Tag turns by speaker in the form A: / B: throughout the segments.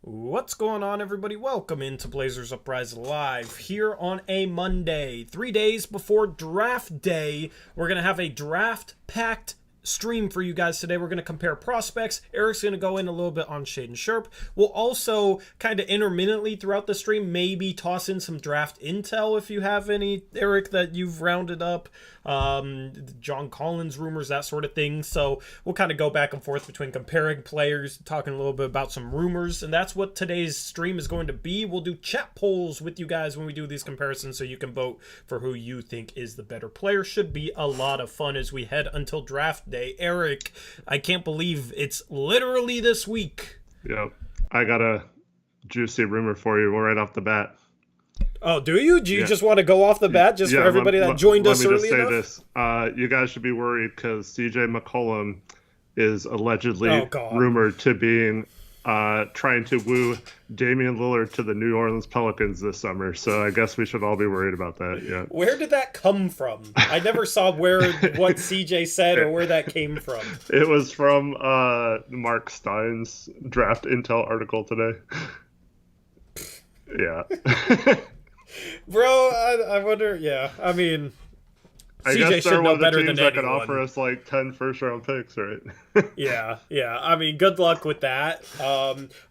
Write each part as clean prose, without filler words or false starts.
A: What's going on, everybody? Welcome into Blazers Uprise Live here on a Monday. 3 days before draft day, we're going to have a draft-packed stream for you guys today. We're going to compare prospects. Eric's going to go in a little bit on Shaedon Sharpe. We'll also kind of intermittently throughout the stream maybe toss in some draft intel if you have any, Eric, that you've rounded up. John Collins rumors, that sort of thing. So we'll kind of go back and forth between comparing players, talking a little bit about some rumors, and that's what today's stream is going to be. We'll do chat polls with you guys when we do these comparisons so you can vote for who you think is the better player. Should be a lot of fun as we head until draft day. Eric, I can't believe it's literally this week.
B: Yep. I got a juicy rumor for you right off the bat.
A: Oh, do you? Do you just want to go off the bat just for everybody that joined us early enough? Let me just
B: say this. You guys should be worried because CJ McCollum is allegedly rumored to being trying to woo Damian Lillard to the New Orleans Pelicans this summer. So I guess we should all be worried about that. Yeah.
A: Where did that come from? I never saw what CJ said or where that came from.
B: It was from Mark Stein's draft intel article today. Yeah.
A: Bro, I wonder, yeah. I mean,
B: I
A: CJ
B: guess
A: should know better than
B: teams that
A: anyone.
B: could offer us like 10 first-round picks, right?
A: Yeah. I mean, good luck with that.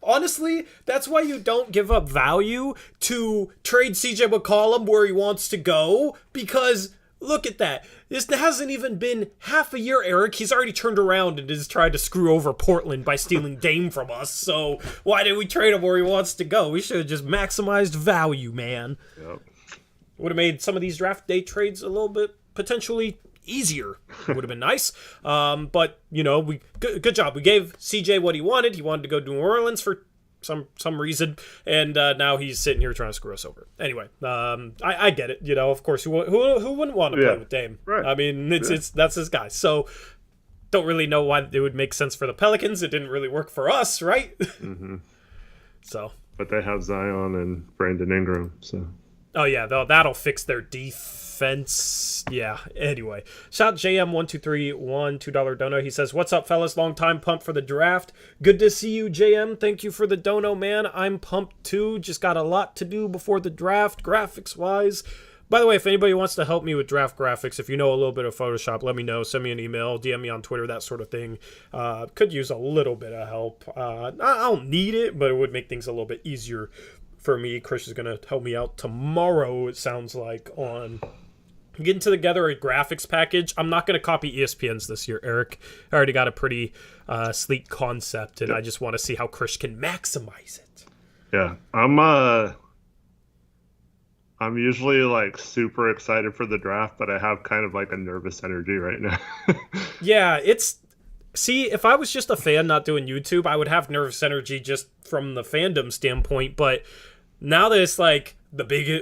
A: Honestly, that's why you don't give up value to trade CJ McCollum where he wants to go, because look at that. This hasn't even been half a year, Eric. He's already turned around and has tried to screw over Portland by stealing Dame from us. So why did we trade him where he wants to go? We should have just maximized value, man.
B: Yep.
A: Would have made some of these draft day trades a little bit potentially easier. Would have been nice. But, you know, good job. We gave CJ what he wanted. He wanted to go to New Orleans for some reason, and now he's sitting here trying to screw us over. Anyway, I get it. You know, of course, who wouldn't want to play with Dame?
B: Right.
A: I mean, it's that's his guy. So don't really know why it would make sense for the Pelicans. It didn't really work for us, right?
B: Mm-hmm.
A: So,
B: but they have Zion and Brandon Ingram, so.
A: Oh yeah, that'll fix their defense. Yeah. Anyway, shout out JM1231 $2 dono. He says, "What's up, fellas? Long time pumped for the draft. Good to see you, JM. Thank you for the dono, man. I'm pumped too. Just got a lot to do before the draft, graphics wise." By the way, if anybody wants to help me with draft graphics, if you know a little bit of Photoshop, let me know. Send me an email, DM me on Twitter, that sort of thing. Could use a little bit of help. I don't need it, but it would make things a little bit easier for me. Chris is going to help me out tomorrow, it sounds like, on getting together a graphics package. I'm not going to copy ESPN's this year, Eric. I already got a pretty sleek concept, and I just want to see how Chris can maximize it.
B: Yeah, I'm usually like super excited for the draft, but I have kind of like a nervous energy right now.
A: Yeah, see, if I was just a fan not doing YouTube, I would have nervous energy just from the fandom standpoint, but now that it's like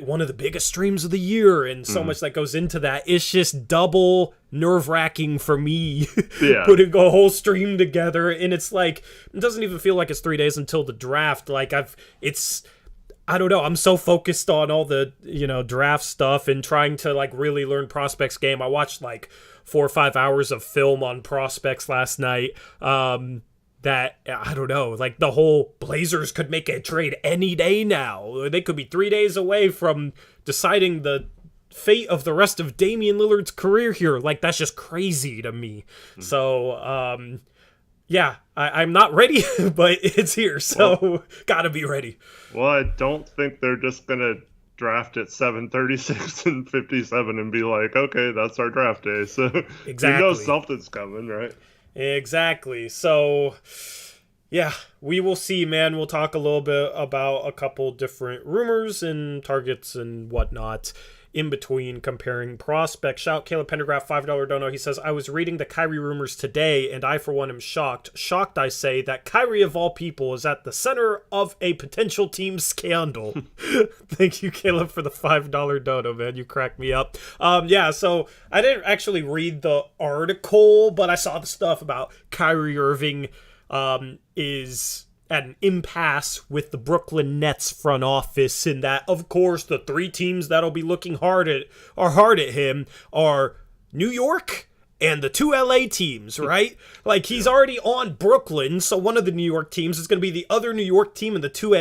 A: one of the biggest streams of the year and so much that goes into that, it's just double nerve-wracking for me.
B: Yeah.
A: Putting a whole stream together, and it's like, it doesn't even feel like it's 3 days until the draft. Like I don't know, I'm so focused on all the, draft stuff and trying to like really learn prospects game. I watched like 4 or 5 hours of film on prospects last night. That, I don't know, like the whole Blazers could make a trade any day now. They could be 3 days away from deciding the fate of the rest of Damian Lillard's career here. Like, that's just crazy to me. So, yeah, I'm not ready, but it's here, so gotta be ready.
B: Well, I don't think they're just going to draft at 7:36 and 57 and be like, okay, that's our draft day. So
A: exactly.
B: You know something's coming, right?
A: Exactly. So, yeah, we will see, man. We'll talk a little bit about a couple different rumors and targets and whatnot in between comparing prospects. Shout Caleb Pendergraft, $5 dono. He says, "I was reading the Kyrie rumors today, and I, for one, am shocked. Shocked, I say, that Kyrie, of all people, is at the center of a potential team scandal." Thank you, Caleb, for the $5 dono, man. You cracked me up. Yeah, so I didn't actually read the article, but I saw the stuff about Kyrie Irving is at an impasse with the Brooklyn Nets front office, in that, of course, the three teams that'll be looking hard at him are New York and the two LA teams, right? Like, he's already on Brooklyn, so one of the New York teams is going to be the other New York team and the two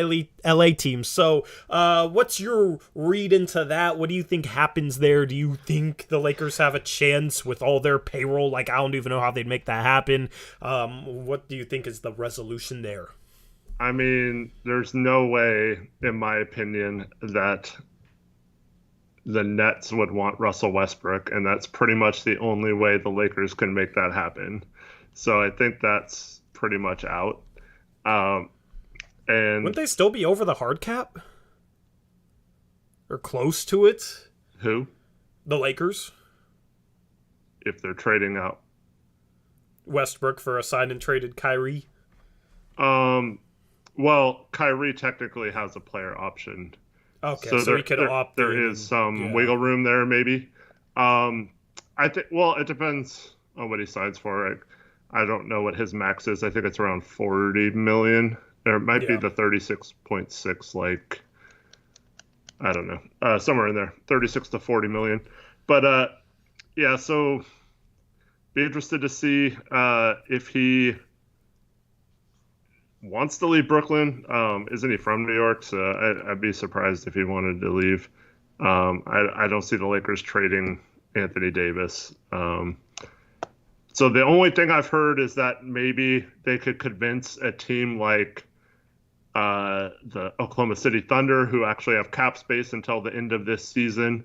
A: LA teams. So, what's your read into that? What do you think happens there? Do you think the Lakers have a chance with all their payroll? Like, I don't even know how they'd make that happen. What do you think is the resolution there?
B: I mean, there's no way, in my opinion, that the Nets would want Russell Westbrook, and that's pretty much the only way the Lakers can make that happen. So I think that's pretty much out. And
A: wouldn't they still be over the hard cap? Or close to it?
B: Who?
A: The Lakers.
B: If they're trading out
A: Westbrook for a signed and traded Kyrie?
B: Well, Kyrie technically has a player option.
A: Okay, so he could opt in.
B: There is some wiggle room there, maybe. I think. Well, it depends on what he signs for. I don't know what his max is. I think it's around $40 million. There might be the 36.6. Like, I don't know, somewhere in there, 36 to 40 million. But yeah, so be interested to see if he wants to leave Brooklyn. Isn't he from New York? So I'd be surprised if he wanted to leave. I don't see the Lakers trading Anthony Davis. So the only thing I've heard is that maybe they could convince a team like the Oklahoma City Thunder, who actually have cap space until the end of this season,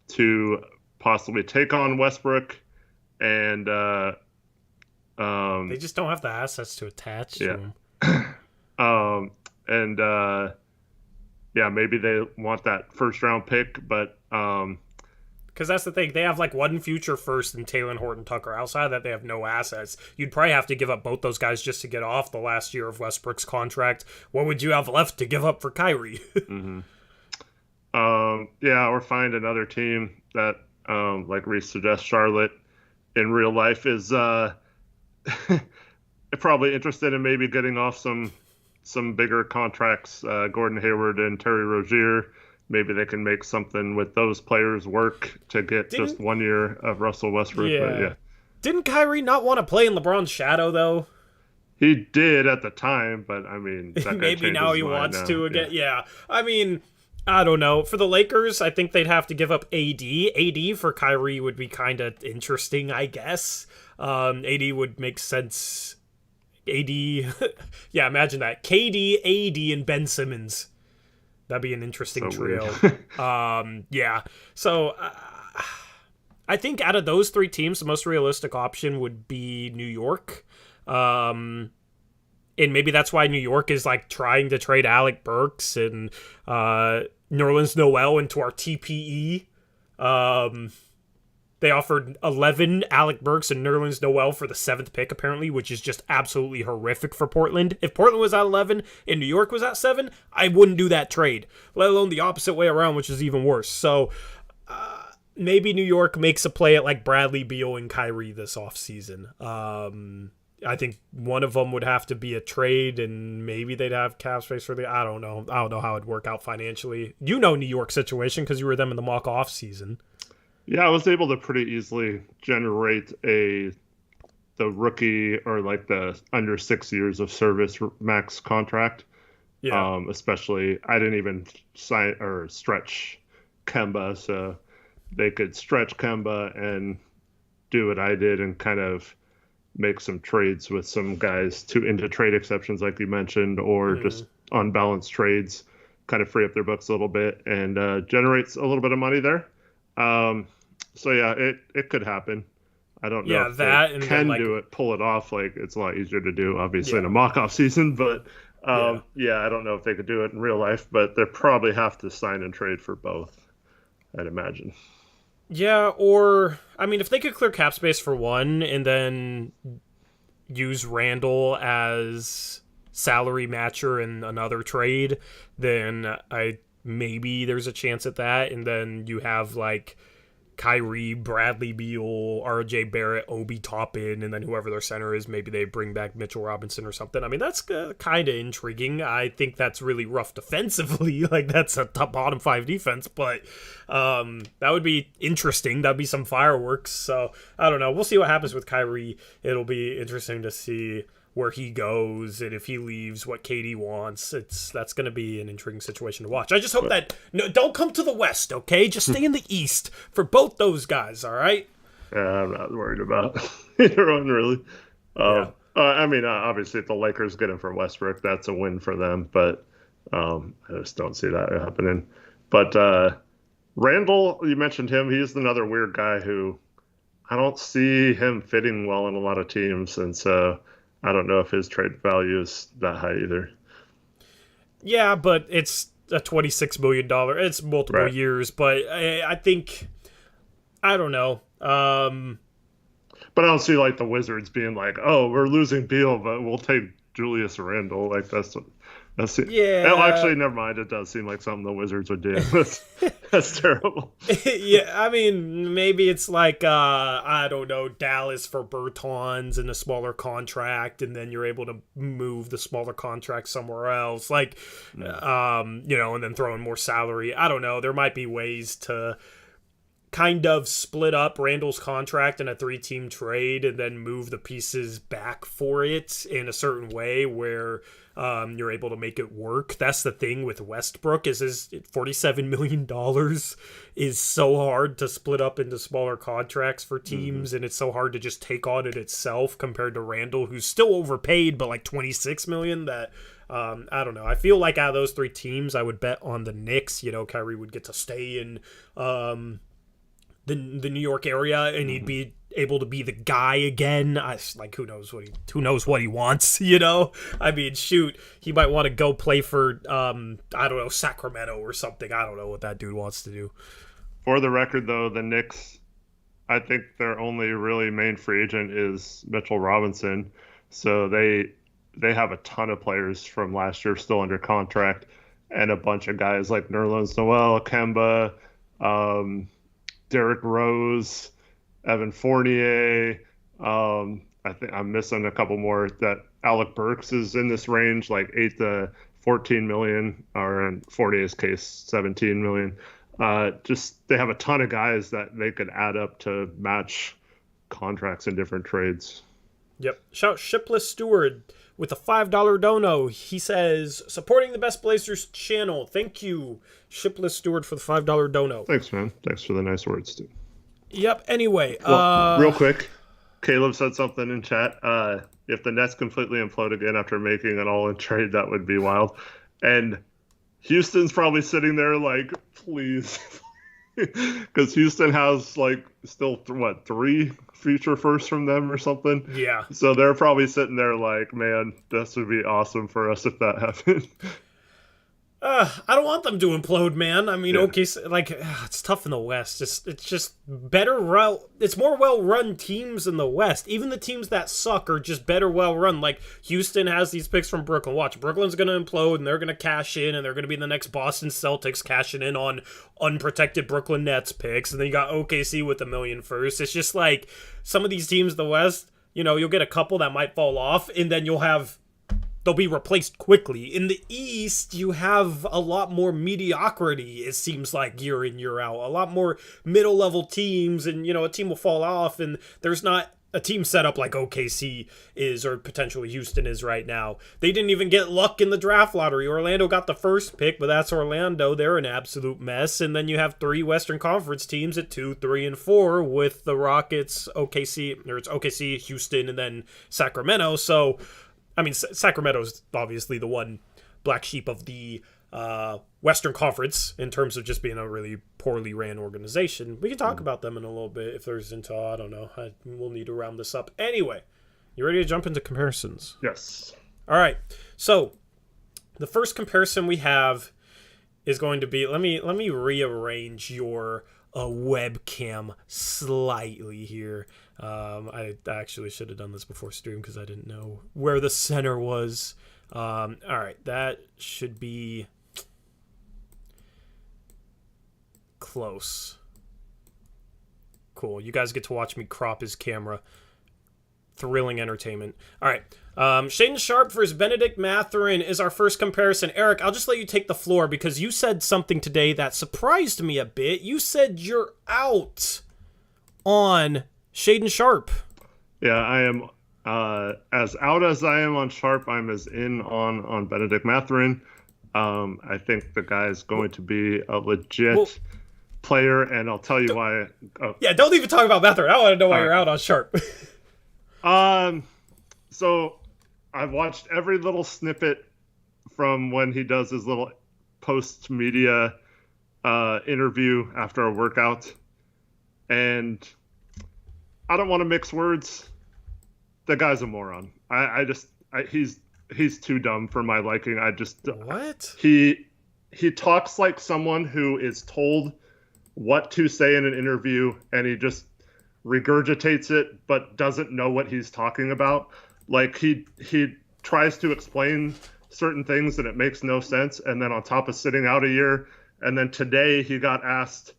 B: to possibly take on Westbrook. And
A: they just don't have the assets to attach to him.
B: Maybe they want that first round pick, but
A: because that's the thing, they have like one future first in Taylor and Horton Tucker. Outside of that, they have no assets. You'd probably have to give up both those guys just to get off the last year of Westbrook's contract. What would you have left to give up for Kyrie?
B: Mm-hmm. Or find another team that, like Reese suggests, Charlotte in real life is probably interested in maybe getting off some bigger contracts, Gordon Hayward and Terry Rozier. Maybe they can make something with those players work to get just 1 year of Russell Westbrook.
A: Yeah.
B: But yeah.
A: Didn't Kyrie not want to play in LeBron's shadow, though?
B: He did at the time, but I mean,
A: maybe now he wants to again. Yeah. I mean, I don't know. For the Lakers, I think they'd have to give up AD. AD for Kyrie would be kind of interesting, I guess. AD would make sense. AD, yeah, imagine that. KD, AD, and Ben Simmons. That'd be an interesting trio. Yeah. So I think out of those three teams, the most realistic option would be New York. And maybe that's why New York is like trying to trade Alec Burks and Nerlens Noel into our TPE. They offered 11 Alec Burks and Nerlens Noel for the 7th pick, apparently, which is just absolutely horrific for Portland. If Portland was at 11 and New York was at 7, I wouldn't do that trade, let alone the opposite way around, which is even worse. So maybe New York makes a play at like Bradley Beal and Kyrie this offseason. I think one of them would have to be a trade, and maybe they'd have cap space for I don't know. I don't know how it'd work out financially. You know New York situation because you were them in the mock off season.
B: Yeah, I was able to pretty easily generate the rookie or like the under 6 years of service max contract. Yeah. Especially, I didn't even sign or stretch Kemba, so they could stretch Kemba and do what I did and kind of make some trades with some guys into trade exceptions, like you mentioned, or just unbalanced trades, kind of free up their books a little bit and generates a little bit of money there. So yeah, it could happen. I don't know if they can do it, pull it off. Like, it's a lot easier to do, obviously, in a mock-off season. But I don't know if they could do it in real life. But they probably have to sign and trade for both, I'd imagine.
A: Yeah, or I mean, if they could clear cap space for one and then use Randall as salary matcher in another trade, then maybe there's a chance at that. And then you have like Kyrie, Bradley Beal, R.J. Barrett, Obi Toppin, and then whoever their center is, maybe they bring back Mitchell Robinson or something. I mean, that's kind of intriguing. I think that's really rough defensively. Like, that's a top bottom 5 defense, but that would be interesting. That'd be some fireworks. So, I don't know. We'll see what happens with Kyrie. It'll be interesting to see where he goes, and if he leaves, what KD wants. That's going to be an intriguing situation to watch. I just hope that don't come to the West, okay? Just stay in the East for both those guys, all right?
B: Yeah, I'm not worried about either one, really. I mean, obviously, if the Lakers get him for Westbrook, that's a win for them, but I just don't see that happening. But Randall, you mentioned him. He's another weird guy who I don't see him fitting well in a lot of teams, and so I don't know if his trade value is that high either.
A: Yeah, but it's a $26 million. It's multiple years, but I think, I don't know.
B: But I don't see like the Wizards being like, oh, we're losing Beal, but we'll take Julius Randle. Like that's yeah. Well, actually, never mind. It does seem like something the Wizards would do. That's terrible.
A: Yeah, I mean, maybe it's like I don't know, Dallas for Bertans and a smaller contract, and then you're able to move the smaller contract somewhere else, like you know, and then throw in more salary. I don't know. There might be ways to kind of split up Randall's contract in a 3-team trade and then move the pieces back for it in a certain way where you're able to make it work. That's the thing with Westbrook is his $47 million is so hard to split up into smaller contracts for teams, and it's so hard to just take on it itself compared to Randall, who's still overpaid, but like $26 million that I don't know. I feel like out of those 3 teams, I would bet on the Knicks. You know, Kyrie would get to stay in the New York area, and he'd be able to be the guy again. Who knows what he wants, you know? I mean, shoot, he might want to go play for I don't know, Sacramento or something. I don't know what that dude wants to do.
B: For the record, though, the Knicks, I think their only really main free agent is Mitchell Robinson. So they have a ton of players from last year still under contract, and a bunch of guys like Nerlens Noel, Kemba, Derrick Rose, Evan Fournier. I think I'm missing a couple more. That Alec Burks is in this range, like 8 to 14 million, or in Fournier's case, 17 million. Just they have a ton of guys that they could add up to match contracts in different trades.
A: Yep. Shout Shipless Steward with a $5 dono. He says, supporting the Best Blazers channel. Thank you, Shipless Steward, for the $5 dono.
B: Thanks, man. Thanks for the nice words, too.
A: Yep. Anyway.
B: Real quick, Caleb said something in chat. If the Nets completely implode again after making an all-in trade, that would be wild. And Houston's probably sitting there like, please. Because Houston has like still 3 future firsts from them or something.
A: Yeah.
B: So they're probably sitting there like, man, this would be awesome for us if that happened.
A: I don't want them to implode, man. I mean, okay, so, like, it's tough in the West. It's just better. It's more well-run teams in the West. Even the teams that suck are just better well-run. Like, Houston has these picks from Brooklyn. Watch, Brooklyn's going to implode, and they're going to cash in, and they're going to be the next Boston Celtics cashing in on unprotected Brooklyn Nets picks. And then you got OKC with $1 million first. It's just like some of these teams in the West, you know, you'll get a couple that might fall off, and then they'll be replaced quickly. In the East, you have a lot more mediocrity, it seems like, year in, year out. A lot more middle-level teams, and, you know, a team will fall off, and there's not a team set up like OKC is, or potentially Houston is right now. They didn't even get luck in the draft lottery. Orlando got the first pick, but that's Orlando. They're an absolute mess. And then you have 3 Western Conference teams at 2, 3, and 4 with the Rockets, OKC, or it's OKC, Houston, and then Sacramento. So, I mean, Sacramento's obviously the one black sheep of the Western Conference in terms of just being a really poorly ran organization. We can talk about them in a little bit if there's into, I don't know. We'll need to round this up. Anyway, you ready to jump into comparisons?
B: Yes.
A: All right. So the first comparison we have is going to be, let me rearrange your webcam slightly here. I actually should have done this before stream because I didn't know where the center was. All right, that should be close. Cool. You guys get to watch me crop his camera. Thrilling entertainment. All right. Shaedon Sharpe versus Benedict Mathurin is our first comparison. Eric, I'll just let you take the floor because you said something today that surprised me a bit. You said you're out on Shaedon Sharpe.
B: Yeah, I am as out as I am on Sharpe. I'm as in on Benedict Mathurin. I think the guy is going to be a legit player, and I'll tell you why.
A: Yeah, don't even talk about Mathurin. I want to know why you're out on Sharpe.
B: So I've watched every little snippet from when he does his little post-media interview after a workout, and I don't want to mix words. The guy's a moron. He's too dumb for my liking.
A: What?
B: He talks like someone who is told what to say in an interview, and he just regurgitates it but doesn't know what he's talking about. Like he tries to explain certain things and it makes no sense, and then on top of sitting out a year, and then today he got asked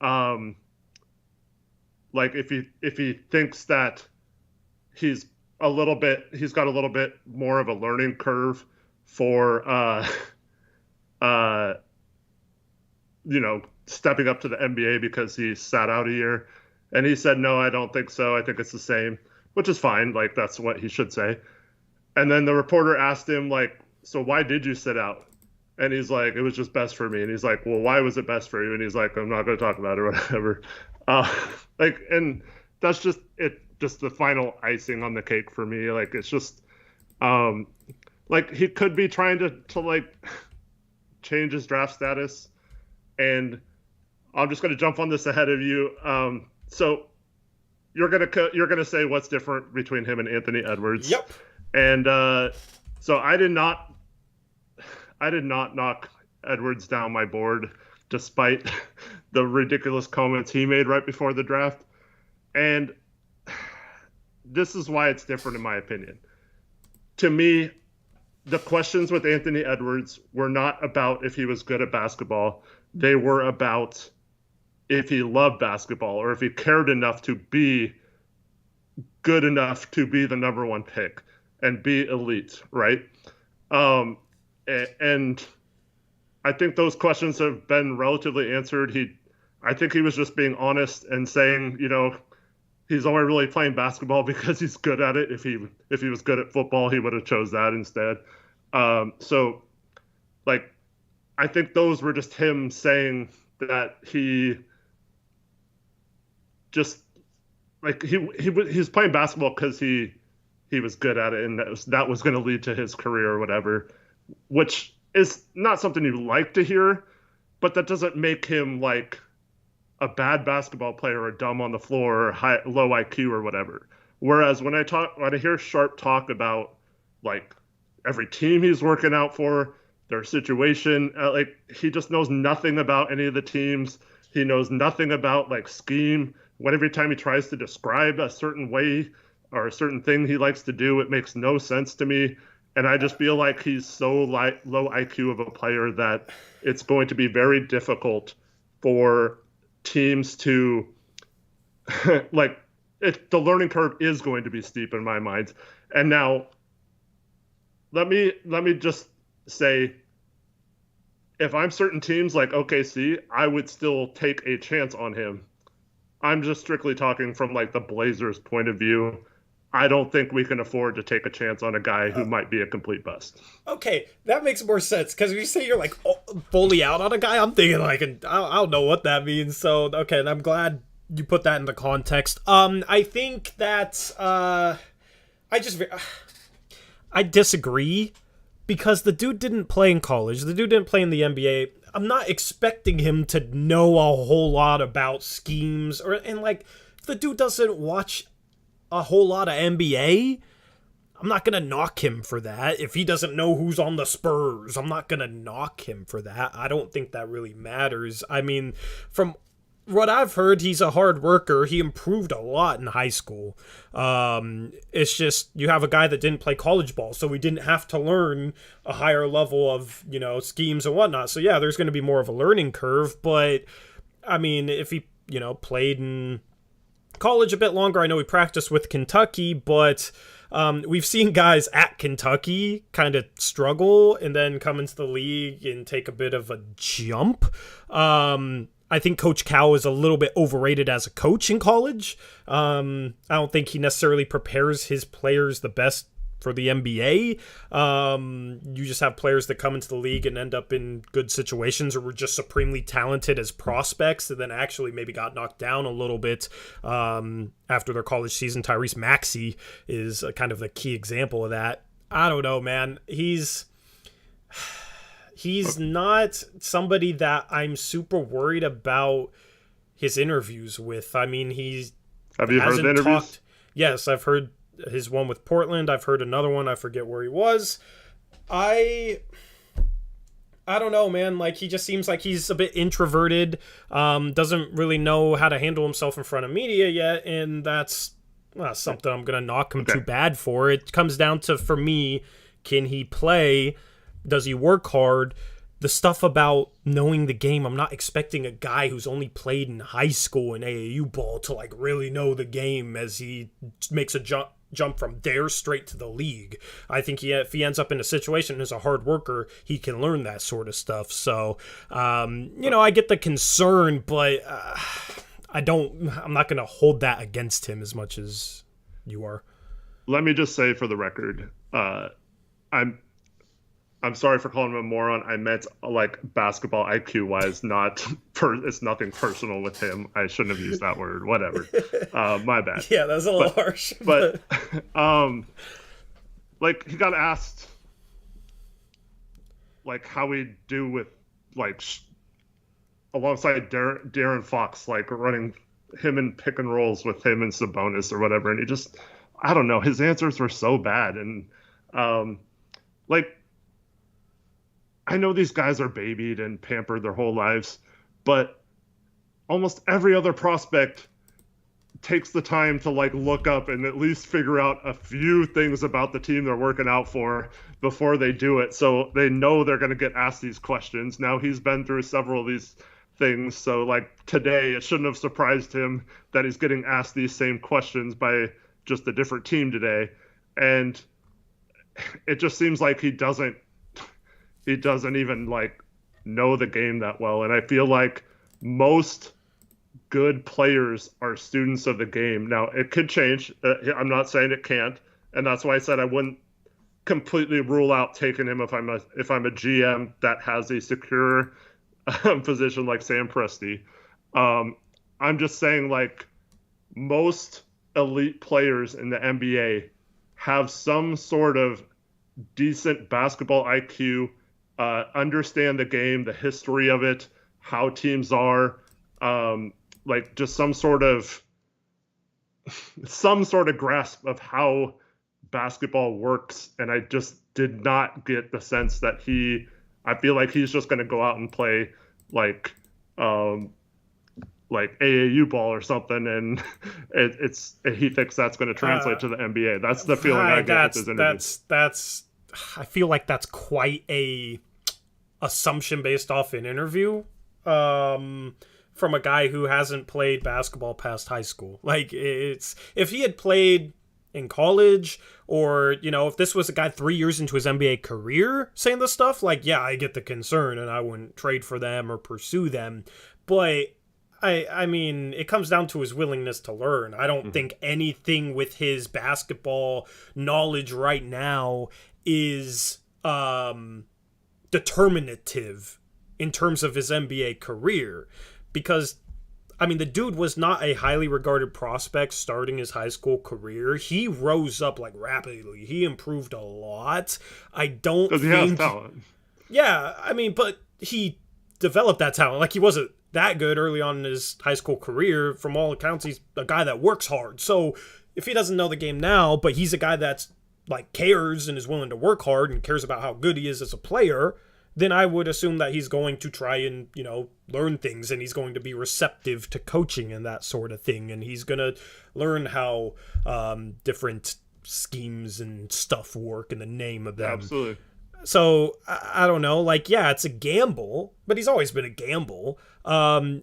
B: like if he thinks that he's got a little bit more of a learning curve for stepping up to the NBA because he sat out a year. And he said, no, I don't think so. I think it's the same, which is fine. Like, that's what he should say. And then the reporter asked him, like, so why did you sit out? And he's like, it was just best for me. And he's like, well, why was it best for you? And he's like, I'm not going to talk about it or whatever. And that's just the final icing on the cake for me. Like, it's just, like, he could be trying to like, change his draft status. And I'm just going to jump on this ahead of you. So you're gonna say what's different between him and Anthony Edwards.
A: Yep.
B: And so I did not knock Edwards down my board, despite the ridiculous comments he made right before the draft. And this is why it's different in my opinion. To me, the questions with Anthony Edwards were not about if he was good at basketball. They were about if he loved basketball or if he cared enough to be good enough to be the number one pick and be elite, right? And I think those questions have been relatively answered. I think he was just being honest and saying, he's only really playing basketball because he's good at it. If he was good at football, he would have chose that instead. So, like, I think those were just him saying that he just like he's playing basketball because he was good at it, and that was going to lead to his career or whatever, which is not something you like to hear, but that doesn't make him like a bad basketball player or dumb on the floor or low IQ or whatever. Whereas when I hear Sharpe talk about like every team he's working out for, their situation, like he just knows nothing about any of the teams. He knows nothing about like scheme. Every time he tries to describe a certain way or a certain thing he likes to do, it makes no sense to me. And I just feel like he's so low IQ of a player that it's going to be very difficult for teams to like the learning curve is going to be steep in my mind. And now let me just say, if I'm certain teams like OKC, I would still take a chance on him. I'm just strictly talking from like the Blazers' point of view. I don't think we can afford to take a chance on a guy who might be a complete bust.
A: Okay, that makes more sense, because if you say you're like fully out on a guy, I'm thinking like, I don't know what that means. So, okay, and I'm glad you put that into context. I think that I disagree, because the dude didn't play in college. The dude didn't play in the NBA. I'm not expecting him to know a whole lot about schemes, and like, if the dude doesn't watch a whole lot of NBA, I'm not gonna knock him for that. If he doesn't know who's on the Spurs, I'm not gonna knock him for that. I don't think that really matters. I mean, from what I've heard, he's a hard worker. He improved a lot in high school. It's just, you have a guy that didn't play college ball, so we didn't have to learn a higher level of, schemes and whatnot. So yeah, there's going to be more of a learning curve, but I mean, if he, played in college a bit longer. I know he practiced with Kentucky, but we've seen guys at Kentucky kind of struggle and then come into the league and take a bit of a jump. I think Coach Cal is a little bit overrated as a coach in college. I don't think he necessarily prepares his players the best for the NBA. You just have players that come into the league and end up in good situations, or were just supremely talented as prospects and then actually maybe got knocked down a little bit after their college season. Tyrese Maxey is kind of the key example of that. I don't know, man. He's not somebody that I'm super worried about his interviews with. I mean,
B: Have you heard the interviews?
A: Yes, I've heard his one with Portland. I've heard another one. I forget where he was. I don't know, man. Like, he just seems like he's a bit introverted, doesn't really know how to handle himself in front of media yet, and that's something I'm going to knock him too bad for. It comes down to, for me, can he play? Does he work hard? The stuff about knowing the game, I'm not expecting a guy who's only played in high school and AAU ball to like really know the game as he makes a jump from there straight to the league. I think if he ends up in a situation as a hard worker, he can learn that sort of stuff. So, I get the concern, but I'm not going to hold that against him as much as you are.
B: Let me just say for the record, I'm sorry for calling him a moron. I meant like basketball IQ wise, it's nothing personal with him. I shouldn't have used that word. Whatever. My bad.
A: Yeah, that was a little harsh.
B: But like he got asked like how we do with like alongside Darren Fox, like running him in pick and rolls with him and Sabonis or whatever. And he just, I don't know, his answers were so bad. And like, I know these guys are babied and pampered their whole lives, but almost every other prospect takes the time to like look up and at least figure out a few things about the team they're working out for before they do it. So they know they're going to get asked these questions. Now he's been through several of these things. So like today, it shouldn't have surprised him that he's getting asked these same questions by just a different team today. And it just seems like he doesn't even like know the game that well. And I feel like most good players are students of the game. Now it could change. I'm not saying it can't. And that's why I said I wouldn't completely rule out taking him if I'm a GM that has a secure position like Sam Presti. I'm just saying like most elite players in the NBA have some sort of decent basketball IQ, understand the game, the history of it, how teams are, like just some sort of grasp of how basketball works. And I just did not get the sense that I feel like he's just going to go out and play like AAU ball or something, and he thinks that's going to translate to the NBA. That's the feeling I get with his interview.
A: I feel like that's quite a assumption based off an interview from a guy who hasn't played basketball past high school. Like, it's if he had played in college, or if this was a guy 3 years into his NBA career saying this stuff, like, yeah, I get the concern and I wouldn't trade for them or pursue them. But I mean, it comes down to his willingness to learn. I don't think anything with his basketball knowledge right now is determinative in terms of his NBA career, because I mean, the dude was not a highly regarded prospect starting his high school career. He rose up like rapidly. He improved a lot. I don't think...
B: Because he has talent.
A: Yeah, I mean, but he developed that talent. Like, he wasn't that good early on in his high school career. From all accounts, he's a guy that works hard. So if he doesn't know the game now, but he's a guy that's like cares and is willing to work hard and cares about how good he is as a player, then I would assume that he's going to try and, learn things, and he's going to be receptive to coaching and that sort of thing. And he's going to learn how different schemes and stuff work in the name of them.
B: Absolutely.
A: So I don't know, like, yeah, it's a gamble, but he's always been a gamble.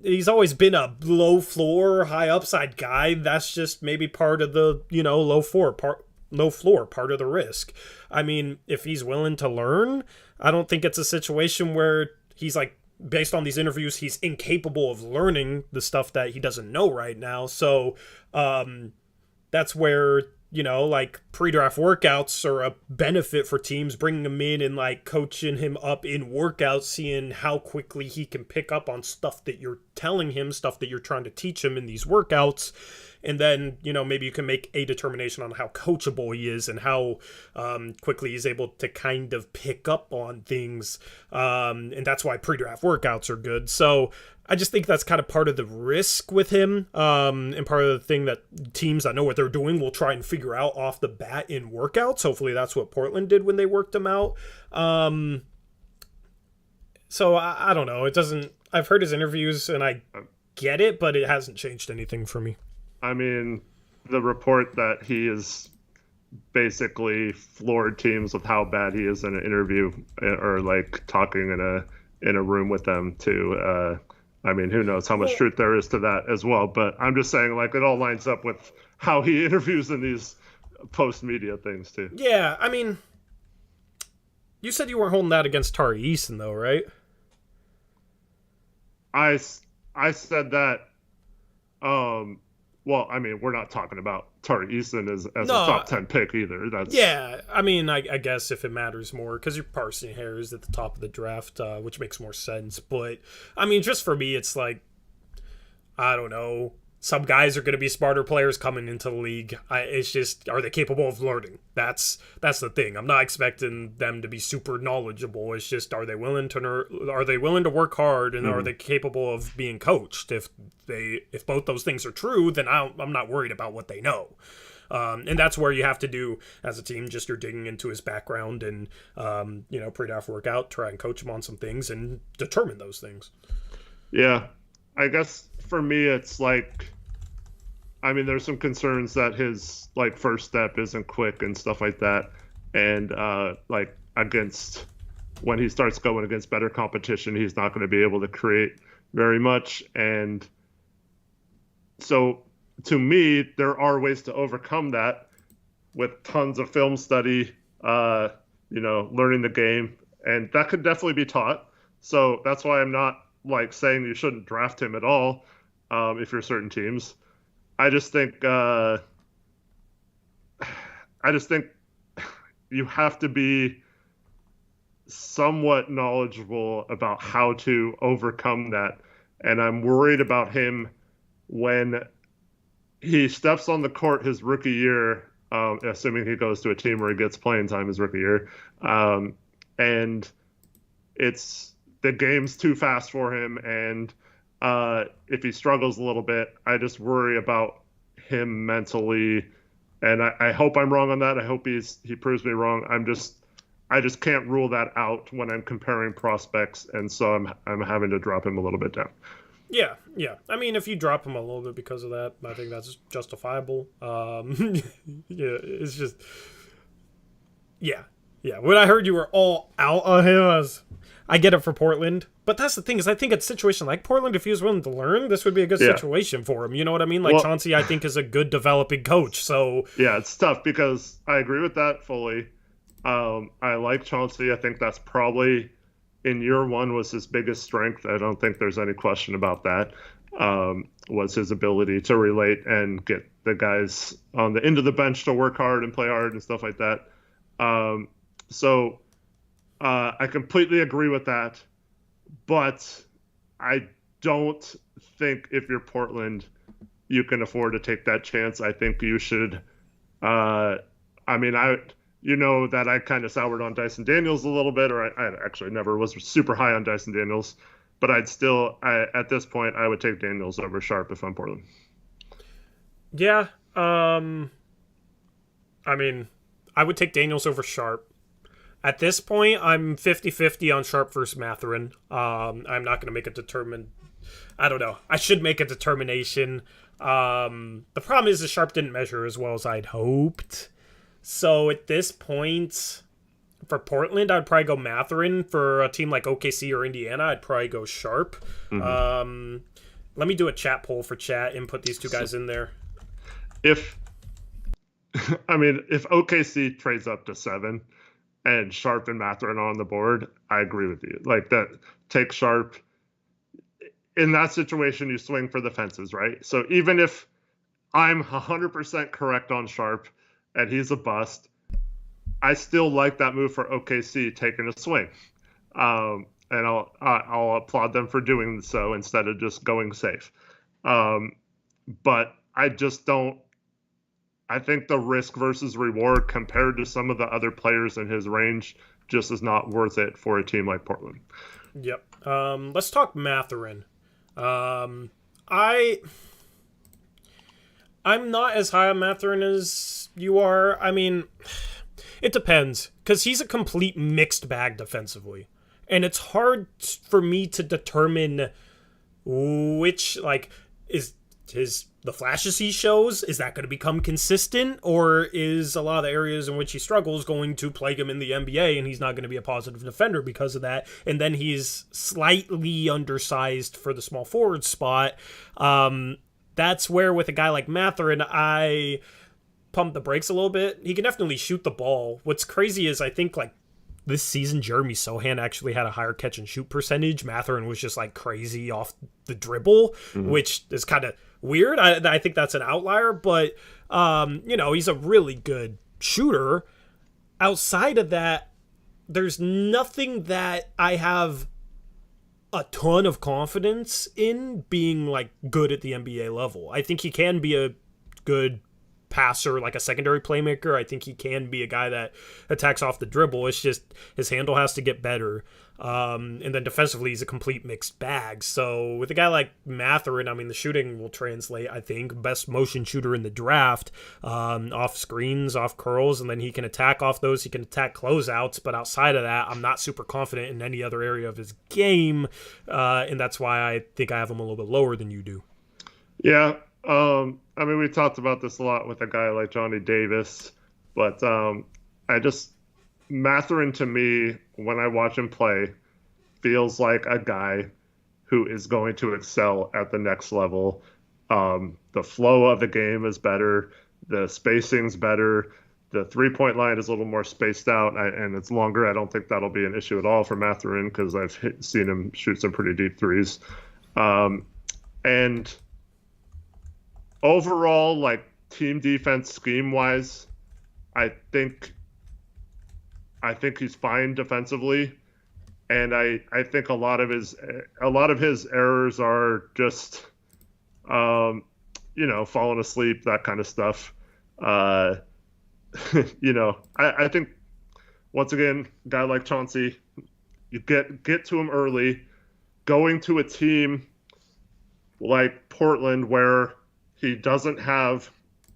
A: He's always been a low floor, high upside guy. That's just maybe part of the, low floor part of the risk. I mean, if he's willing to learn, I don't think it's a situation where he's like, based on these interviews, he's incapable of learning the stuff that he doesn't know right now. So that's where, like, pre-draft workouts are a benefit for teams, bringing him in and like coaching him up in workouts, seeing how quickly he can pick up on stuff that you're telling him, stuff that you're trying to teach him in these workouts. And then, maybe you can make a determination on how coachable he is and how quickly he's able to kind of pick up on things. And that's why pre-draft workouts are good. So I just think that's kind of part of the risk with him, and part of the thing that teams that know what they're doing will try and figure out off the bat in workouts. Hopefully that's what Portland did when they worked him out. So I don't know. I've heard his interviews and I get it, but it hasn't changed anything for me.
B: I mean, the report that he is basically floored teams with how bad he is in an interview, or like talking in a room with them too. I mean, who knows how much truth there is to that as well. But I'm just saying, like, it all lines up with how he interviews in these post-media things too.
A: Yeah, I mean, you said you weren't holding that against Tari Eason though, right?
B: I said that. Well, I mean, we're not talking about Tari Eason as a top 10 pick either.
A: Yeah, I mean, I guess if it matters more, because you're parsing hairs at the top of the draft, which makes more sense. But, I mean, just for me, it's like, I don't know. Some guys are going to be smarter players coming into the league. It's just, are they capable of learning? That's the thing. I'm not expecting them to be super knowledgeable. It's just, are they willing to work hard, and are they capable of being coached? If both those things are true, then I'm not worried about what they know. And that's where you have to do, as a team, just you're digging into his background and, pre-draft workout, try and coach him on some things and determine those things.
B: Yeah. I guess for me, it's like, I mean, there's some concerns that his like first step isn't quick and stuff like that. And like when he starts going against better competition, he's not going to be able to create very much. And so to me, there are ways to overcome that with tons of film study, learning the game. And that could definitely be taught. So that's why I'm not like saying you shouldn't draft him at all if you're certain teams. I just think you have to be somewhat knowledgeable about how to overcome that. And I'm worried about him when he steps on the court his rookie year, assuming he goes to a team where he gets playing time his rookie year, and the game's too fast for him, and if he struggles a little bit, I just worry about him mentally, and I hope I'm wrong on that. I hope he proves me wrong. I just can't rule that out when I'm comparing prospects, and so I'm having to drop him a little bit down.
A: Yeah. I mean, if you drop him a little bit because of that, I think that's justifiable. It's just, yeah. When I heard you were all out on him, I get it for Portland, but that's the thing is I think a situation like Portland, if he was willing to learn, this would be a good situation for him. You know what I mean? Like, Chauncey, I think, is a good developing coach. So
B: yeah, it's tough because I agree with that fully. I like Chauncey. I think that's probably in year one was his biggest strength. I don't think there's any question about that. Was his ability to relate and get the guys on the end of the bench to work hard and play hard and stuff like that. So I completely agree with that, but I don't think if you're Portland, you can afford to take that chance. I think you should. That I kind of soured on Dyson Daniels a little bit, or I actually never was super high on Dyson Daniels, but at this point, I would take Daniels over Sharpe if I'm Portland.
A: Yeah. I would take Daniels over Sharpe. At this point, I'm 50-50 on Sharpe versus Mathurin. I'm not going to make I don't know. I should make a determination. The problem is Sharpe didn't measure as well as I'd hoped. So at this point, For Portland, I'd probably go Mathurin. For a team like OKC or Indiana, I'd probably go Sharpe. Let me do a chat poll for chat and put these two guys in there.
B: If OKC trades up to 7 and Sharpe and Mathurin are on the board, I agree with you. Like that, take Sharpe. In that situation, you swing for the fences, right? So even if I'm 100% correct on Sharpe and he's a bust, I still like that move for OKC taking a swing. And I'll applaud them for doing so instead of just going safe. But I just don't. I think the risk versus reward compared to some of the other players in his range just is not worth it for a team like Portland.
A: Yep. Let's talk Mathurin. I'm not as high on Mathurin as you are. I mean, it depends, because he's a complete mixed bag defensively. And it's hard for me to determine which, like, is the flashes he shows, is that going to become consistent, or is a lot of the areas in which he struggles going to plague him in the NBA and he's not going to be a positive defender because of that, and then he's slightly undersized for the small forward spot. That's where with a guy like Mathurin, I pump the brakes a little bit. He can definitely shoot the ball. What's crazy is I think like this season, Jeremy Sohan actually had a higher catch and shoot percentage. Mathurin was just like crazy off the dribble, which is kind of weird. I think that's an outlier, but he's a really good shooter. Outside of that, there's nothing that I have a ton of confidence in being like good at the NBA level. I think he can be a good passer, like a secondary playmaker. I think he can be a guy that attacks off the dribble. It's just his handle has to get better. And then defensively, he's a complete mixed bag. So with a guy like Mathurin, I mean, the shooting will translate, I think. Best motion shooter in the draft, off screens, off curls, and then he can attack off those. He can attack closeouts. But outside of that, I'm not super confident in any other area of his game. And that's why I think I have him a little bit lower than you do.
B: Yeah. We talked about this a lot with a guy like Johnny Davis, but Mathurin to me, when I watch him play, feels like a guy who is going to excel at the next level. The flow of the game is better. The spacing's better. The three-point line is a little more spaced out, and it's longer. I don't think that'll be an issue at all for Mathurin because I've seen him shoot some pretty deep threes. And overall, like team defense scheme-wise, I think he's fine defensively, and I think a lot of his errors are just falling asleep, that kind of stuff. I think once again, a guy like Chauncey, you get to him early. Going to a team like Portland where he doesn't have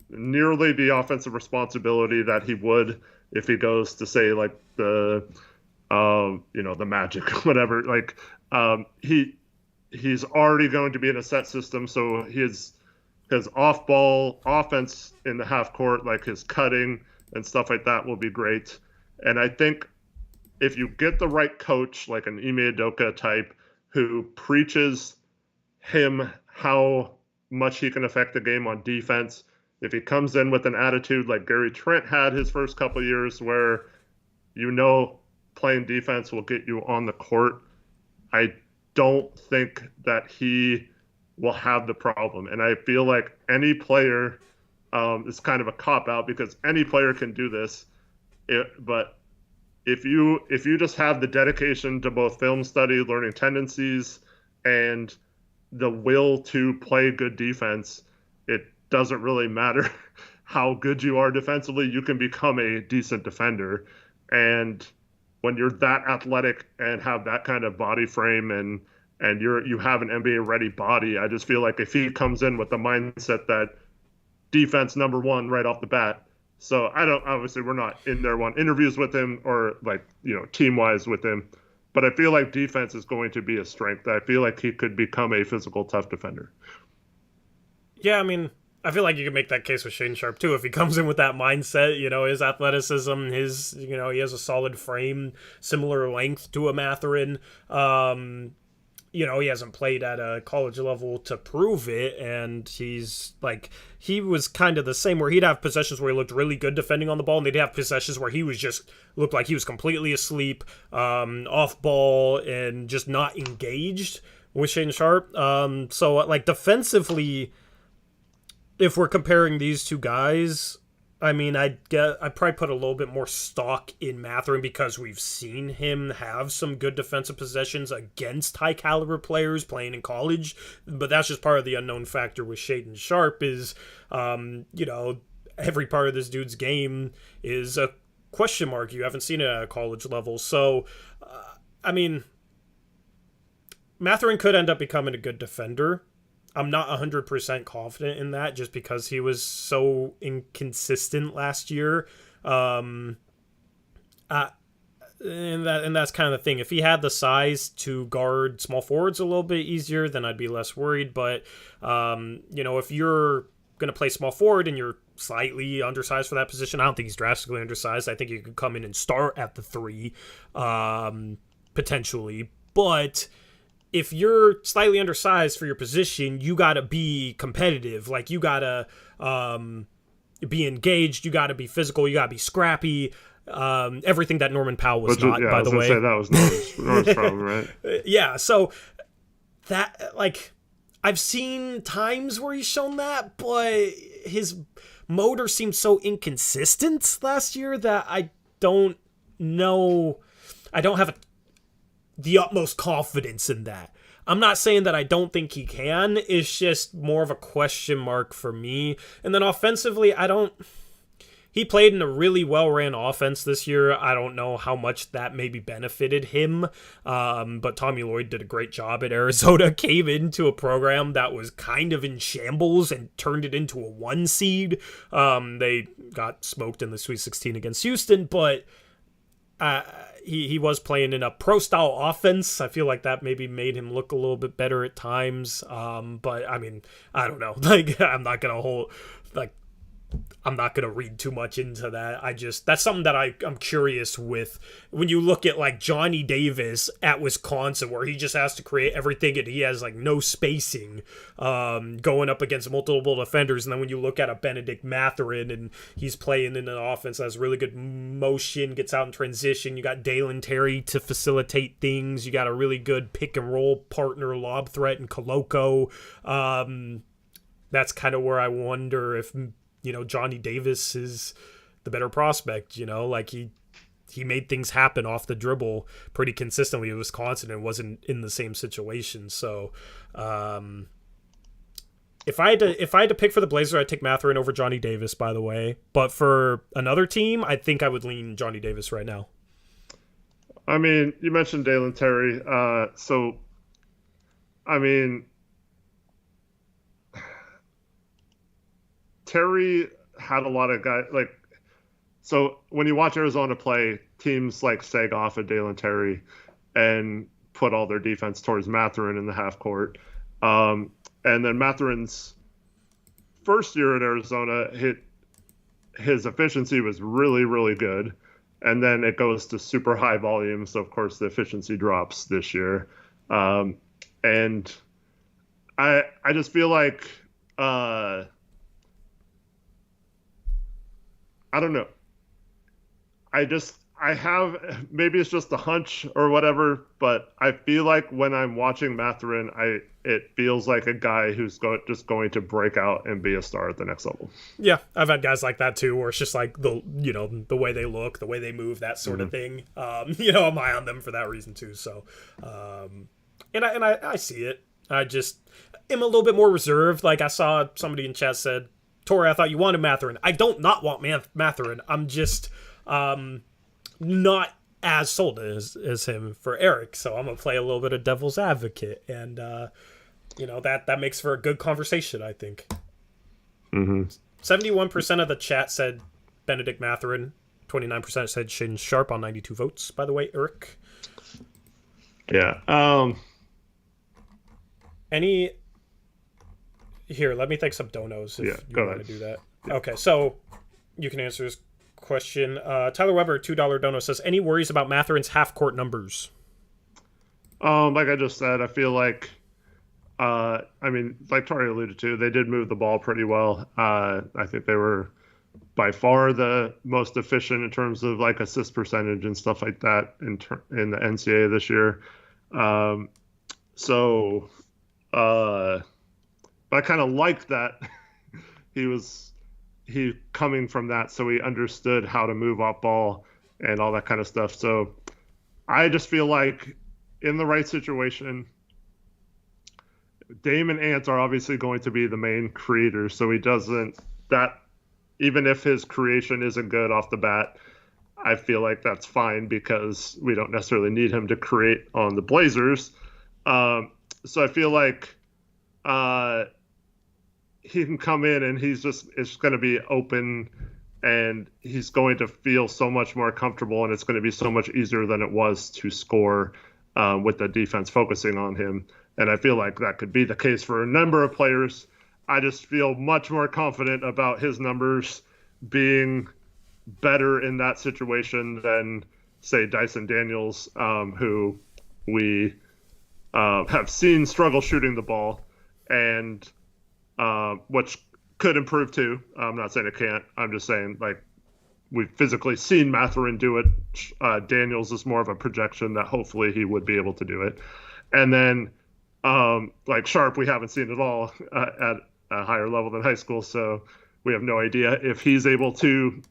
B: nearly the offensive responsibility that he would if he goes to say like the Magic, whatever. Like he's already going to be in a set system, so his off-ball offense in the half court, like his cutting and stuff like that, will be great. And I think if you get the right coach, like an Ime Udoka type, who preaches him how much he can affect the game on defense, if he comes in with an attitude like Gary Trent had his first couple of years where playing defense will get you on the court, I don't think that he will have the problem. And I feel like any player is kind of a cop-out because any player can do this. But if you just have the dedication to both film study, learning tendencies, and the will to play good defense, it doesn't really matter how good you are defensively. You can become a decent defender. And when you're that athletic and have that kind of body frame and you have an NBA ready body, I just feel like if he comes in with the mindset that defense number one right off the bat. So obviously we're not in there on interviews with him or team wise with him, but I feel like defense is going to be a strength. I feel like he could become a physical, tough defender.
A: Yeah, I mean, I feel like you can make that case with Shaedon Sharpe too if he comes in with that mindset. His athleticism, he has a solid frame, similar length to a Mathurin. He hasn't played at a college level to prove it, and he was kind of the same, where he'd have possessions where he looked really good defending on the ball, and they'd have possessions where he was just looked like he was completely asleep, off ball, and just not engaged with Shaedon Sharpe. So defensively, if we're comparing these two guys, I mean, I'd probably put a little bit more stock in Mathurin because we've seen him have some good defensive possessions against high caliber players playing in college. But that's just part of the unknown factor with Shaedon Sharpe is, every part of this dude's game is a question mark. You haven't seen it at a college level. So, Mathurin could end up becoming a good defender. I'm not 100% confident in that just because he was so inconsistent last year. And that's kind of the thing. If he had the size to guard small forwards a little bit easier, then I'd be less worried. But, if you're going to play small forward and you're slightly undersized for that position, I don't think he's drastically undersized. I think you could come in and start at the 3, potentially. But if you're slightly undersized for your position, you got to be competitive. Like, you got to be engaged. You got to be physical. You got to be scrappy. Everything that Norman Powell was not, by the way.
B: Say that was Norman's problem, right?
A: Yeah, so that, I've seen times where he's shown that, but his motor seemed so inconsistent last year that I don't know. I don't have the utmost confidence in that. I'm not saying that I don't think he can. It's just more of a question mark for me. And then offensively, he played in a really well-ran offense this year. I don't know how much that maybe benefited him. But Tommy Lloyd did a great job at Arizona, came into a program that was kind of in shambles and turned it into a 1 seed. They got smoked in the Sweet 16 against Houston, but he was playing in a pro-style offense. I feel like that maybe made him look a little bit better at times. But, I mean, I don't know. I'm not going to I'm not going to read too much into that. That's something that I'm curious with. When you look at Johnny Davis at Wisconsin, where he just has to create everything and he has no spacing, going up against multiple defenders. And then when you look at a Benedict Mathurin and he's playing in an offense that has really good motion, gets out in transition. You got Dalen Terry to facilitate things. You got a really good pick and roll partner lob threat in Koloko. That's kind of where I wonder if Johnny Davis is the better prospect. He made things happen off the dribble pretty consistently at Wisconsin and wasn't in the same situation. So if I had to pick for the Blazers, I'd take Mathurin over Johnny Davis, by the way. But for another team, I think I would lean Johnny Davis right now.
B: I mean, you mentioned Dalen Terry. Terry had a lot of guys so when you watch Arizona play, teams sag off at Dalen Terry and put all their defense towards Mathurin in the half court. And then Mathurin's first year at Arizona, his efficiency was really, really good. And then it goes to super high volume. So of course the efficiency drops this year. And I just feel like, I don't know. Maybe it's just a hunch or whatever, but I feel like when I'm watching Mathurin, it feels like a guy who's just going to break out and be a star at the next level. Yeah,
A: I've had guys like that too, where it's just the way they look, the way they move, that sort of thing. I'm high on them for that reason too. So, and I see it. I just am a little bit more reserved. I saw somebody in chat said, Tori, I thought you wanted Mathurin. I don't not want Mathurin. I'm just not as sold as him for Eric. So I'm going to play a little bit of devil's advocate. And, that makes for a good conversation, I think. 71% of the chat said Benedict Mathurin. 29% said Shaedon Sharpe on 92 votes, by the way, Eric.
B: Yeah.
A: Here, let me take some donos if you want to do that. Yeah. Okay, so you can answer this question. Tyler Weber, $2 dono, says, any worries about Matherin's half-court numbers?
B: Like I just said, I feel like, like Tari alluded to, they did move the ball pretty well. I think they were by far the most efficient in terms of like assist percentage and stuff like that in the NCAA this year. But I kind of liked that he coming from that, so he understood how to move off ball and all that kind of stuff. So I just feel like in the right situation, Dame and Ant are obviously going to be the main creators, so he doesn't that. Even if his creation isn't good off the bat, I feel like that's fine because we don't necessarily need him to create on the Blazers. So I feel like he can come in and it's going to be open and he's going to feel so much more comfortable and it's going to be so much easier than it was to score with the defense focusing on him. And I feel like that could be the case for a number of players. I just feel much more confident about his numbers being better in that situation than, say, Dyson Daniels, who we have seen struggle shooting the ball, and which could improve too. I'm not saying it can't. I'm just saying, like, we've physically seen Matherin do it. Daniels is more of a projection that hopefully he would be able to do it. And then, like Sharpe, we haven't seen at all at a higher level than high school, so we have no idea if he's able to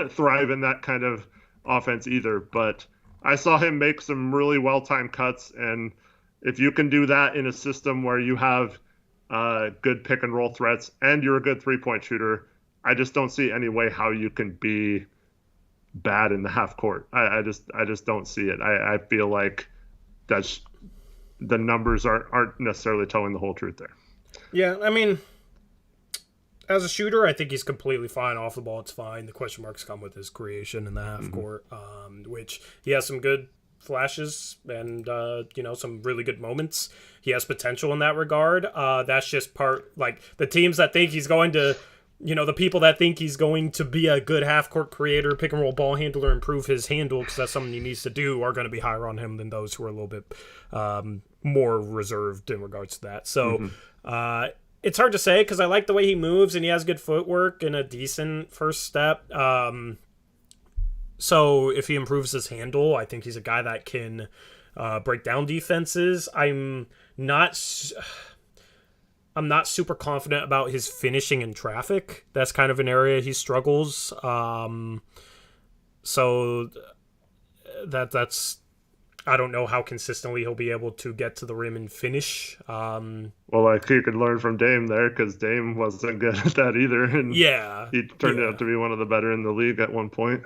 B: thrive in that kind of offense either. But I saw him make some really well-timed cuts, and if you can do that in a system where you have good pick-and-roll threats and you're a good three-point shooter, I just don't see any way how you can be bad in the half court. I just don't see it. I feel like that's the numbers aren't necessarily telling the whole truth there.
A: Yeah, I mean, as a shooter, I think he's completely fine. Off the ball, it's fine. The question marks come with his creation in the half court, which he has some good flashes and, some really good moments. He has potential in that regard. That's just part, like, the teams that think he's going to, the people that think he's going to be a good half-court creator, pick-and-roll ball handler, improve his handle, because that's something he needs to do, are going to be higher on him than those who are a little bit more reserved in regards to that. So, it's hard to say because I like the way he moves and he has good footwork and a decent first step. So if he improves his handle, I think he's a guy that can break down defenses. I'm not super confident about his finishing in traffic. That's kind of an area he struggles. So that's I don't know how consistently he'll be able to get to the rim and finish.
B: Well, like you could learn from Dame there because Dame wasn't good at that either. And he turned out to be one of the better in the league at one point.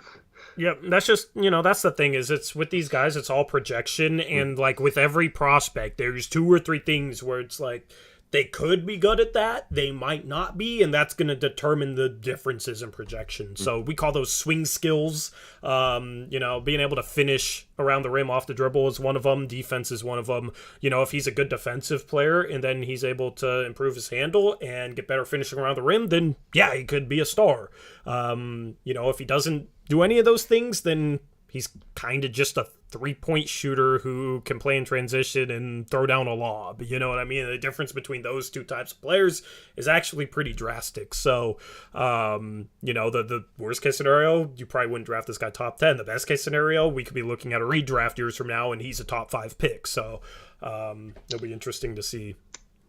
A: Yep, that's just, that's the thing is it's with these guys, it's all projection. And like with every prospect, there's 2 or 3 things where it's like, they could be good at that. They might not be, and that's going to determine the differences in projection. So we call those swing skills. Being able to finish around the rim off the dribble is one of them. Defense is one of them. If he's a good defensive player and then he's able to improve his handle and get better finishing around the rim, then yeah, he could be a star. If he doesn't do any of those things, then he's kind of just a 3-point shooter who can play in transition and throw down a lob. You know what I mean? The difference between those 2 types of players is actually pretty drastic. So, the worst case scenario, you probably wouldn't draft this guy top 10. The best case scenario, we could be looking at a redraft years from now and he's a top 5 pick. So, it'll be interesting to see.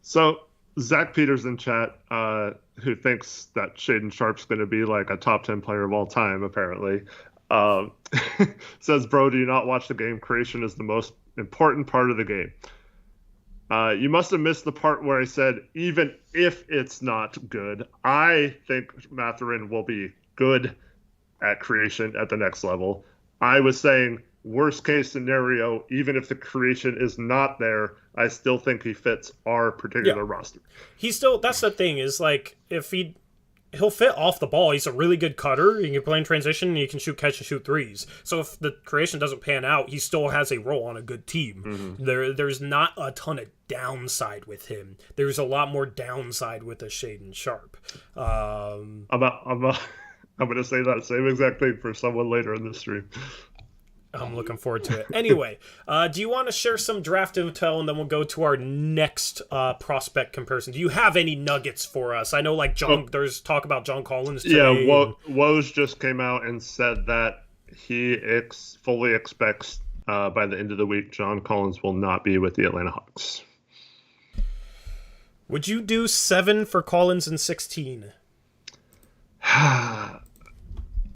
B: So, Zach Peters in chat, who thinks that Shaedon Sharpe's going to be like a top 10 player of all time, apparently. Says, bro, do you not watch the game? Creation is the most important part of the game. You must have missed the part where I said, even if it's not good, I think Matherin will be good at creation at the next level. I was saying, worst case scenario, even if the creation is not there, I still think he fits our particular roster.
A: He's still, that's the thing, is like, if he he'll fit off the ball. He's a really good cutter. He can play in transition, and he can shoot, catch, and shoot threes. So if the creation doesn't pan out, he still has a role on a good team. There's not a ton of downside with him. There's a lot more downside with a Shaedon Sharpe.
B: I'm going to say that same exact thing for someone later in the stream.
A: I'm looking forward to it. Anyway, do you want to share some draft intel, and then we'll go to our next prospect comparison? Do you have any nuggets for us? I know, like, there's talk about John Collins today.
B: Yeah, Woj just came out and said that he fully expects by the end of the week John Collins will not be with the Atlanta Hawks.
A: Would you do 7 for Collins and 16?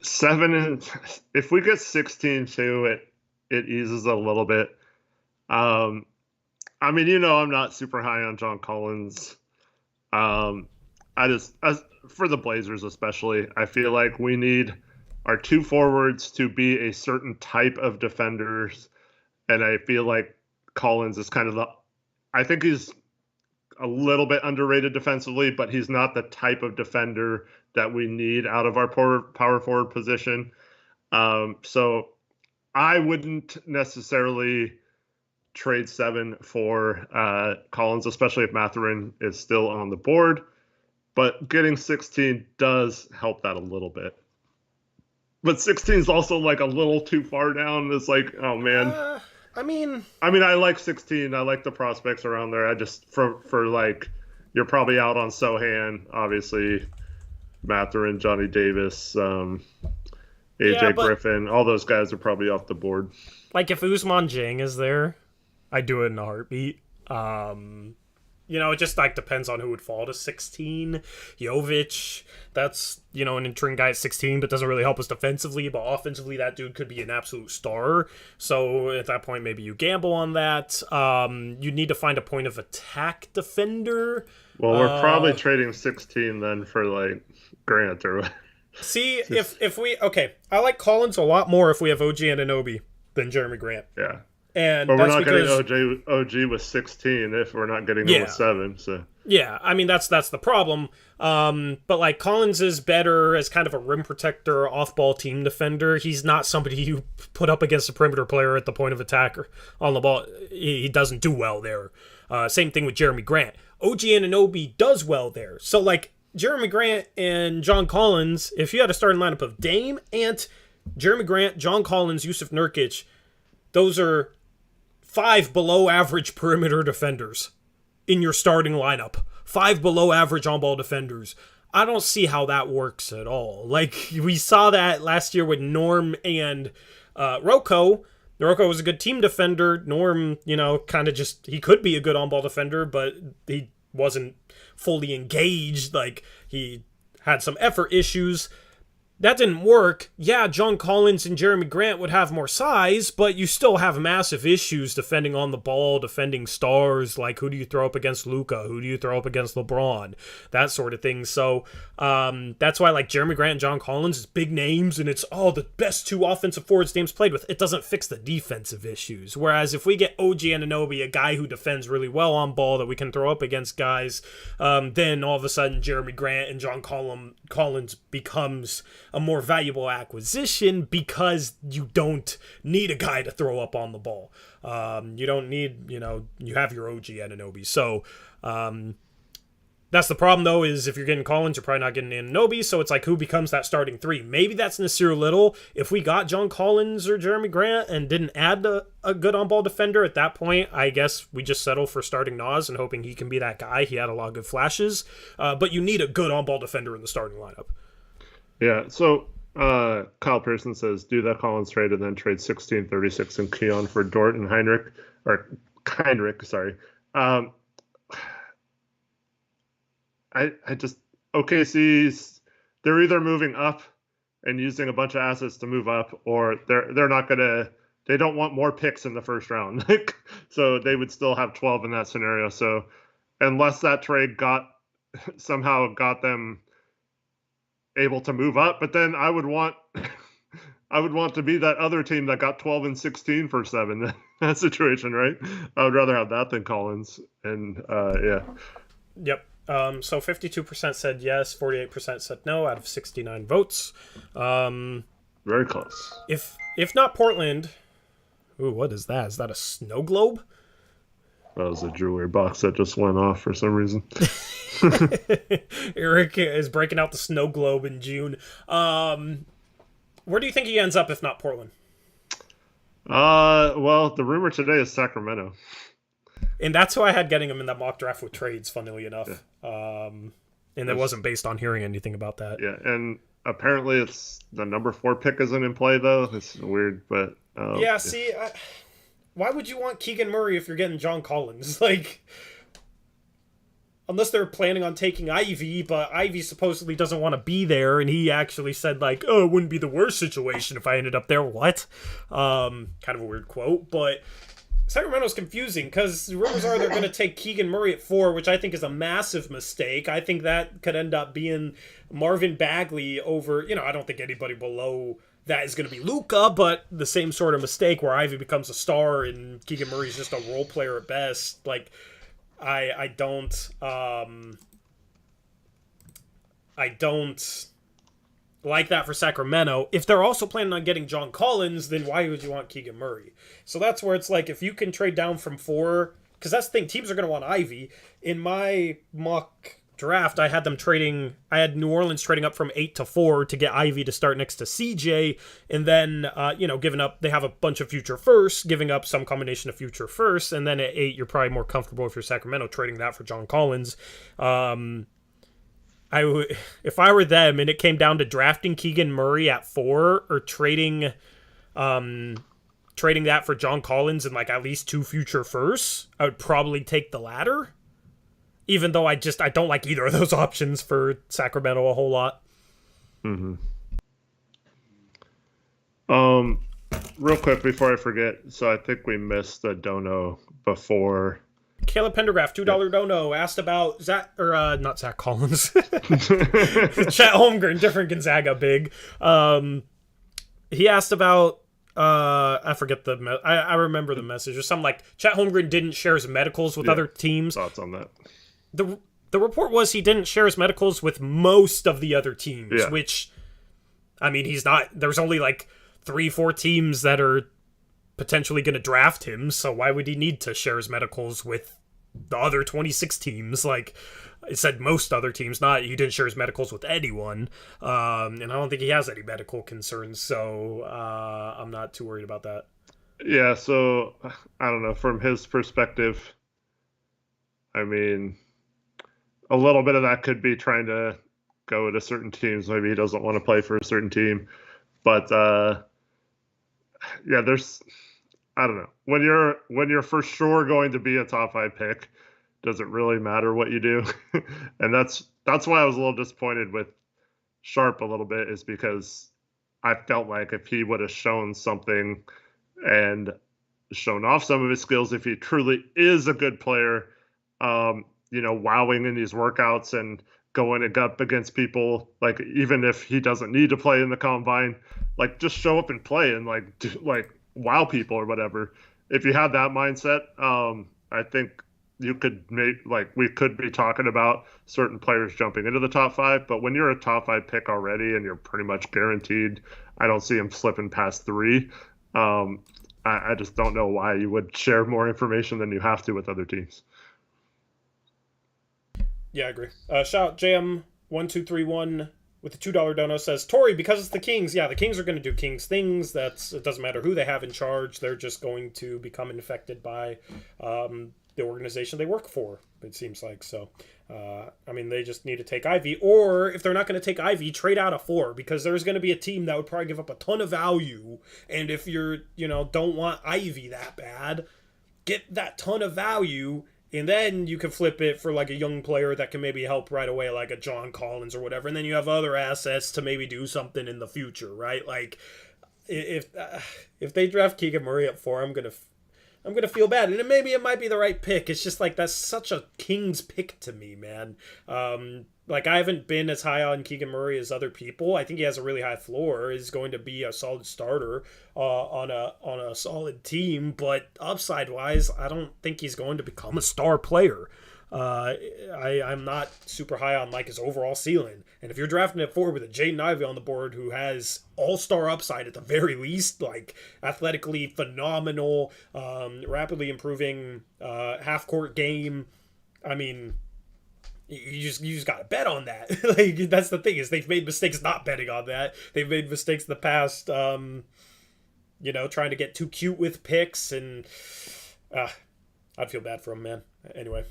B: 7 and if we get 16 too, it eases a little bit. I mean, I'm not super high on John Collins. As for the Blazers especially, I feel like we need our 2 forwards to be a certain type of defenders, and I feel like Collins is kind of I think he's a little bit underrated defensively, but he's not the type of defender that we need out of our power forward position. So I wouldn't necessarily trade 7 for Collins, especially if Mathurin is still on the board. But getting 16 does help that a little bit. But 16 is also like a little too far down. It's like, oh man.
A: I mean,
B: I like 16. I like the prospects around there. I just for like, you're probably out on Sohan, obviously. Mathurin, Johnny Davis, AJ Griffin, all those guys are probably off the board.
A: Like, if Ousmane Dieng is there, I'd do it in a heartbeat. It just, like, depends on who would fall to 16. Jovic, that's, an interim guy at 16, but doesn't really help us defensively, but offensively, that dude could be an absolute star. So, at that point, maybe you gamble on that. You need to find a point of attack defender.
B: Well, we're probably trading 16 then for, like, Grant or
A: see if we I like Collins a lot more if we have OG Anunoby than Jeremy Grant.
B: Yeah,
A: but
B: we're not getting OG with 16 if we're not getting him with 7. So
A: yeah, I mean that's the problem. But like Collins is better as kind of a rim protector, off-ball team defender. He's not somebody you put up against a perimeter player at the point of attack or on the ball. He doesn't do well there. Same thing with Jeremy Grant. OG Anunoby does well there. So like. Jeremy Grant and John Collins, if you had a starting lineup of Dame, Ant, Jeremy Grant, John Collins, Yusuf Nurkic, those are 5 below average perimeter defenders in your starting lineup. 5 below average on-ball defenders. I don't see how that works at all. Like, we saw that last year with Norm and Rocco. Rocco was a good team defender. Norm, kind of just, he could be a good on-ball defender, but he wasn't fully engaged. Like, he had some effort issues. That didn't work. Yeah, John Collins and Jeremy Grant would have more size, but you still have massive issues defending on the ball, defending stars. Like, who do you throw up against Luka? Who do you throw up against LeBron? That sort of thing. So that's why, like, Jeremy Grant and John Collins is big names, and it's, the best 2 offensive forwards Dame's played with. It doesn't fix the defensive issues. Whereas if we get OG Anunoby, a guy who defends really well on ball that we can throw up against guys, then all of a sudden Jeremy Grant and John Collins becomes a more valuable acquisition because you don't need a guy to throw up on the ball. You don't need, you have your OG Anunoby. So that's the problem, though, is if you're getting Collins, you're probably not getting Anunoby. So it's like, who becomes that starting 3? Maybe that's Nasir Little. If we got John Collins or Jeremy Grant and didn't add a good on-ball defender at that point, I guess we just settle for starting Nas and hoping he can be that guy. He had a lot of good flashes. But you need a good on-ball defender in the starting lineup.
B: Yeah, so Kyle Pearson says, do that Collins trade and then trade 16, 36, and Keon for Dort and Heinrich. I just, OKC's, they're either moving up and using a bunch of assets to move up, or they're not going to, they don't want more picks in the first round. So they would still have 12 in that scenario. So unless that trade somehow got them able to move up, but then I would want to be that other team that got 12 and 16 for 7. That situation, right? I would rather have that than Collins. And yeah.
A: Yep. So 52% said yes, 48% said no out of 69 votes.
B: Very close.
A: If not Portland, ooh, what is that? Is that a snow globe?
B: That was a jewelry box that just went off for some reason.
A: Eric is breaking out the snow globe in June. Where do you think he ends up if not Portland?
B: Well, the rumor today is Sacramento.
A: And that's who I had getting him in that mock draft with trades, funnily enough. Yeah. And it wasn't based on hearing anything about that.
B: Yeah, and apparently it's the number 4 pick isn't in play, though. It's weird, but...
A: yeah, see, why would you want Keegan Murray if you're getting John Collins? Like... Unless they're planning on taking Ivy, but Ivy supposedly doesn't want to be there, and he actually said, like, oh, it wouldn't be the worst situation if I ended up there. What? Kind of a weird quote, but Sacramento's confusing, because rumors are they're going to take Keegan Murray at 4, which I think is a massive mistake. I think that could end up being Marvin Bagley over, I don't think anybody below that is going to be Luka, but the same sort of mistake where Ivy becomes a star and Keegan Murray's just a role player at best. Like, I don't like that for Sacramento. If they're also planning on getting John Collins, then why would you want Keegan Murray? So that's where it's like, if you can trade down from 4, because that's the thing, teams are going to want Ivy. In my mock draft, I had New Orleans trading up from 8 to 4 to get Ivy to start next to CJ, and then giving up, they have a bunch of future firsts, giving up some combination of future firsts, and then at 8 you're probably more comfortable if you're Sacramento trading that for John Collins. If I were them and it came down to drafting Keegan Murray at 4 or trading that for John Collins and like at least 2 future firsts, I would probably take the latter. Even though I don't like either of those options for Sacramento a whole lot.
B: Mm-hmm. Real quick before I forget, so I think we missed a dono before.
A: Caleb Pendergraft, $2 dono, asked about not Zach Collins. Chet Holmgren, different Gonzaga big. He asked about I forget I remember the message. Or something like Chet Holmgren didn't share his medicals with other teams.
B: Thoughts on that?
A: The report was he didn't share his medicals with most of the other teams, which, I mean, he's not. There's only like 3-4 teams that are potentially going to draft him, so why would he need to share his medicals with the other 26 teams? Like, it said most other teams, not he didn't share his medicals with anyone. And I don't think he has any medical concerns, so I'm not too worried about that.
B: Yeah, so, I don't know, from his perspective, I mean, a little bit of that could be trying to go to certain teams. Maybe he doesn't want to play for a certain team. But, there's, I don't know. When you're for sure going to be a top 5 pick, does it really matter what you do? And that's why I was a little disappointed with Sharpe a little bit, is because I felt like if he would have shown something and shown off some of his skills, if he truly is a good player, wowing in these workouts and going up against people, like even if he doesn't need to play in the combine, like just show up and play and wow people or whatever. If you had that mindset, I think you could we could be talking about certain players jumping into the top 5. But when you're a top 5 pick already and you're pretty much guaranteed, I don't see him slipping past 3. I just don't know why you would share more information than you have to with other teams.
A: Yeah, I agree. Shout out JM1231 with the $2 dono says, Tori, because it's the Kings. Yeah, the Kings are going to do Kings things. It doesn't matter who they have in charge. They're just going to become infected by the organization they work for, it seems like. So, they just need to take Ivy. Or if they're not going to take Ivy, trade out a 4, because there's going to be a team that would probably give up a ton of value. And if you're, don't want Ivy that bad, get that ton of value. And then you can flip it for like a young player that can maybe help right away, like a John Collins or whatever. And then you have other assets to maybe do something in the future, right? Like, if they draft Keegan Murray at 4, I'm gonna feel bad. And maybe it might be the right pick. It's just like, that's such a Kings pick to me, man. I haven't been as high on Keegan Murray as other people. I think he has a really high floor. He's going to be a solid starter on a solid team, but upside wise, I don't think he's going to become a star player. I'm not super high on like his overall ceiling. And if you're drafting at 4 with a Jaden Ivey on the board who has all-star upside at the very least, like athletically phenomenal, rapidly improving half-court game, I mean, you just gotta bet on that. Like, that's the thing, is they've made mistakes not betting on that. They've made mistakes in the past, trying to get too cute with picks, and I'd feel bad for him, man. Anyway,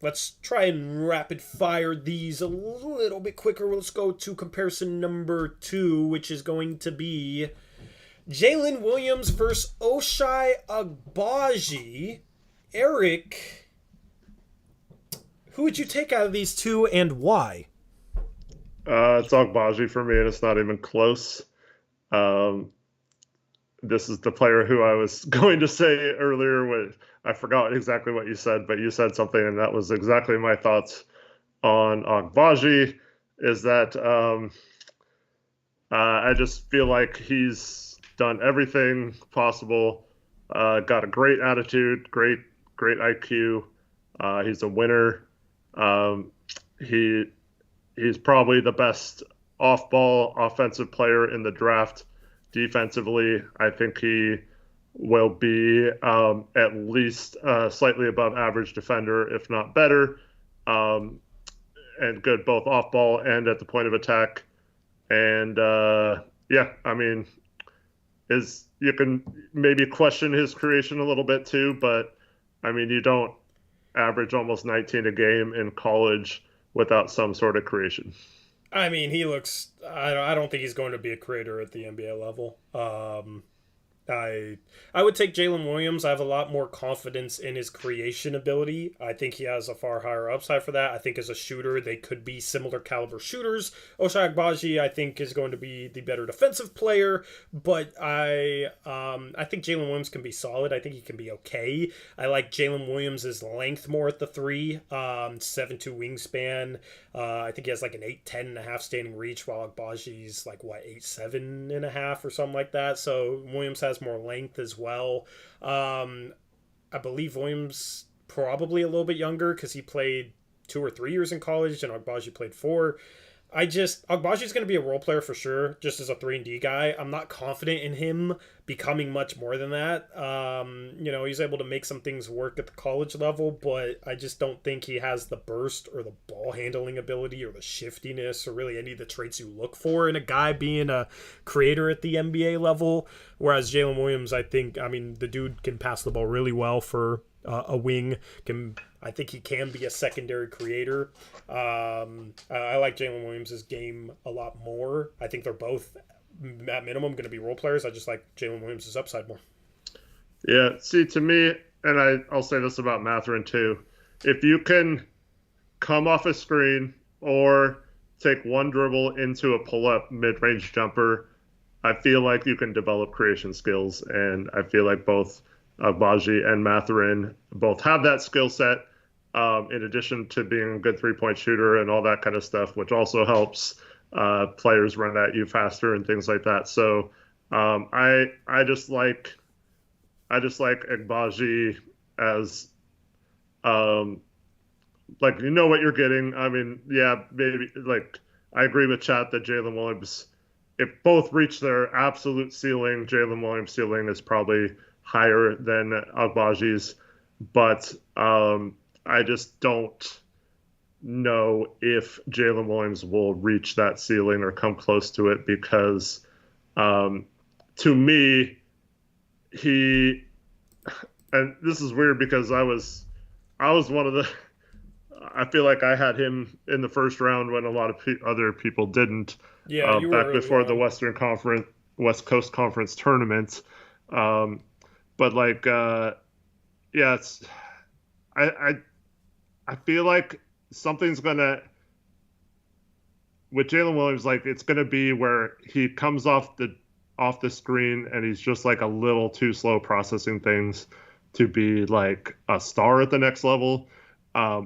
A: let's try and rapid fire these a little bit quicker. Let's go to comparison number 2, which is going to be Jalen Williams versus Ochai Agbaji. Eric, who would you take out of these two, and why?
B: It's Agbaji for me, and it's not even close. This is the player who I was going to say earlier. I forgot exactly what you said, but you said something, and that was exactly my thoughts on Agbaji, is that I just feel like he's done everything possible, got a great attitude, great IQ. He's a winner. He's probably the best off-ball offensive player in the draft. Defensively, I think he will be at least slightly above average defender, if not better, and good both off-ball and at the point of attack. And you can maybe question his creation a little bit too, but I mean, you don't average almost 19 a game in college without some sort of creation.
A: I mean, he looks... I don't think he's going to be a creator at the NBA level. I would take Jalen Williams. I have a lot more confidence in his creation ability. I think he has a far higher upside for that. I think as a shooter, they could be similar caliber shooters. Ochai Agbaji, I think, is going to be the better defensive player, but I think Jalen Williams can be solid. I think he can be okay. I like Jalen Williams' length more at the 3, 7'2" wingspan. I think he has like an 8'10" and a half standing reach, while Agbaji's like 8'7" and a half or something like that. So Williams has more length as well. I believe Williams probably a little bit younger because he played 2 or 3 years in college and Agbaji played 4. Agbaji's going to be a role player for sure, just as a 3-and-D guy. I'm not confident in him becoming much more than that. He's able to make some things work at the college level, but I just don't think he has the burst or the ball handling ability or the shiftiness or really any of the traits you look for in a guy being a creator at the NBA level. Whereas Jalen Williams, I think, the dude can pass the ball really well for a wing. I think he can be a secondary creator. I like Jalen Williams' game a lot more. I think they're both, at minimum, going to be role players. I just like Jalen Williams' upside more.
B: Yeah, see, to me, and I'll say this about Mathurin too, if you can come off a screen or take one dribble into a pull-up mid-range jumper, I feel like you can develop creation skills, and I feel like both Agbaji and Mathurin both have that skill set, in addition to being a good three-point shooter and all that kind of stuff, which also helps players run at you faster and things like that. So I just like Agbaji as you know what you're getting. I mean, yeah, maybe I agree with Chat that Jalen Williams, if both reach their absolute ceiling, Jalen Williams' ceiling is probably higher than Agbaji's, but I just don't know if Jalen Williams will reach that ceiling or come close to it, because to me, and this is weird because I was one of the, I feel like I had him in the first round when a lot of other people didn't.
A: Yeah, you were
B: back before the West Coast Conference tournament. But it's I feel like something's gonna, with Jalen Williams, it's gonna be where he comes off the screen and he's just a little too slow processing things to be a star at the next level.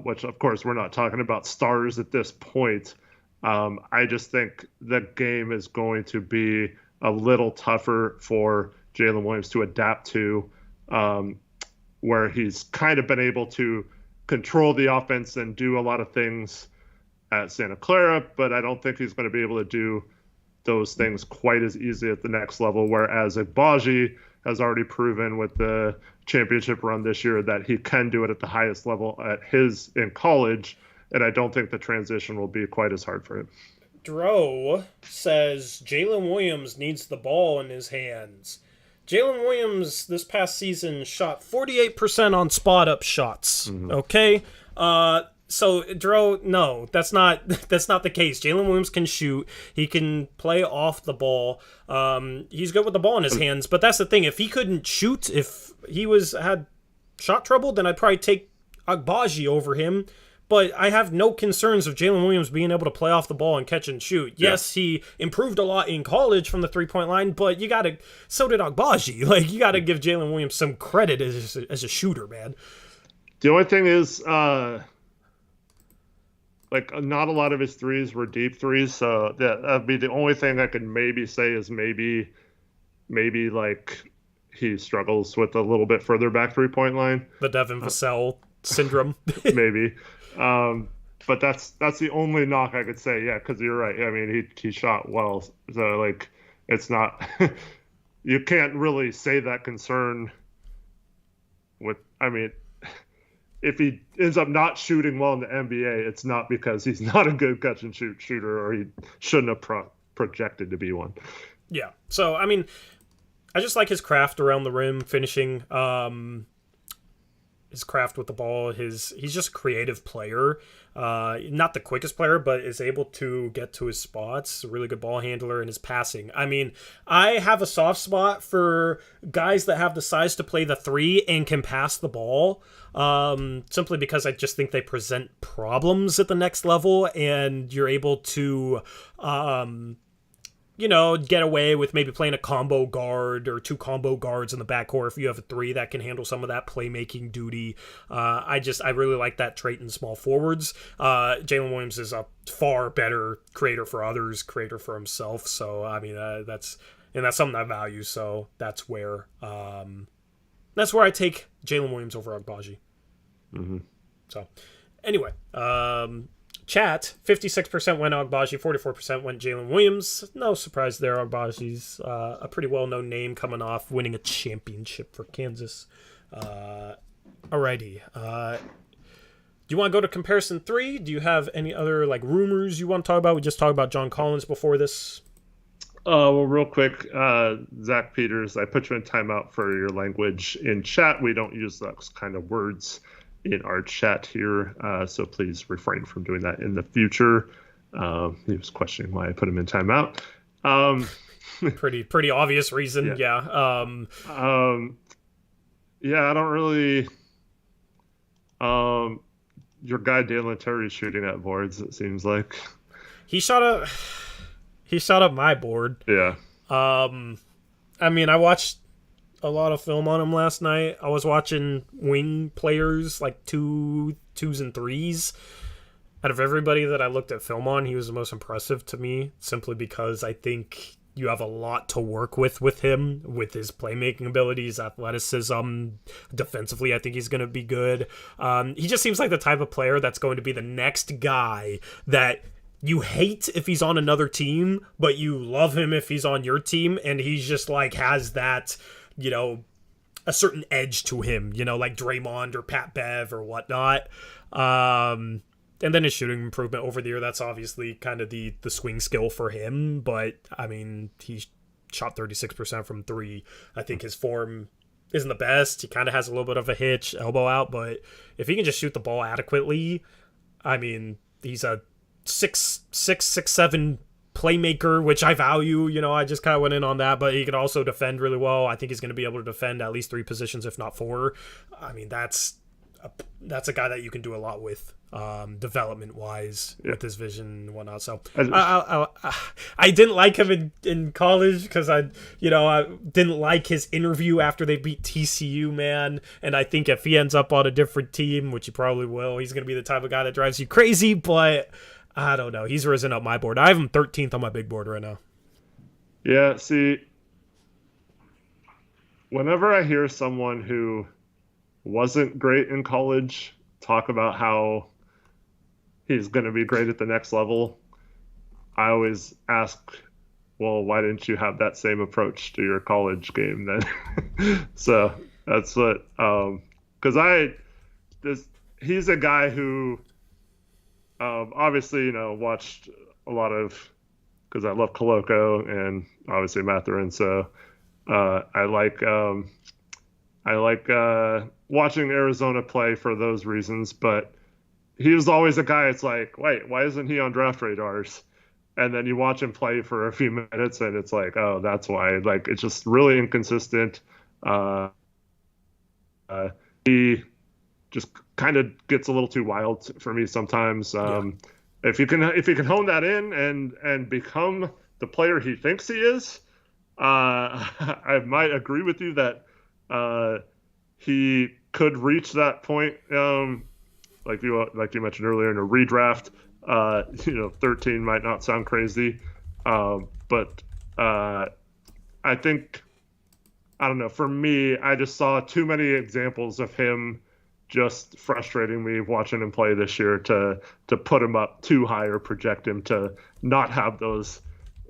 B: Which of course we're not talking about stars at this point. I just think the game is going to be a little tougher for Jalen Williams to adapt to, where he's kind of been able to control the offense and do a lot of things at Santa Clara, but I don't think he's going to be able to do those things quite as easy at the next level, whereas Agbaji has already proven with the championship run this year that he can do it at the highest level in college, and I don't think the transition will be quite as hard for him.
A: Dro says Jalen Williams needs the ball in his hands. Jalen Williams this past season shot 48% on spot-up shots, okay? So, Dro, no, that's not the case. Jalen Williams can shoot. He can play off the ball. He's good with the ball in his hands. But that's the thing. If he couldn't shoot, if he had shot trouble, then I'd probably take Agbaji over him. But I have no concerns of Jalen Williams being able to play off the ball and catch and shoot. Yes, he improved a lot in college from the three-point line, but so did Agbaji. Like, you gotta give Jalen Williams some credit as a shooter, man.
B: The only thing is, not a lot of his threes were deep threes, so that'd be the only thing I could maybe say is maybe like he struggles with a little bit further back 3-point line.
A: The Devin Vassell syndrome.
B: Maybe. But that's the only knock I could say. Yeah, because you're right. I mean, he shot well, so like it's not. You can't really say that concern. If he ends up not shooting well in the NBA, it's not because he's not a good catch and shoot shooter, or he shouldn't have projected to be one.
A: Yeah. So I mean, I just like his craft around the rim, finishing. His craft with the ball, he's just a creative player. Not the quickest player, but is able to get to his spots. A really good ball handler, and his passing. I mean, I have a soft spot for guys that have the size to play the three and can pass the ball. Simply because I just think they present problems at the next level, and you're able to get away with maybe playing a combo guard or 2 combo guards in the backcourt if you have a 3 that can handle some of that playmaking duty. I really like that trait in small forwards. Jalen Williams is a far better creator for others, creator for himself. So, I mean, that's something I value. So that's where I take Jalen Williams over Agbaji.
B: Mm-hmm.
A: So, anyway, chat, 56% went Agbaji, 44% went Jalen Williams. No surprise there. Agbaji's a pretty well-known name coming off winning a championship for Kansas. Alrighty. Do you want to go to comparison 3? Do you have any other rumors you want to talk about? We just talked about John Collins before this.
B: Well, real quick, Zach Peters, I put you in timeout for your language in chat. We don't use those kind of words in our chat here, so please refrain from doing that in the future. He was questioning why I put him in timeout.
A: Pretty obvious reason, yeah.
B: Yeah, I don't really. Your guy Dalen Terry's shooting at boards. It seems like
A: he shot up my board.
B: Yeah.
A: I mean, I watched a lot of film on him last night. I was watching wing players, like 2s and 3s. Out of everybody that I looked at film on, he was the most impressive to me, simply because I think you have a lot to work with him, with his playmaking abilities, athleticism. Defensively, I think he's going to be good. He just seems like the type of player that's going to be the next guy that you hate if he's on another team, but you love him if he's on your team, and he's just has that, a certain edge to him, like Draymond or Pat Bev or whatnot. And then his shooting improvement over the year, that's obviously kind of the swing skill for him. But, I mean, he shot 36% from 3. I think his form isn't the best. He kind of has a little bit of a hitch, elbow out. But if he can just shoot the ball adequately, I mean, he's a 6'7" playmaker, which I value. I just kind of went in on that, but he could also defend really well. I think he's going to be able to defend at least 3 positions, if not 4. I mean, that's a guy that you can do a lot with, development wise, with his vision and whatnot. So I didn't like him in college because I didn't like his interview after they beat TCU, man. And I think if he ends up on a different team, which he probably will, he's going to be the type of guy that drives you crazy. But I don't know. He's risen up my board. I have him 13th on my big board right now.
B: Yeah, see, whenever I hear someone who wasn't great in college talk about how he's going to be great at the next level, I always ask, well, why didn't you have that same approach to your college game then? So that's what, because he's a guy who obviously, watched a lot of, because I love Coloco and obviously Matherin. So I like watching Arizona play for those reasons, but he was always a guy. It's like, wait, why isn't he on draft radars? And then you watch him play for a few minutes, and it's like, oh, that's why. Like, it's just really inconsistent. He just kind of gets a little too wild for me sometimes. If you can hone that in and become the player he thinks he is, I might agree with you that he could reach that point. Like you mentioned earlier, in a redraft. 13 might not sound crazy, but I think, I don't know, for me, I just saw too many examples of him just frustrating me watching him play this year to put him up too high or project him to not have those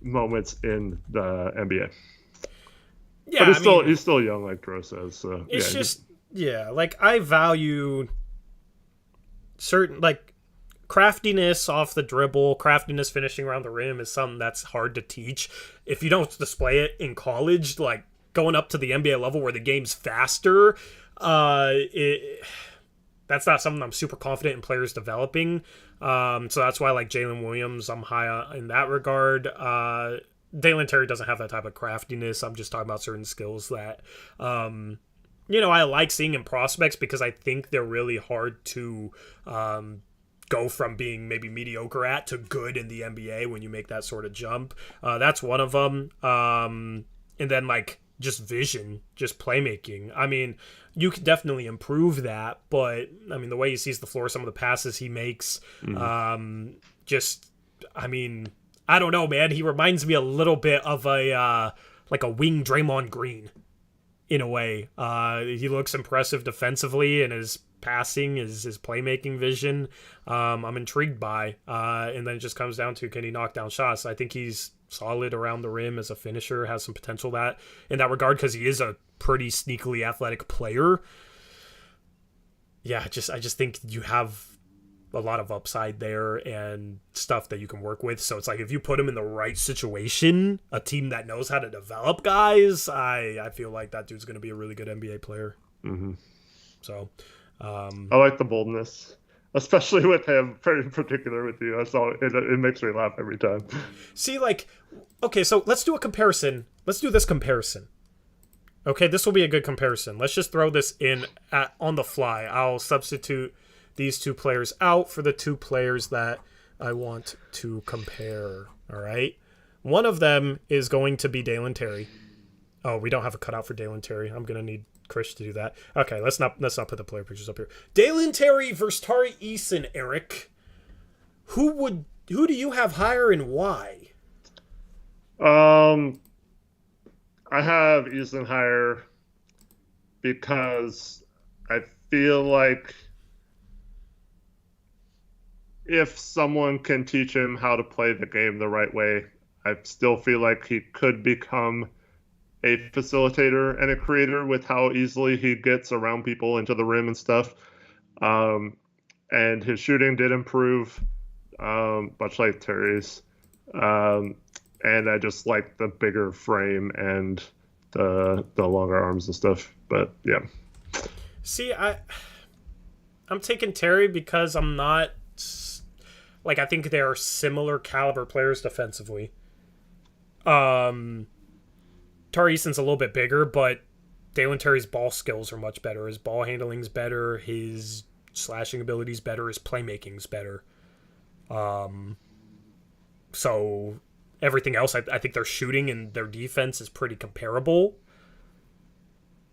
B: moments in the NBA. Yeah, but he's still young, like Dro says. So
A: it's like, I value certain, like, craftiness off the dribble, craftiness finishing around the rim is something that's hard to teach. If you don't display it in college, like going up to the NBA level where the game's faster, that's not something I'm super confident in players developing. So that's why, like, Jalen Williams, I'm high in that regard. Dalen Terry doesn't have that type of craftiness. I'm just talking about certain skills that, I like seeing in prospects, because I think they're really hard to go from being maybe mediocre at to good in the NBA when you make that sort of jump. That's one of them. And then, like, just vision, just playmaking. I mean, you could definitely improve that, but I mean, the way he sees the floor, some of the passes he makes, I don't know, man. He reminds me a little bit of a wing Draymond Green in a way. He looks impressive defensively, and his passing, his playmaking vision, I'm intrigued by. And then it just comes down to, can he knock down shots? I think he's solid around the rim as a finisher, has some potential in that regard, because he is a pretty sneakily athletic player. Yeah, I just think you have a lot of upside there and stuff that you can work with. So it's like, if you put him in the right situation, a team that knows how to develop guys, I feel like that dude's going to be a really good NBA player.
B: Mm-hmm.
A: So
B: I like the boldness, especially with him, in particular with you. It makes me laugh every time.
A: See, like, okay, so let's do a comparison. Let's do this comparison. Okay, this will be a good comparison. Let's just throw this in on the fly. I'll substitute these two players out for the two players that I want to compare. All right. One of them is going to be Dalen Terry. Oh, we don't have a cutout for Dalen Terry. I'm going to need Chris to do that. Okay, let's not put the player pictures up here. Dalen Terry versus Tari Eason, Eric. Who do you have higher and why?
B: I have Eason higher because I feel like if someone can teach him how to play the game the right way, I still feel like he could become a facilitator and a creator with how easily he gets around people into the rim and stuff. And his shooting did improve, much like Terry's. And I just like the bigger frame and the longer arms and stuff. But yeah.
A: See, I'm taking Terry because I'm not, like, I think they are similar caliber players defensively. Tari Eason's a little bit bigger, but Dalen Terry's ball skills are much better. His ball handling's better. His slashing ability's better. His playmaking's better. So everything else, I think their shooting and their defense is pretty comparable.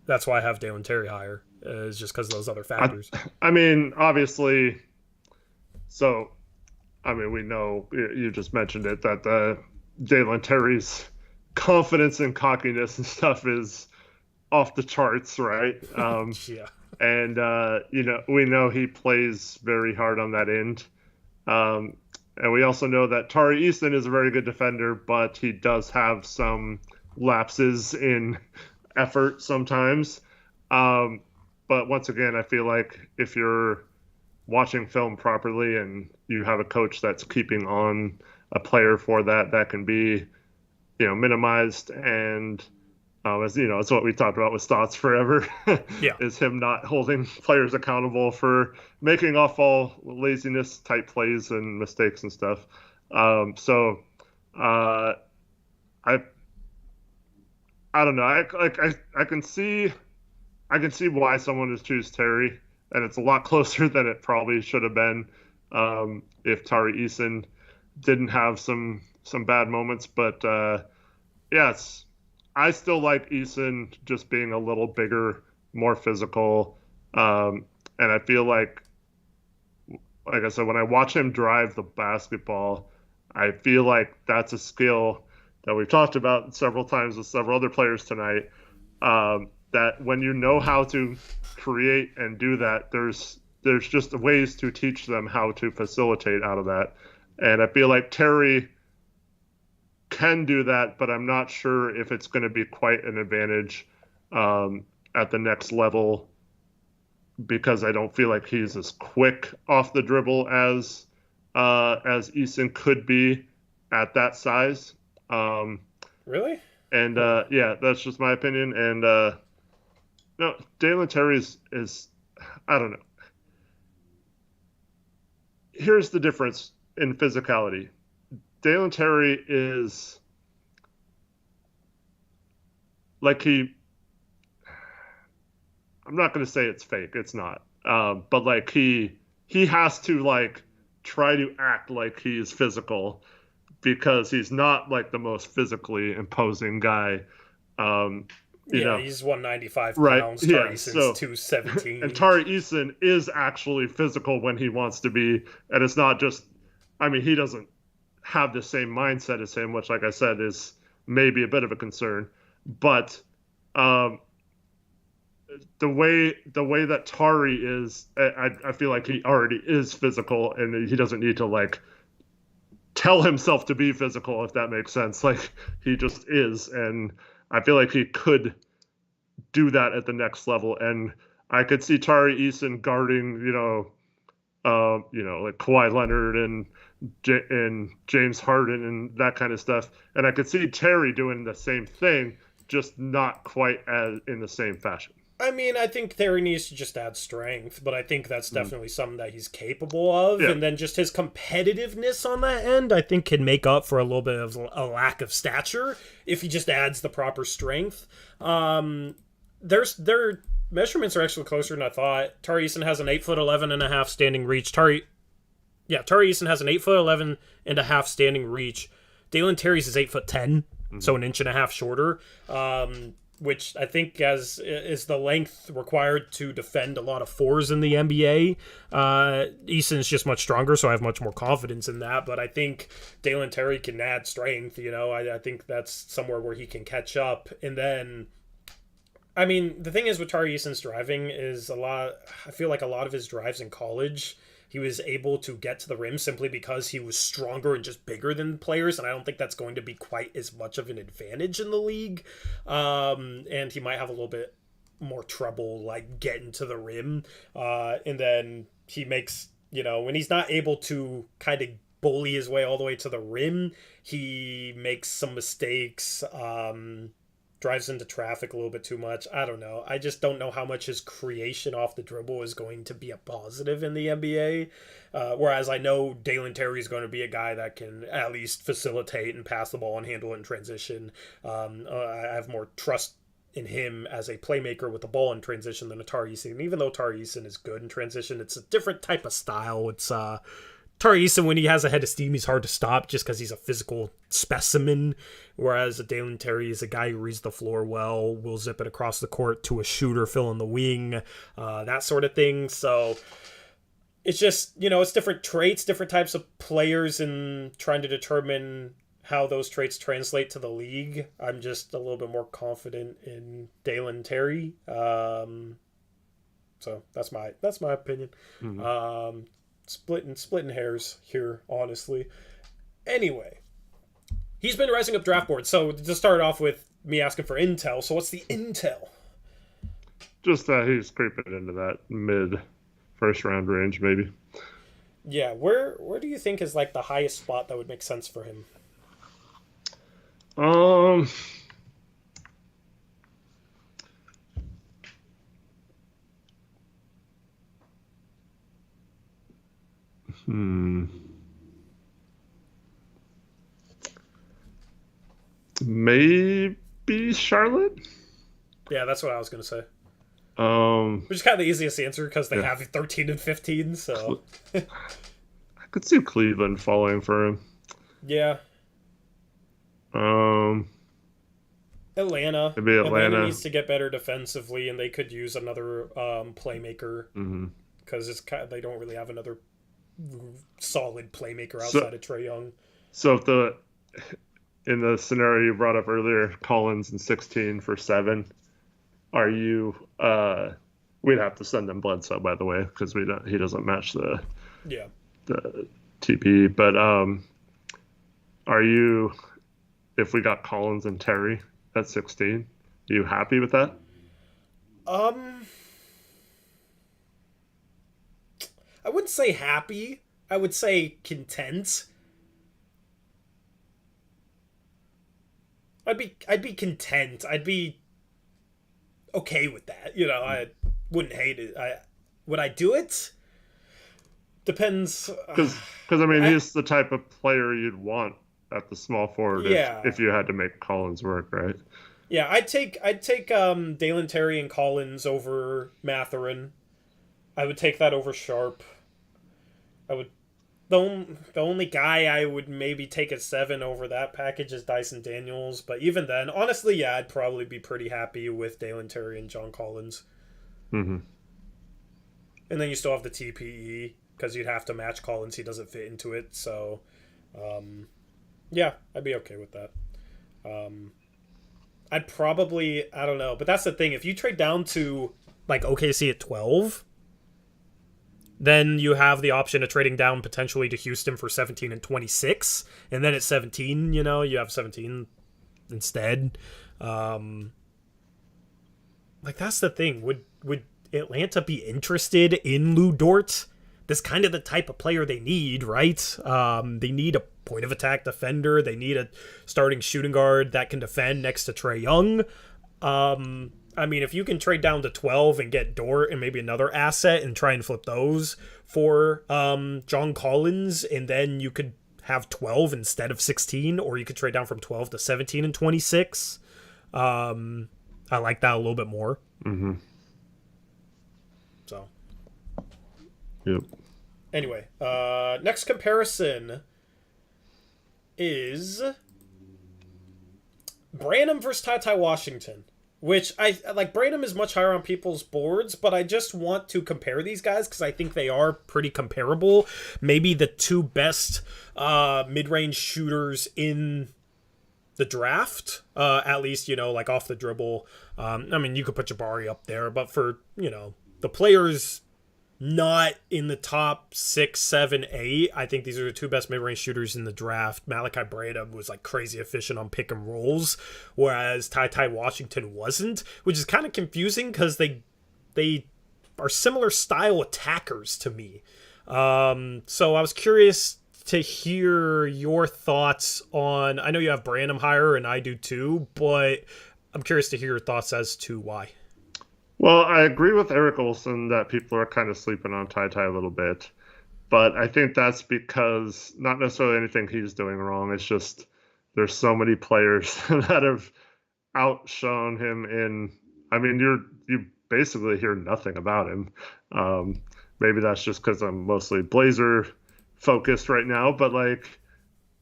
A: That's why I have Dalen Terry higher, is just because of those other factors.
B: I mean, obviously, so, I mean, we know, you just mentioned it, that Dalen Terry's confidence and cockiness and stuff is off the charts, right?
A: Yeah.
B: And, we know he plays very hard on that end. And we also know that Tari Eason is a very good defender, but he does have some lapses in effort sometimes. But once again, I feel like if you're watching film properly and you have a coach that's keeping on a player for that, that can be, minimized. And as you know, it's what we talked about with Stotts forever.
A: Yeah.
B: Is him not holding players accountable for making off-ball laziness type plays and mistakes and stuff. So I don't know. I can see why someone would choose Terry, and it's a lot closer than it probably should have been if Tari Eason didn't have some bad moments. But yes, I still like Eason just being a little bigger, more physical, and I feel like I said, when I watch him drive the basketball, I feel like that's a skill that we've talked about several times with several other players tonight. That when you know how to create and do that, there's just ways to teach them how to facilitate out of that. And I feel like Terry can do that, but I'm not sure if it's going to be quite an advantage at the next level, because I don't feel like he's as quick off the dribble as Eason could be at that size.
A: Really?
B: And yeah, that's just my opinion. And no, Dalen Terry is I don't know. Here's the difference in physicality. Dalen Terry is like I'm not going to say it's fake. It's not. But like he has to like try to act like he's physical, because he's not like the most physically imposing guy.
A: He's 195
B: right,
A: pounds.
B: Yeah,
A: Tari Eason's 217.
B: And Tari Eason is actually physical when he wants to be, and it's not just. I mean, he doesn't have the same mindset as him, which, like I said, is maybe a bit of a concern. But the way that Tari is, I feel like he already is physical, and he doesn't need to like tell himself to be physical, if that makes sense. Like, he just is, and I feel like he could do that at the next level. And I could see Tari Eason guarding, like Kawhi Leonard and James Harden and that kind of stuff. And I could see Terry doing the same thing, just not quite as in the same fashion.
A: I mean, I think Terry needs to just add strength, but I think that's definitely something that he's capable of. Yeah. And then just his competitiveness on that end, I think, can make up for a little bit of a lack of stature if he just adds the proper strength. Their measurements are actually closer than I thought. Tari Eason has an 8'11.5" standing reach. Tari Eason has an 8'11.5" standing reach. Dalen Terry's is 8'10", so an inch and a half shorter. Which I think is the length required to defend a lot of fours in the NBA. Eason's just much stronger, so I have much more confidence in that. But I think Dalen Terry can add strength. I think that's somewhere where he can catch up. And then, I mean, the thing is with Tari Eason's driving is I feel like a lot of his drives in college, he was able to get to the rim simply because he was stronger and just bigger than players, and I don't think that's going to be quite as much of an advantage in the league. And he might have a little bit more trouble like getting to the rim. And then he makes, when he's not able to kind of bully his way all the way to the rim, he makes some mistakes. Drives into traffic a little bit too much. I don't know. I just don't know how much his creation off the dribble is going to be a positive in the NBA. Whereas I know Dalen Terry is going to be a guy that can at least facilitate and pass the ball and handle it in transition. I have more trust in him as a playmaker with the ball in transition than a Tari Eason. And even though Tari Eason is good in transition, it's a different type of style. It's Tari Eason, when he has a head of steam, he's hard to stop just because he's a physical specimen, whereas Dalen Terry is a guy who reads the floor well, will zip it across the court to a shooter, fill in the wing, that sort of thing. So it's just, it's different traits, different types of players, and trying to determine how those traits translate to the league. I'm just a little bit more confident in Dalen Terry. So that's my opinion. Splitting hairs here, honestly. Anyway, he's been rising up draft boards. So to start off with me asking for intel. So what's the intel?
B: Just that he's creeping into that mid first round range, maybe.
A: Yeah, where do you think is like the highest spot that would make sense for him?
B: Maybe Charlotte?
A: Yeah, that's what I was going to say. Which is kind of the easiest answer because they have 13 and 15, so...
B: I could see Cleveland falling for him.
A: Yeah. Atlanta.
B: Maybe Atlanta
A: needs to get better defensively, and they could use another playmaker. Because it's kind of, they don't really have another solid playmaker outside of Trae Young.
B: So if in the scenario you brought up earlier, Collins in 16 for 7, are you we'd have to send them Bledsoe, by the way, because he doesn't match the TP. But are you, if we got Collins and Terry at 16, are you happy with that?
A: I wouldn't say happy. I would say content. I'd be content. I'd be okay with that. You know, I wouldn't hate it. Would I do it? Depends.
B: Because I mean, he's the type of player you'd want at the small forward if you had to make Collins work, right?
A: Yeah, I'd take Dalen Terry and Collins over Mathurin. I would take that over Sharpe. I would. The only guy I would maybe take at 7 over that package is Dyson Daniels, but even then, honestly, yeah, I'd probably be pretty happy with Dalen Terry and John Collins. And then you still have the TPE, because you'd have to match Collins. He doesn't fit into it, so yeah, I'd be okay with that. I'd probably, I don't know, but that's the thing. If you trade down to like OKC at 12, then you have the option of trading down potentially to Houston for 17 and 26, and then at 17, you know, you have 17 instead. Like that's the thing. Would Atlanta be interested in Lu Dort? That's kind of the type of player they need, right? They need a point of attack defender. They need a starting shooting guard that can defend next to Trae Young. I mean, if you can trade down to 12 and get Dort and maybe another asset and try and flip those for John Collins, and then you could have 12 instead of 16, or you could trade down from 12 to 17 and 26. I like that a little bit more. So.
B: Yep.
A: Anyway, next comparison is Branham versus Ty Washington. Which, I like, Branham is much higher on people's boards, but I just want to compare these guys because I think they are pretty comparable. Maybe the two best mid-range shooters in the draft, at least, you know, like off the dribble. I mean, you could put Jabari up there, but for, you know, the players not in the top 6, 7, 8. I think these are the two best mid-range shooters in the draft. Malachi Branham was like crazy efficient on pick and rolls, whereas Ty Washington wasn't, which is kind of confusing because they are similar style attackers to me. So I was curious to hear your thoughts on, I know you have Branham higher and I do too, but I'm curious to hear your thoughts as to why.
B: Well, I agree with Eric Olson that people are kind of sleeping on Ty a little bit. But I think that's because not necessarily anything he's doing wrong. It's just there's so many players that have outshone him in. I mean, you basically hear nothing about him. Maybe that's just because I'm mostly Blazer focused right now. But like,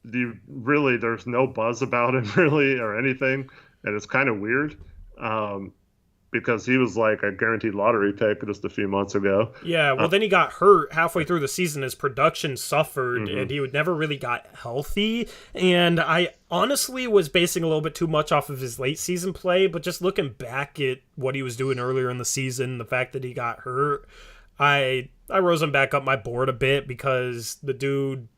B: there's no buzz about him really or anything, and it's kind of weird. because he was like a guaranteed lottery pick just a few months ago.
A: Yeah, well, then he got hurt halfway through the season. His production suffered, and he never really got healthy. And I honestly was basing a little bit too much off of his late season play, but just looking back at what he was doing earlier in the season, the fact that he got hurt, I rose him back up my board a bit because the dude,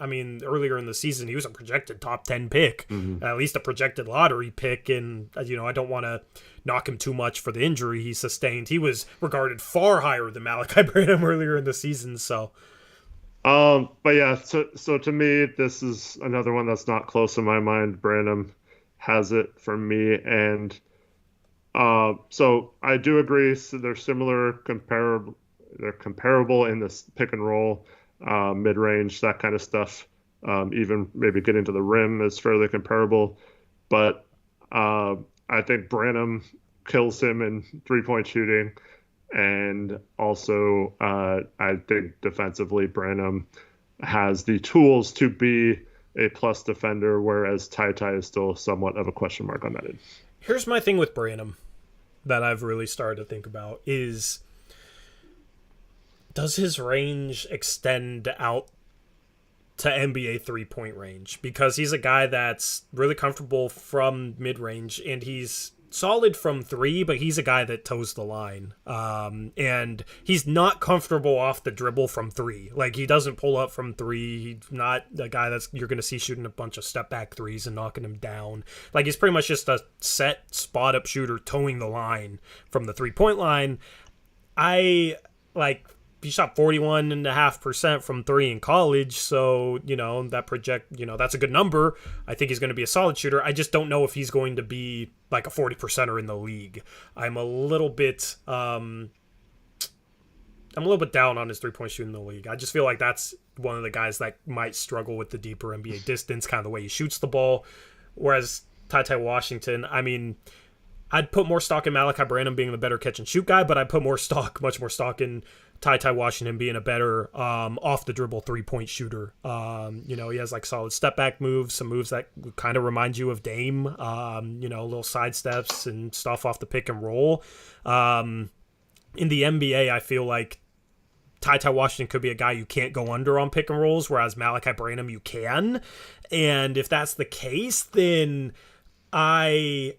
A: I mean, earlier in the season, he was a projected top 10 pick, at least a projected lottery pick. And, you know, I don't want to knock him too much for the injury he sustained. He was regarded far higher than Malachi Branham earlier in the season. So,
B: but yeah, so to me, this is another one that's not close in my mind. Branham has it for me. And so I do agree. So they're comparable in this pick and roll. Mid-range, that kind of stuff. Even maybe getting to the rim is fairly comparable. But I think Branham kills him in three-point shooting. And also, I think defensively, Branham has the tools to be a plus defender, whereas Ty is still somewhat of a question mark on that end.
A: Here's my thing with Branham that I've really started to think about is, does his range extend out to NBA three-point range? Because he's a guy that's really comfortable from mid-range, and he's solid from three, but he's a guy that toes the line. And he's not comfortable off the dribble from three. Like, he doesn't pull up from three. He's not a guy that's you're going to see shooting a bunch of step-back threes and knocking him down. Like, he's pretty much just a set spot-up shooter towing the line from the three-point line. He shot 41.5% from three in college, so, you know, that's a good number. I think he's going to be a solid shooter. I just don't know if he's going to be like a 40%er in the league. I'm a little bit down on his three-point shooting in the league. I just feel like that's one of the guys that might struggle with the deeper NBA distance, kind of the way he shoots the ball. Whereas Ty Washington, I mean, I'd put more stock in Malachi Branham being the better catch and shoot guy, but I'd put much more stock in Ty Washington being a better off the dribble three-point shooter. You know, he has like solid step back moves, some moves that kind of remind you of Dame, you know, little side steps and stuff off the pick and roll. In the NBA, I feel like Ty Washington could be a guy you can't go under on pick and rolls, whereas Malachi Branham you can. And if that's the case, then I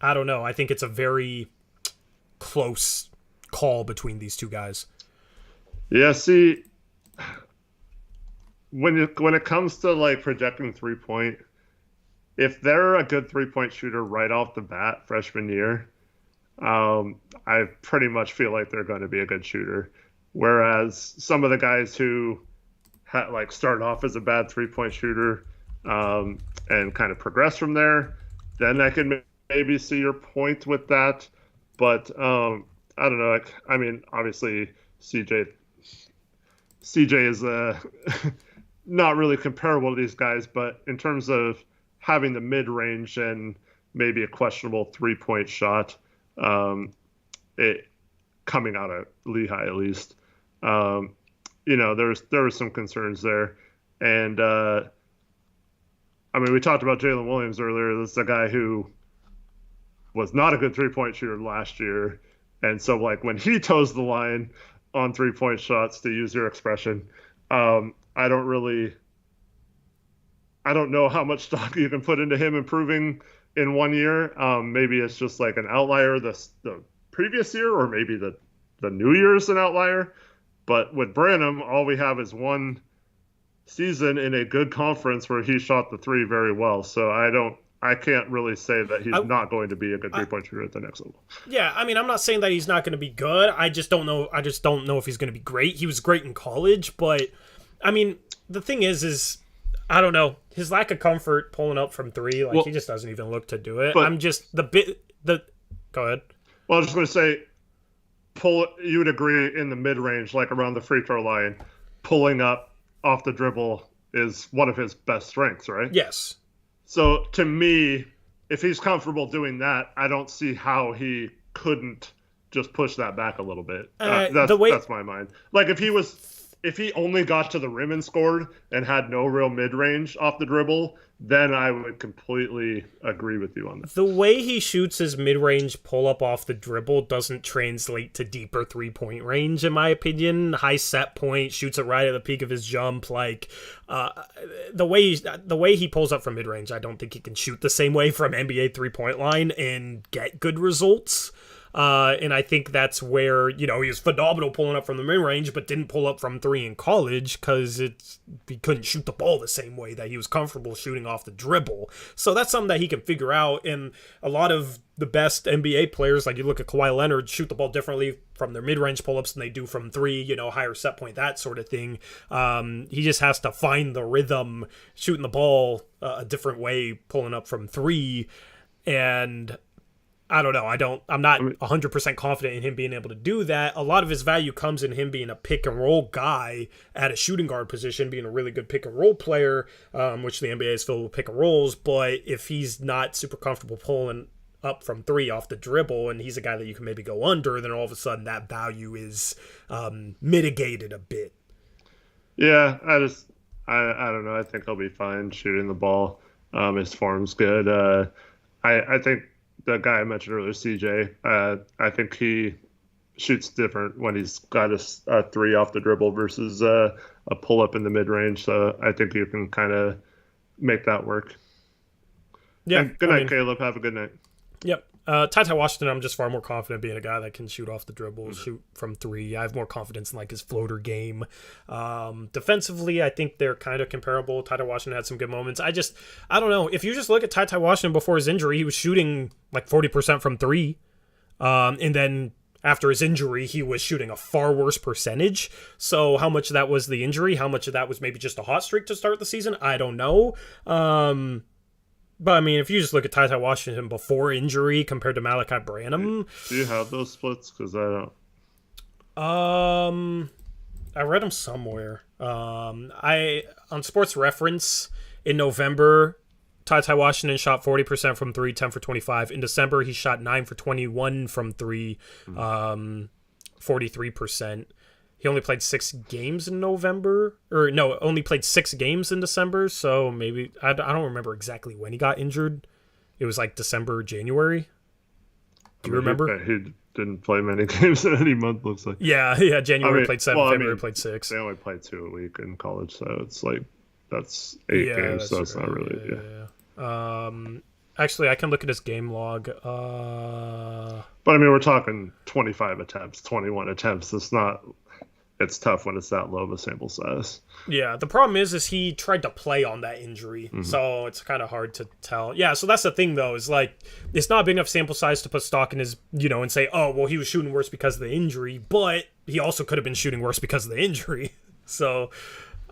A: don't know. I think it's a very close call between these two guys.
B: Yeah, see, when it comes to like projecting 3-point, if they're a good 3-point shooter right off the bat freshman year, I pretty much feel like they're going to be a good shooter. Whereas some of the guys who started off as a bad 3-point shooter and kind of progress from there, then I can maybe see your point with that. But I don't know. I mean, obviously, CJ is not really comparable to these guys, but in terms of having the mid-range and maybe a questionable 3-point shot, it coming out of Lehigh at least, you know, there were some concerns there, and I mean, we talked about Jalen Williams earlier. This is a guy who was not a good 3-point shooter last year. And so, like, when he toes the line on 3-point shots, to use your expression, I don't know how much stock you can put into him improving in 1 year. Maybe it's just like an outlier the previous year, or maybe the new year is an outlier. But with Branham, all we have is one season in a good conference where he shot the three very well. So I can't really say that he's not going to be a good 3-point shooter at the next level.
A: Yeah, I mean, I'm not saying that he's not going to be good. I just don't know if he's going to be great. He was great in college, but I mean, the thing is I don't know, his lack of comfort pulling up from three, like, he just doesn't even look to do it. I'm just go ahead.
B: Well, I was just going to say, you would agree in the mid-range, like around the free throw line, pulling up off the dribble is one of his best strengths, right?
A: Yes.
B: So to me, if he's comfortable doing that, I don't see how he couldn't just push that back a little bit. That's my mind. Like, if he was if he only got to the rim and scored and had no real mid-range off the dribble, then I would completely agree with you on that.
A: The way he shoots his mid-range pull-up off the dribble doesn't translate to deeper three-point range, in my opinion. High set point, shoots it right at the peak of his jump. Like, the way he pulls up from mid-range, I don't think he can shoot the same way from NBA three-point line and get good results. And I think that's where, he was phenomenal pulling up from the mid-range, but didn't pull up from three in college because he couldn't shoot the ball the same way that he was comfortable shooting off the dribble. So that's something that he can figure out. And a lot of the best NBA players, like you look at Kawhi Leonard, shoot the ball differently from their mid-range pull-ups than they do from three, higher set point, that sort of thing. He just has to find the rhythm, shooting the ball a different way, pulling up from three. And I don't know. I'm not 100% confident in him being able to do that. A lot of his value comes in him being a pick and roll guy at a shooting guard position, being a really good pick and roll player, which the NBA is filled with pick and rolls. But if he's not super comfortable pulling up from three off the dribble and he's a guy that you can maybe go under, then all of a sudden that value is mitigated a bit.
B: Yeah, I don't know. I think he'll be fine shooting the ball. His form's good. I think the guy I mentioned earlier, CJ, I think he shoots different when he's got a three off the dribble versus a pull up in the mid range. So I think you can kind of make that work.
A: Yeah.
B: And good night, Caleb. Have a good night.
A: Yep. Ty Washington, I'm just far more confident being a guy that can shoot off the dribble, shoot from three. I have more confidence in his floater game. Defensively, I think they're kind of comparable. Ty Washington had some good moments. I don't know. If you just look at Ty Washington before his injury, he was shooting 40% from three. And then after his injury, he was shooting a far worse percentage. So how much of that was the injury? How much of that was maybe just a hot streak to start the season? I don't know. But, I mean, if you just look at Ty Washington before injury compared to Malachi Branham...
B: Do you have those splits? Because I don't...
A: I read them somewhere. On Sports Reference, in November, Ty Washington shot 40% from 3, 10 for 25. In December, he shot 9 for 21 from 3, 43%. He only played 6 games in November. Or, no, only played 6 games in December. So maybe, I don't remember exactly when he got injured. It was December, January. Do you remember?
B: He didn't play many games in any month, looks like.
A: Yeah, January played 7, February played 6.
B: They only played 2 a week in college, so it's that's 8 games, so it's not really,
A: Actually, I can look at his game log.
B: But, I mean, we're talking 25 attempts, 21 attempts. It's tough when it's that low of a sample size.
A: Yeah, the problem is he tried to play on that injury, so it's kind of hard to tell. Yeah, so that's the thing, though, is it's not a big enough sample size to put stock in his, and say, oh, well, he was shooting worse because of the injury, but he also could have been shooting worse because of the injury. So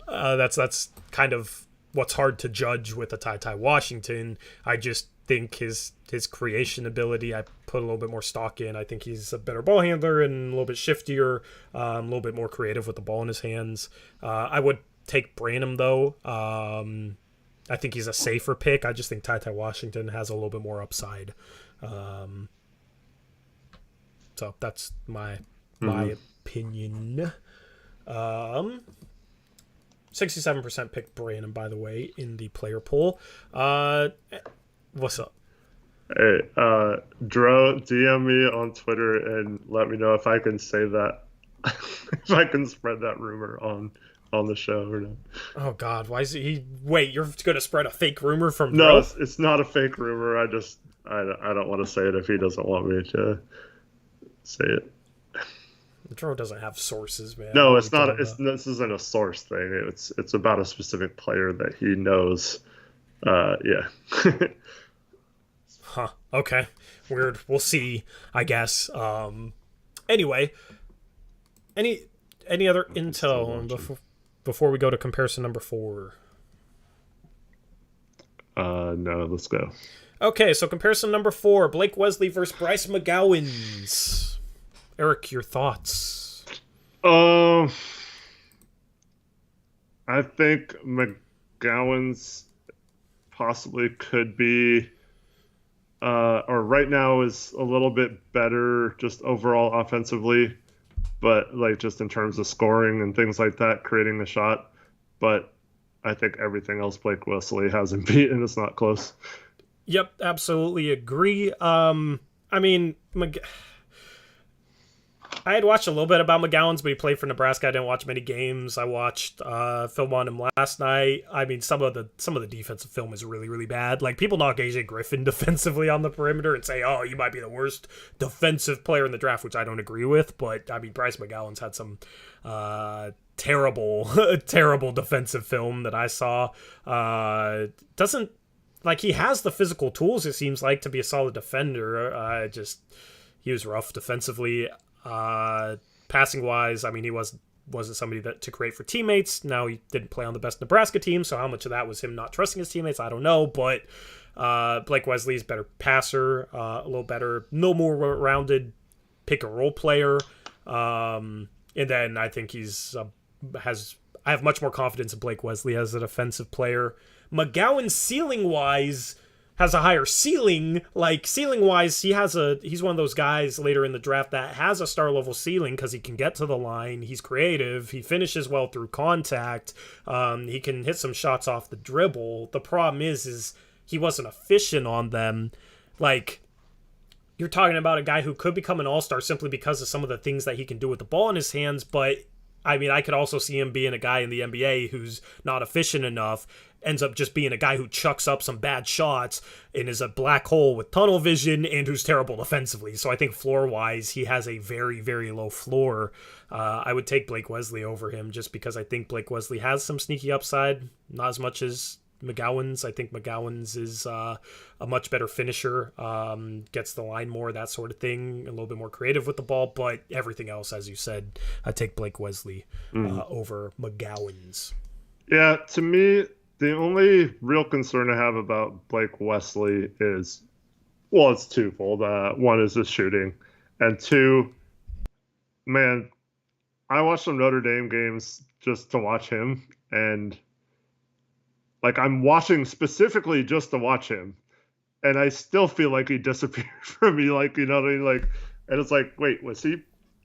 A: that's kind of what's hard to judge with a Ty Washington. I just think his creation ability, I put a little bit more stock in. I think he's a better ball handler and a little bit shiftier, a little bit more creative with the ball in his hands. I would take Branham, though. I think he's a safer pick. I just think Ty Washington has a little bit more upside. So that's my opinion. 67% picked Branham, by the way, in the player poll. What's up?
B: Hey, Dro, DM me on Twitter and let me know if I can say that, if I can spread that rumor on the show or not.
A: Oh God, why is he? Wait, you're going to spread a fake rumor from?
B: No, it's not a fake rumor. I don't want to say it if he doesn't want me to say it.
A: Dro doesn't have sources, man.
B: No, it's not. This isn't a source thing. It's about a specific player that he knows. Yeah.
A: Huh. Okay. Weird. We'll see, I guess. Anyway, any other intel before we go to comparison number 4?
B: No, let's go.
A: Okay, so comparison number 4, Blake Wesley versus Bryce McGowens. Eric, your thoughts?
B: I think McGowens possibly could be, or right now is a little bit better just overall offensively but like just in terms of scoring and things like that, creating a shot. But I think everything else Blake Wesley hasn't beat, and it's not close.
A: Yep, absolutely agree. I mean, I had watched a little bit about McGowan's, but he played for Nebraska. I didn't watch many games. I watched film on him last night. I mean, some of the defensive film is really, really bad. Like, people knock AJ Griffin defensively on the perimeter and say, "Oh, you might be the worst defensive player in the draft," which I don't agree with. But I mean, Bryce McGowan's had some terrible, terrible defensive film that I saw. Doesn't like he has the physical tools. It seems like to be a solid defender. He was rough defensively. Passing wise, I mean, he wasn't somebody that to create for teammates. Now, he didn't play on the best Nebraska team, so how much of that was him not trusting his teammates, I don't know. But Blake Wesley is a better passer, a little better, no more rounded pick and roll player. And then I think I have much more confidence in Blake Wesley as a defensive player. McGowan ceiling wise has a higher ceiling. Like, ceiling-wise, he's one of those guys later in the draft that has a star-level ceiling because he can get to the line, he's creative, he finishes well through contact, he can hit some shots off the dribble. The problem is he wasn't efficient on them. Like, you're talking about a guy who could become an all-star simply because of some of the things that he can do with the ball in his hands, but I mean, I could also see him being a guy in the NBA who's not efficient enough, ends up just being a guy who chucks up some bad shots and is a black hole with tunnel vision and who's terrible defensively. So I think floor-wise, he has a very, very low floor. I would take Blake Wesley over him just because I think Blake Wesley has some sneaky upside, not as much as McGowan's. I think McGowan's is a much better finisher, gets the line more, that sort of thing, a little bit more creative with the ball, but everything else, as you said, I take Blake Wesley over McGowan's.
B: Yeah, to me, the only real concern I have about Blake Wesley is, well, it's twofold. One is the shooting, and two, man, I watched some Notre Dame games just to watch him, and like, I'm watching specifically just to watch him, and I still feel like he disappeared from me. Like, you know what I mean? Like, and it's like, wait, was he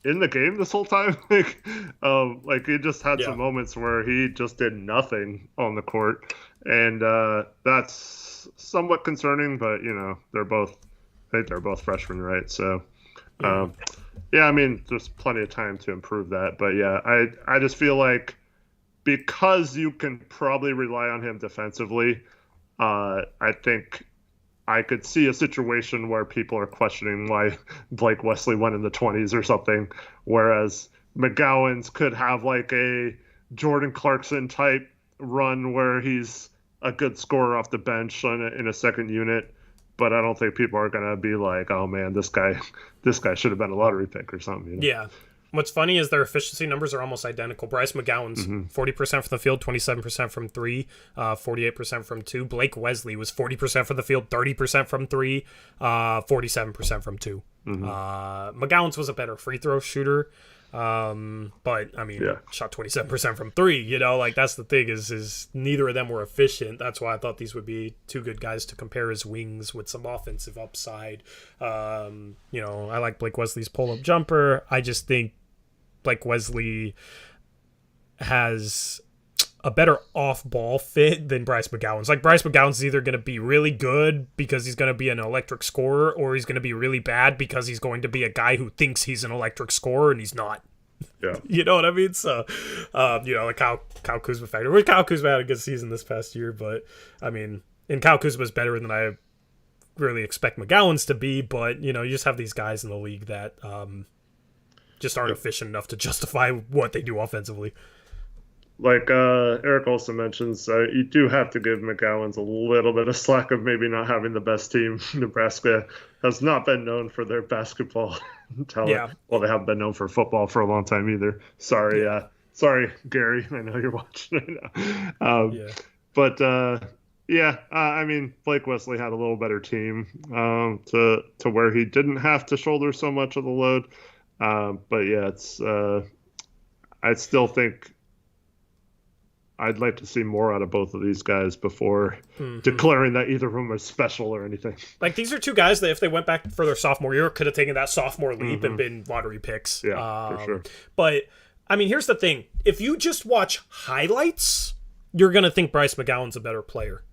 B: in the game this whole time? Like he just had some moments where he just did nothing on the court, and that's somewhat concerning. But you know, I think they're both freshmen, right? So, I mean, there's plenty of time to improve that. But yeah, I just feel like, because you can probably rely on him defensively, I think I could see a situation where people are questioning why Blake Wesley went in the 20s or something, whereas McGowan's could have like a Jordan Clarkson type run where he's a good scorer off the bench in a second unit. But I don't think people are going to be like, oh man, this guy should have been a lottery pick or something. You know?
A: Yeah. What's funny is their efficiency numbers are almost identical. Bryce McGowan's 40% from the field, 27% from 3, 48% from 2. Blake Wesley was 40% from the field, 30% from 3, 47% from 2. McGowan's was a better free throw shooter, but I mean, shot 27% from 3. You know, like, that's the thing is neither of them were efficient. That's why I thought these would be two good guys to compare as wings with some offensive upside. You know, I like Blake Wesley's pull-up jumper. I just think Blake Wesley has a better off-ball fit than Bryce McGowan's. Like, Bryce McGowan's either going to be really good because he's going to be an electric scorer, or he's going to be really bad because he's going to be a guy who thinks he's an electric scorer and he's not.
B: Yeah.
A: You know what I mean? So, you know, like Kyle Kuzma factor. Which Kyle Kuzma had a good season this past year, but, I mean, and Kyle Kuzma's better than I really expect McGowan's to be, but, you know, you just have these guys in the league that just aren't efficient enough to justify what they do offensively.
B: Like Eric also mentions, you do have to give McGowan's a little bit of slack of maybe not having the best team. Nebraska has not been known for their basketball talent. Yeah. Well, they haven't been known for football for a long time either. Sorry, Gary. I know you're watching right now. But I mean, Blake Wesley had a little better team to where he didn't have to shoulder so much of the load. But yeah, it's I still think I'd like to see more out of both of these guys before declaring that either of them are special or anything.
A: Like, these are two guys that if they went back for their sophomore year, could have taken that sophomore leap and been lottery picks.
B: Yeah, for sure.
A: But, I mean, here's the thing. If you just watch highlights, you're going to think Bryce McGowan's a better player.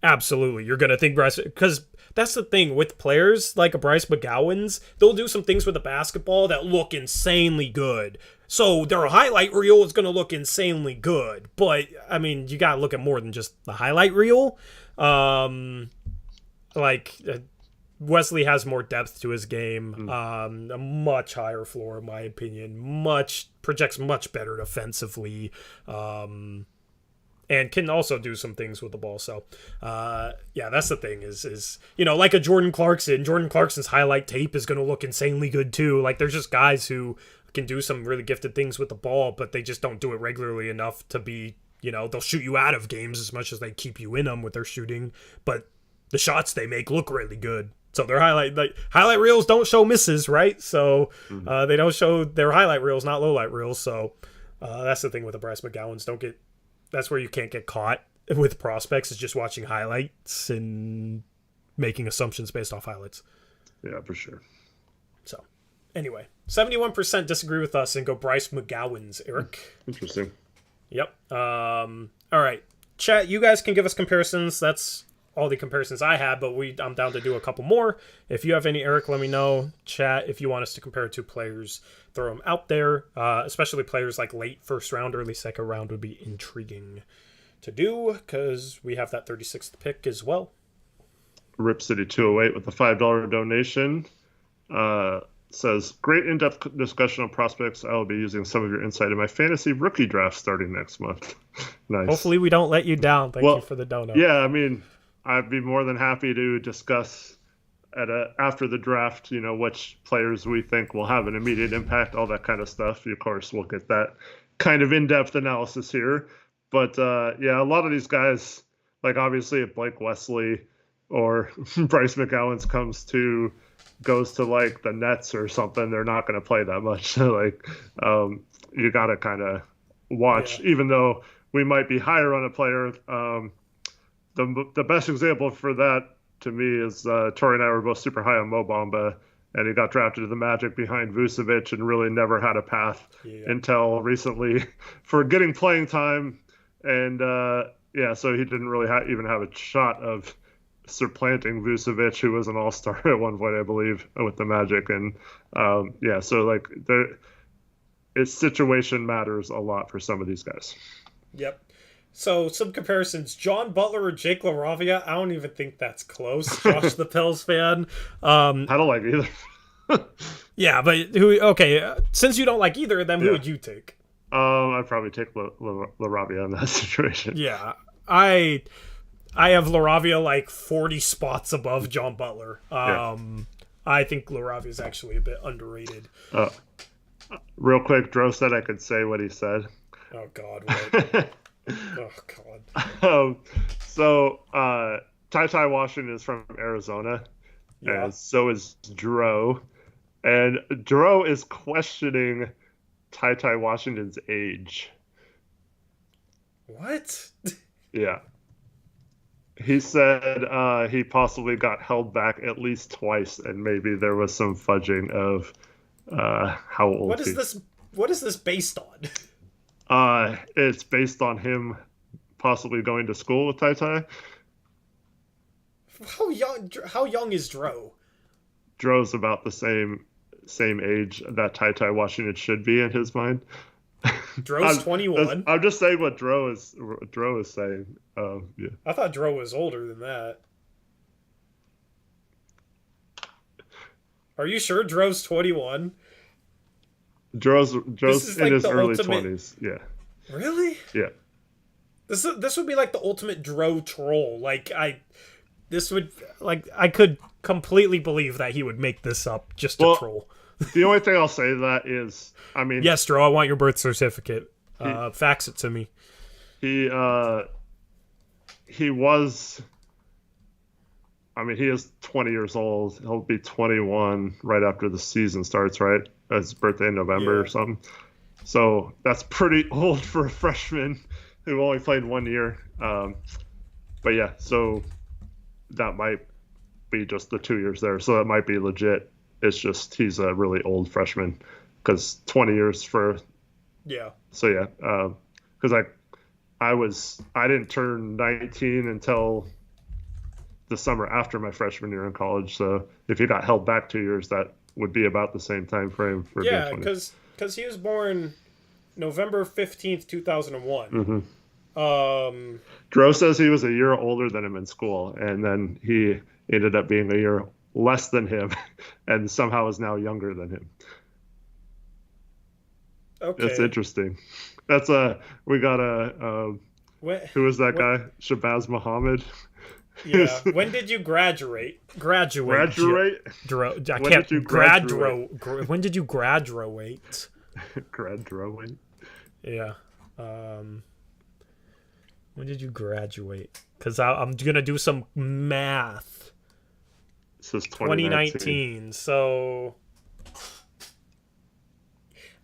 A: Absolutely. You're going to think Bryce... Because that's the thing with players like a Bryce McGowan's. They'll do some things with the basketball that look insanely good. So their highlight reel is going to look insanely good. But, I mean, you got to look at more than just the highlight reel. Wesley has more depth to his game. A much higher floor, in my opinion. Projects much better defensively. And can also do some things with the ball. So, yeah, that's the thing is like a Jordan Clarkson. Jordan Clarkson's highlight tape is going to look insanely good too. Like, there's just guys who can do some really gifted things with the ball, but they just don't do it regularly enough to be, they'll shoot you out of games as much as they keep you in them with their shooting. But the shots they make look really good. So their highlight reels don't show misses, right? So they don't show their highlight reels, not low light reels. So that's the thing with the Bryce McGowans. That's where you can't get caught with prospects, is just watching highlights and making assumptions based off highlights.
B: Yeah, for sure.
A: So, anyway, 71% disagree with us and go Bryce McGowans, Eric.
B: Interesting.
A: Yep. All right. Chat, you guys can give us comparisons. That's all the comparisons I had, but I'm down to do a couple more. If you have any, Eric, let me know. Chat, if you want us to compare two players, throw them out there. Especially players like late first round, early second round would be intriguing to do, because we have that 36th pick as well.
B: Rip City 208 with a $5 donation says, great in-depth discussion on prospects. I will be using some of your insight in my fantasy rookie draft starting next month. Nice.
A: Hopefully we don't let you down. Thank you for the donut.
B: Yeah, I mean, I'd be more than happy to discuss after the draft, which players we think will have an immediate impact, all that kind of stuff. Of course, we'll get that kind of in-depth analysis here. But, yeah, a lot of these guys, like obviously if Blake Wesley or Bryce McGowan's goes to like the Nets or something, they're not going to play that much. You got to kind of watch, even though we might be higher on a player. The best example for that to me is Tori and I were both super high on Mo Bamba, and he got drafted to the Magic behind Vucevic and really never had a path until recently for getting playing time. And so he didn't really even have a shot of supplanting Vucevic, who was an all-star at one point, I believe, with the Magic. And its situation matters a lot for some of these guys.
A: Yep. So, some comparisons. John Butler or Jake LaRavia? I don't even think that's close. Josh, the Pels fan.
B: I don't like either.
A: Yeah, but since you don't like either of them, who would you take?
B: I'd probably take LaRavia in that situation.
A: Yeah. I have LaRavia like 40 spots above John Butler. I think LaRavia is actually a bit underrated.
B: Real quick, Dro said I could say what he said.
A: Oh, God. What? Oh, God.
B: So Ty Washington is from Arizona, and so is Dro. And Dro is questioning Ty Washington's age.
A: What?
B: Yeah. He said he possibly got held back at least twice, and maybe there was some fudging of how old
A: What is this based on?
B: It's based on him possibly going to school with Ty.
A: How young is Dro?
B: Dro's about the same age that Ty Washington should be in his mind.
A: Dro's 21.
B: I'm just saying what Dro is saying. Yeah.
A: I thought Dro was older than that. Are you sure Dro's 21?
B: Dro's in his early 20s. Yeah.
A: Really?
B: Yeah.
A: This would be like the ultimate Dro troll. I could completely believe that he would make this up just to troll.
B: The only thing I'll say to that is,
A: yes, Dro, I want your birth certificate. Fax it to me.
B: He was. He is 20 years old. He'll be 21 right after the season starts, right? His birthday in November or something. So that's pretty old for a freshman who only played 1 year. But yeah, so that might be just the 2 years there. So that might be legit. It's just he's a really old freshman because 20 years for.
A: Yeah.
B: So yeah, because I didn't turn 19 until the summer after my freshman year in college. So if he got held back 2 years, that would be about the same time frame for
A: yeah, because he was born November 15th, 2001.
B: Mm-hmm. Dro says he was a year older than him in school, and then he ended up being a year less than him, and somehow is now younger than him.
A: Okay,
B: it's interesting. That's we got a who was that guy? Shabazz Muhammad.
A: Yeah. When did you graduate? Graduate. I
B: when
A: can't.
B: Did you graduate?
A: When did you graduate?
B: Graduate.
A: Yeah. When did you graduate? Because I'm gonna do some math.
B: This is 2019.
A: So,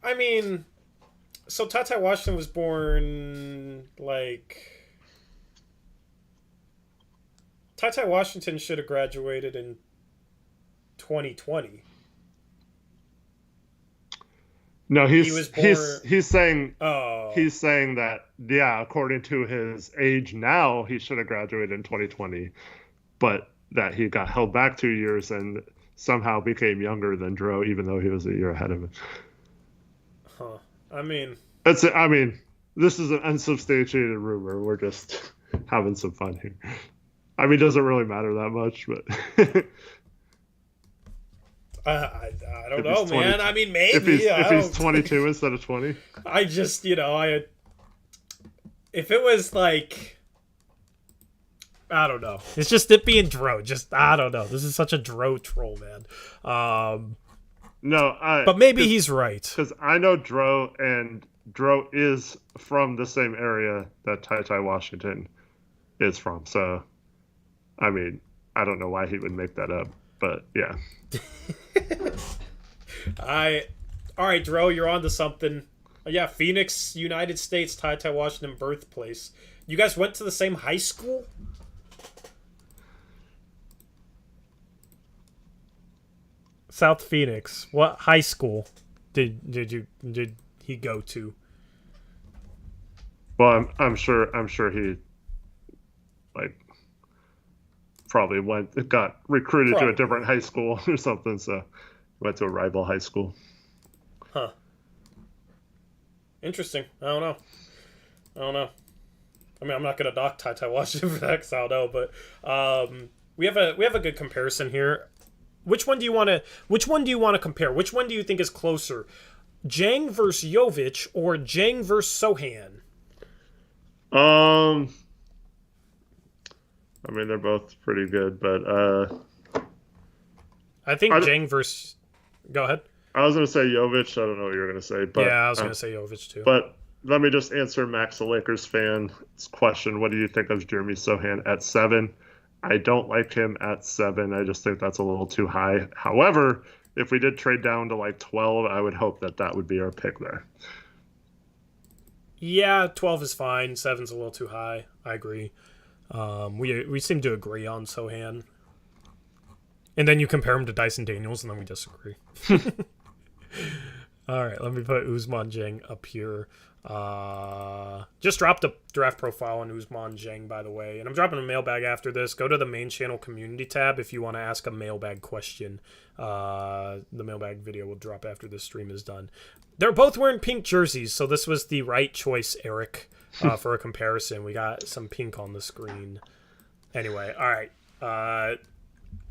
A: I mean, so TyTy Washington was born like. TyTy Washington should have graduated in 2020.
B: No, he's saying
A: he's
B: saying that according to his age now, he should have graduated in 2020, but that he got held back 2 years and somehow became younger than Dro, even though he was a year ahead of him.
A: Huh. I mean,
B: this is an unsubstantiated rumor. We're just having some fun here. I mean, it doesn't really matter that much, but
A: I don't know, man. I mean, maybe
B: if he's 22 instead of 20.
A: I just, if it was like, I don't know. It's just it being Dro. Just I don't know. This is such a Dro troll, man. But maybe he's right.
B: Because I know Dro, and Dro is from the same area that TyTy Washington is from. So. I mean, I don't know why he would make that up, but yeah.
A: All right, Dro, you're on to something. Yeah, Phoenix, United States, TyTy Washington birthplace. You guys went to the same high school? South Phoenix. What high school did he go to?
B: Well, I'm sure he probably got recruited to a different high school or something, so went to a rival high school.
A: Huh. Interesting. I don't know. I mean, I'm not gonna knock TyTy Washington for that because I don't know, but we have a good comparison here. Which one do you want to compare? Which one do you think is closer, Jang versus Jovic or Jang versus Sohan?
B: I mean, they're both pretty good, but
A: I think Jang versus. Go ahead.
B: I was going to say Jovic. I don't know what you were going to say, but
A: yeah, I was going to say Jovic too.
B: But let me just answer Max, the Lakers fan's question. What do you think of Jeremy Sohan at 7? I don't like him at 7. I just think that's a little too high. However, if we did trade down to like 12, I would hope that would be our pick there.
A: Yeah, 12 is fine. 7's a little too high. I agree. We seem to agree on Sohan. And then you compare him to Dyson Daniels, and then we disagree. All right, let me put Ousmane Dieng up here. Just dropped a draft profile on Ousmane Dieng, by the way. And I'm dropping a mailbag after this. Go to the main channel community tab if you want to ask a mailbag question. The mailbag video will drop after this stream is done. They're both wearing pink jerseys, so this was the right choice, Eric, for a comparison. We got some pink on the screen. Anyway, all right.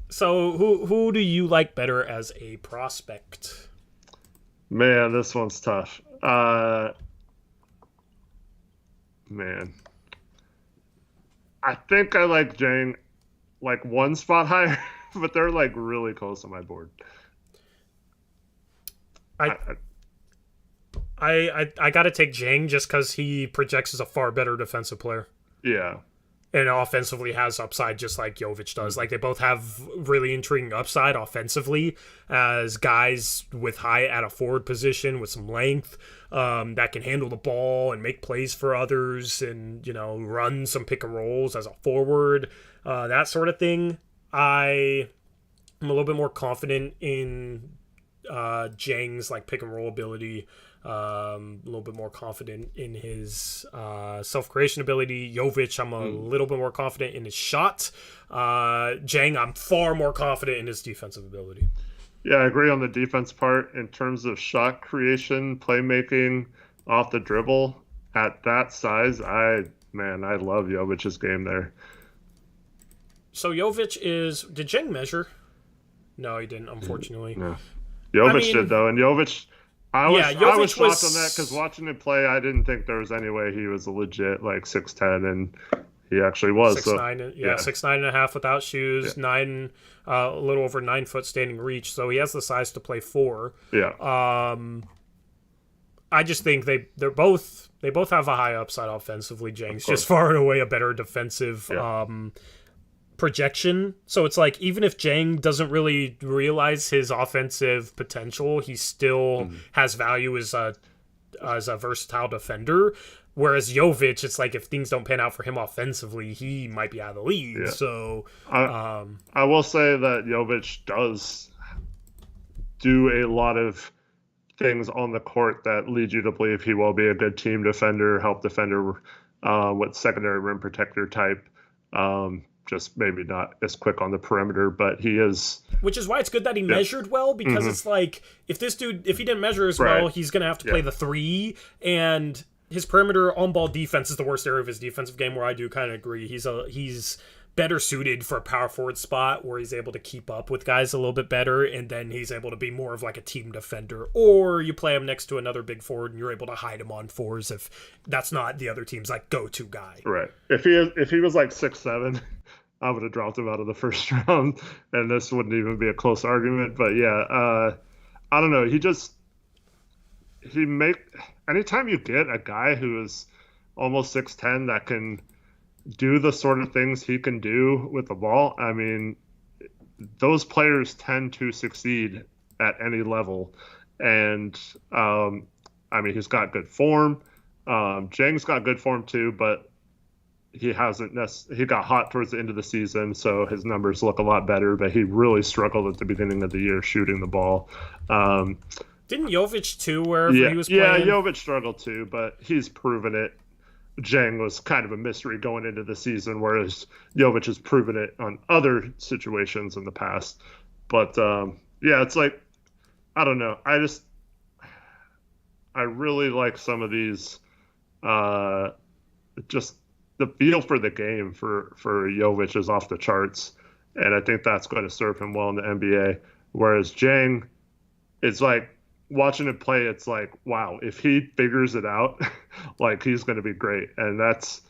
A: So who do you like better as a prospect?
B: Man, this one's tough. Man, I think I like Jang like one spot higher, but they're like really close on my board.
A: I got to take Jang just because he projects as a far better defensive player.
B: Yeah.
A: and offensively has upside just like Jovic does. Like, they both have really intriguing upside offensively as guys with high at a forward position with some length that can handle the ball and make plays for others and, run some pick and rolls as a forward, that sort of thing. I'm a little bit more confident in Jang's like pick and roll ability. A little bit more confident in his self-creation ability. Jovic, I'm a little bit more confident in his shot. Jang, I'm far more confident in his defensive ability.
B: Yeah, I agree on the defense part. In terms of shot creation, playmaking off the dribble, at that size, I love Jovic's game there.
A: So Jovic did Jang measure? No, he didn't, unfortunately.
B: No. Jovic did, though, and Jovic... I was shocked on that because watching him play, I didn't think there was any way he was a legit 6'10", and he actually was.
A: 6'9", 6'9.5" without shoes, a little over 9 foot standing reach, so he has the size to play 4.
B: Yeah.
A: I just think they both have a high upside offensively. Jang's just far and away a better defensive projection. So it's like, even if Jang doesn't really realize his offensive potential, he still has value as a versatile defender. Whereas Jovic, it's like, if things don't pan out for him offensively, he might be out of the league. Yeah. So
B: I will say that Jovic does do a lot of things on the court that lead you to believe he will be a good team defender, help defender with secondary rim protector type. Just maybe not as quick on the perimeter, but he is. Which
A: is why it's good that he measured well, because it's like, if he didn't measure as well, he's going to have to play the 3, and his perimeter on-ball defense is the worst area of his defensive game, where I do kind of agree. He's better suited for a power forward spot where he's able to keep up with guys a little bit better, and then he's able to be more of like a team defender. Or you play him next to another big forward and you're able to hide him on 4s if that's not the other team's like go-to guy.
B: Right. If he was like 6'7", I would have dropped him out of the first round, and this wouldn't even be a close argument. But yeah, I don't know. Anytime you get a guy who is almost 6'10" that can do the sort of things he can do with the ball, I mean, those players tend to succeed at any level. And he's got good form. Jang's got good form too, but he got hot towards the end of the season, so his numbers look a lot better, but he really struggled at the beginning of the year shooting the ball.
A: Didn't Jovic too, wherever he was playing?
B: Yeah, Jovic struggled too, but he's proven it. Jang was kind of a mystery going into the season, whereas Jovic has proven it on other situations in the past. But it's like, I don't know. I really like some of these, just the feel for the game for Jovic is off the charts. And I think that's going to serve him well in the NBA. Whereas Jang, it's like, watching him play, it's like, wow, if he figures it out, like, he's going to be great. And that's,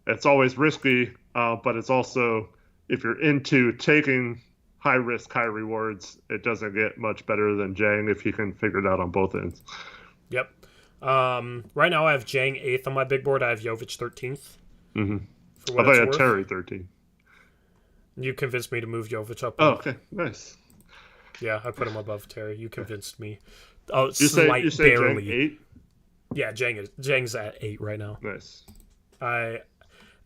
B: it's always risky, but it's also, if you're into taking high risk, high rewards, it doesn't get much better than Jang if he can figure it out on both ends.
A: Yep. Right now I have Jang 8th on my big board. I have Jovic 13th.
B: Mm-hmm. I thought you had Terry 13.
A: You convinced me to move Jovic up.
B: Oh, okay. Nice.
A: Yeah, I put him above Terry. You convinced me.
B: Oh, you say
A: barely.
B: Jang 8?
A: Yeah, Jang's at 8 right now.
B: Nice.
A: I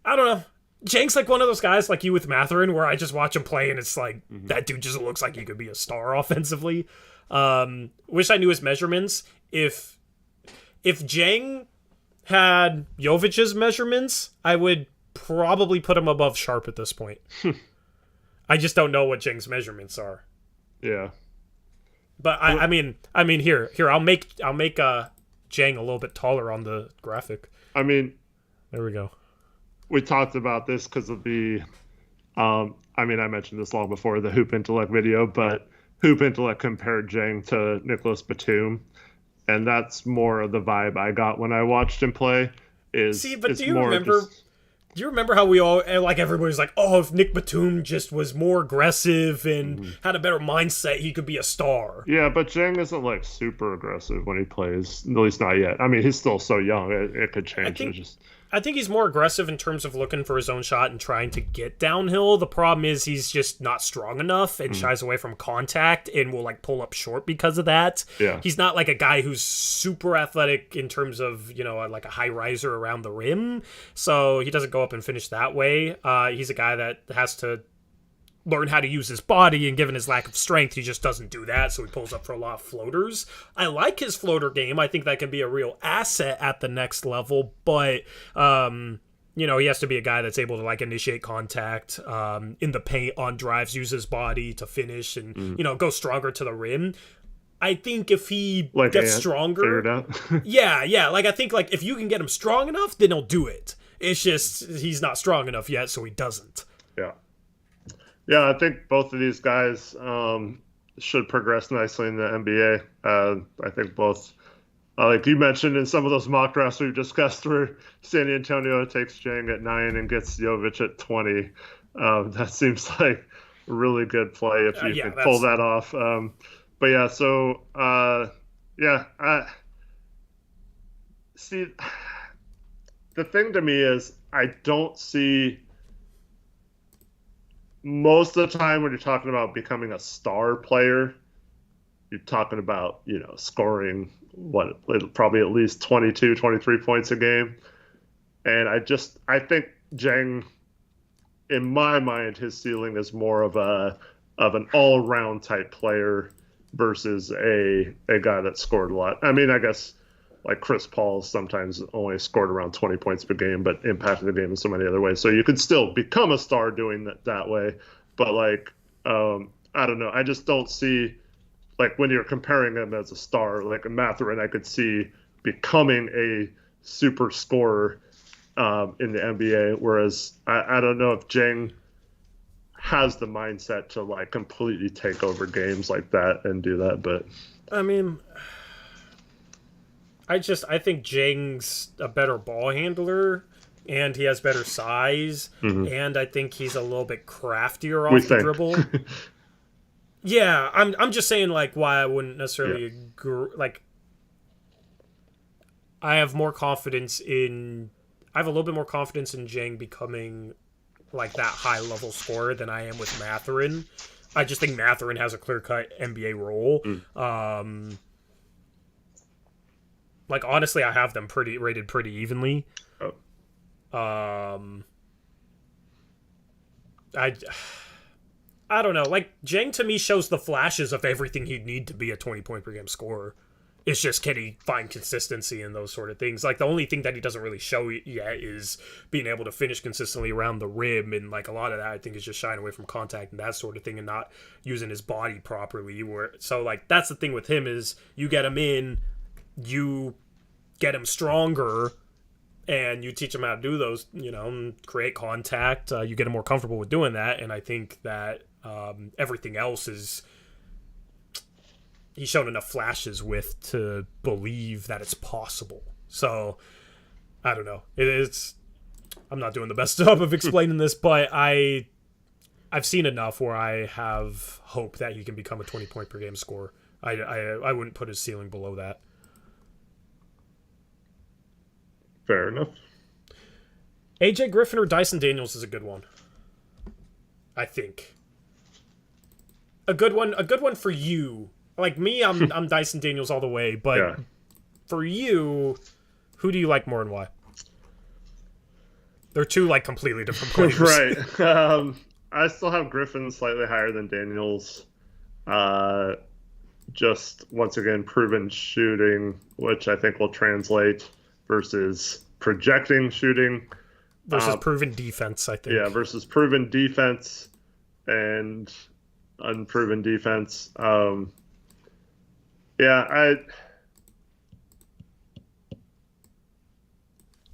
A: don't know. Jang's like one of those guys like you with Mathurin, where I just watch him play and it's like, that dude just looks like he could be a star offensively. Wish I knew his measurements. If Jang had Jovic's measurements, I would probably put him above Sharpe at this point. I just don't know what Jang's measurements are.
B: Yeah.
A: But I mean here I'll make Jang a little bit taller on the graphic.
B: I mean,
A: there we go.
B: We talked about this because of the I mentioned this long before the Hoop Intellect video, but Hoop Intellect compared Jang to Nicholas Batum, and that's more of the vibe I got when I watched him play. Do you remember how we all, like, everybody was like, oh, if Nick Batum just was more aggressive and had a better mindset, he could be a star. Yeah, but Jang isn't, like, super aggressive when he plays, at least not yet. I mean, he's still so young. It could change.
A: I think he's more aggressive in terms of looking for his own shot and trying to get downhill. The problem is he's just not strong enough and shies away from contact and will like pull up short because of that.
B: Yeah.
A: He's not like a guy who's super athletic in terms of, like a high riser around the rim. So he doesn't go up and finish that way. He's a guy that has to learn how to use his body, and given his lack of strength, he just doesn't do that, so he pulls up for a lot of floaters. I like his floater game. I think that can be a real asset at the next level, but he has to be a guy that's able to like initiate contact in the paint on drives, use his body to finish, and go stronger to the rim. I think if he gets stronger, yeah, like I think like if you can get him strong enough, then he'll do it. It's just he's not strong enough yet, so he doesn't.
B: Yeah, I think both of these guys should progress nicely in the NBA. I think both, like you mentioned in some of those mock drafts we've discussed, where San Antonio takes Jang at 9 and gets Jovic at 20. That seems like a really good play if you can pull that off. But yeah, so see, the thing to me is I don't see. Most of the time when you're talking about becoming a star player, you're talking about, scoring, probably at least 22, 23 points a game. And I think Jang, in my mind, his ceiling is more of an all-around type player versus a guy that scored a lot. I mean, I guess like Chris Paul sometimes only scored around 20 points per game, but impacted the game in so many other ways. So you could still become a star doing that way. But like, I don't know. I just don't see, like when you're comparing him as a star, like Mathurin, I could see becoming a super scorer in the NBA. Whereas I don't know if Jang has the mindset to like completely take over games like that and do that. But
A: I mean, I think Jang's a better ball handler, and he has better size, and I think he's a little bit craftier off the dribble. Yeah, I'm just saying like why I wouldn't necessarily agree. Like, I have a little bit more confidence in Jang becoming like that high level scorer than I am with Mathurin. I just think Mathurin has a clear cut NBA role. Like honestly, I have them rated pretty evenly. I don't know. Like Jang to me shows the flashes of everything he'd need to be a 20-point per game scorer. It's just can he find consistency in those sort of things? Like the only thing that he doesn't really show yet is being able to finish consistently around the rim, and like a lot of that I think is just shying away from contact and that sort of thing, and not using his body properly. So like that's the thing with him is you get him in, you get him stronger, and you teach him how to do those, create contact. You get him more comfortable with doing that, and I think that everything else is he's shown enough flashes with to believe that it's possible. So I don't know. I'm not doing the best job of explaining this, but I've seen enough where I have hope that he can become a 20-point per game scorer. I wouldn't put his ceiling below that.
B: Fair enough.
A: AJ Griffin or Dyson Daniels is a good one. I think. A good one for you. Like me, I'm Dyson Daniels all the way, but for you, who do you like more and why? They're two like completely different players.
B: Right. I still have Griffin slightly higher than Daniels. Just once again proven shooting, which I think will translate versus projecting shooting.
A: Versus proven defense, I think.
B: Yeah, versus proven defense and unproven defense.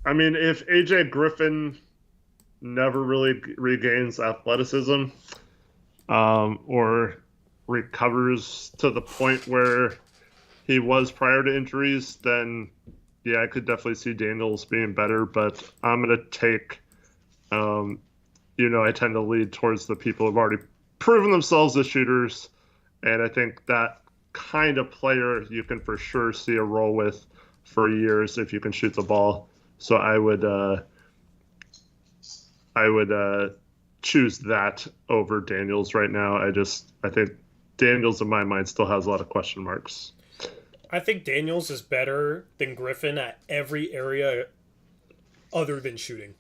B: I mean, if AJ Griffin never really regains athleticism or recovers to the point where he was prior to injuries, then I could definitely see Daniels being better. But I'm going to take, I tend to lead towards the people who've already proven themselves as shooters. And I think that kind of player you can for sure see a role with for years if you can shoot the ball. So I would choose that over Daniels right now. I think Daniels in my mind still has a lot of question marks.
A: I think Daniels is better than Griffin at every area other than shooting.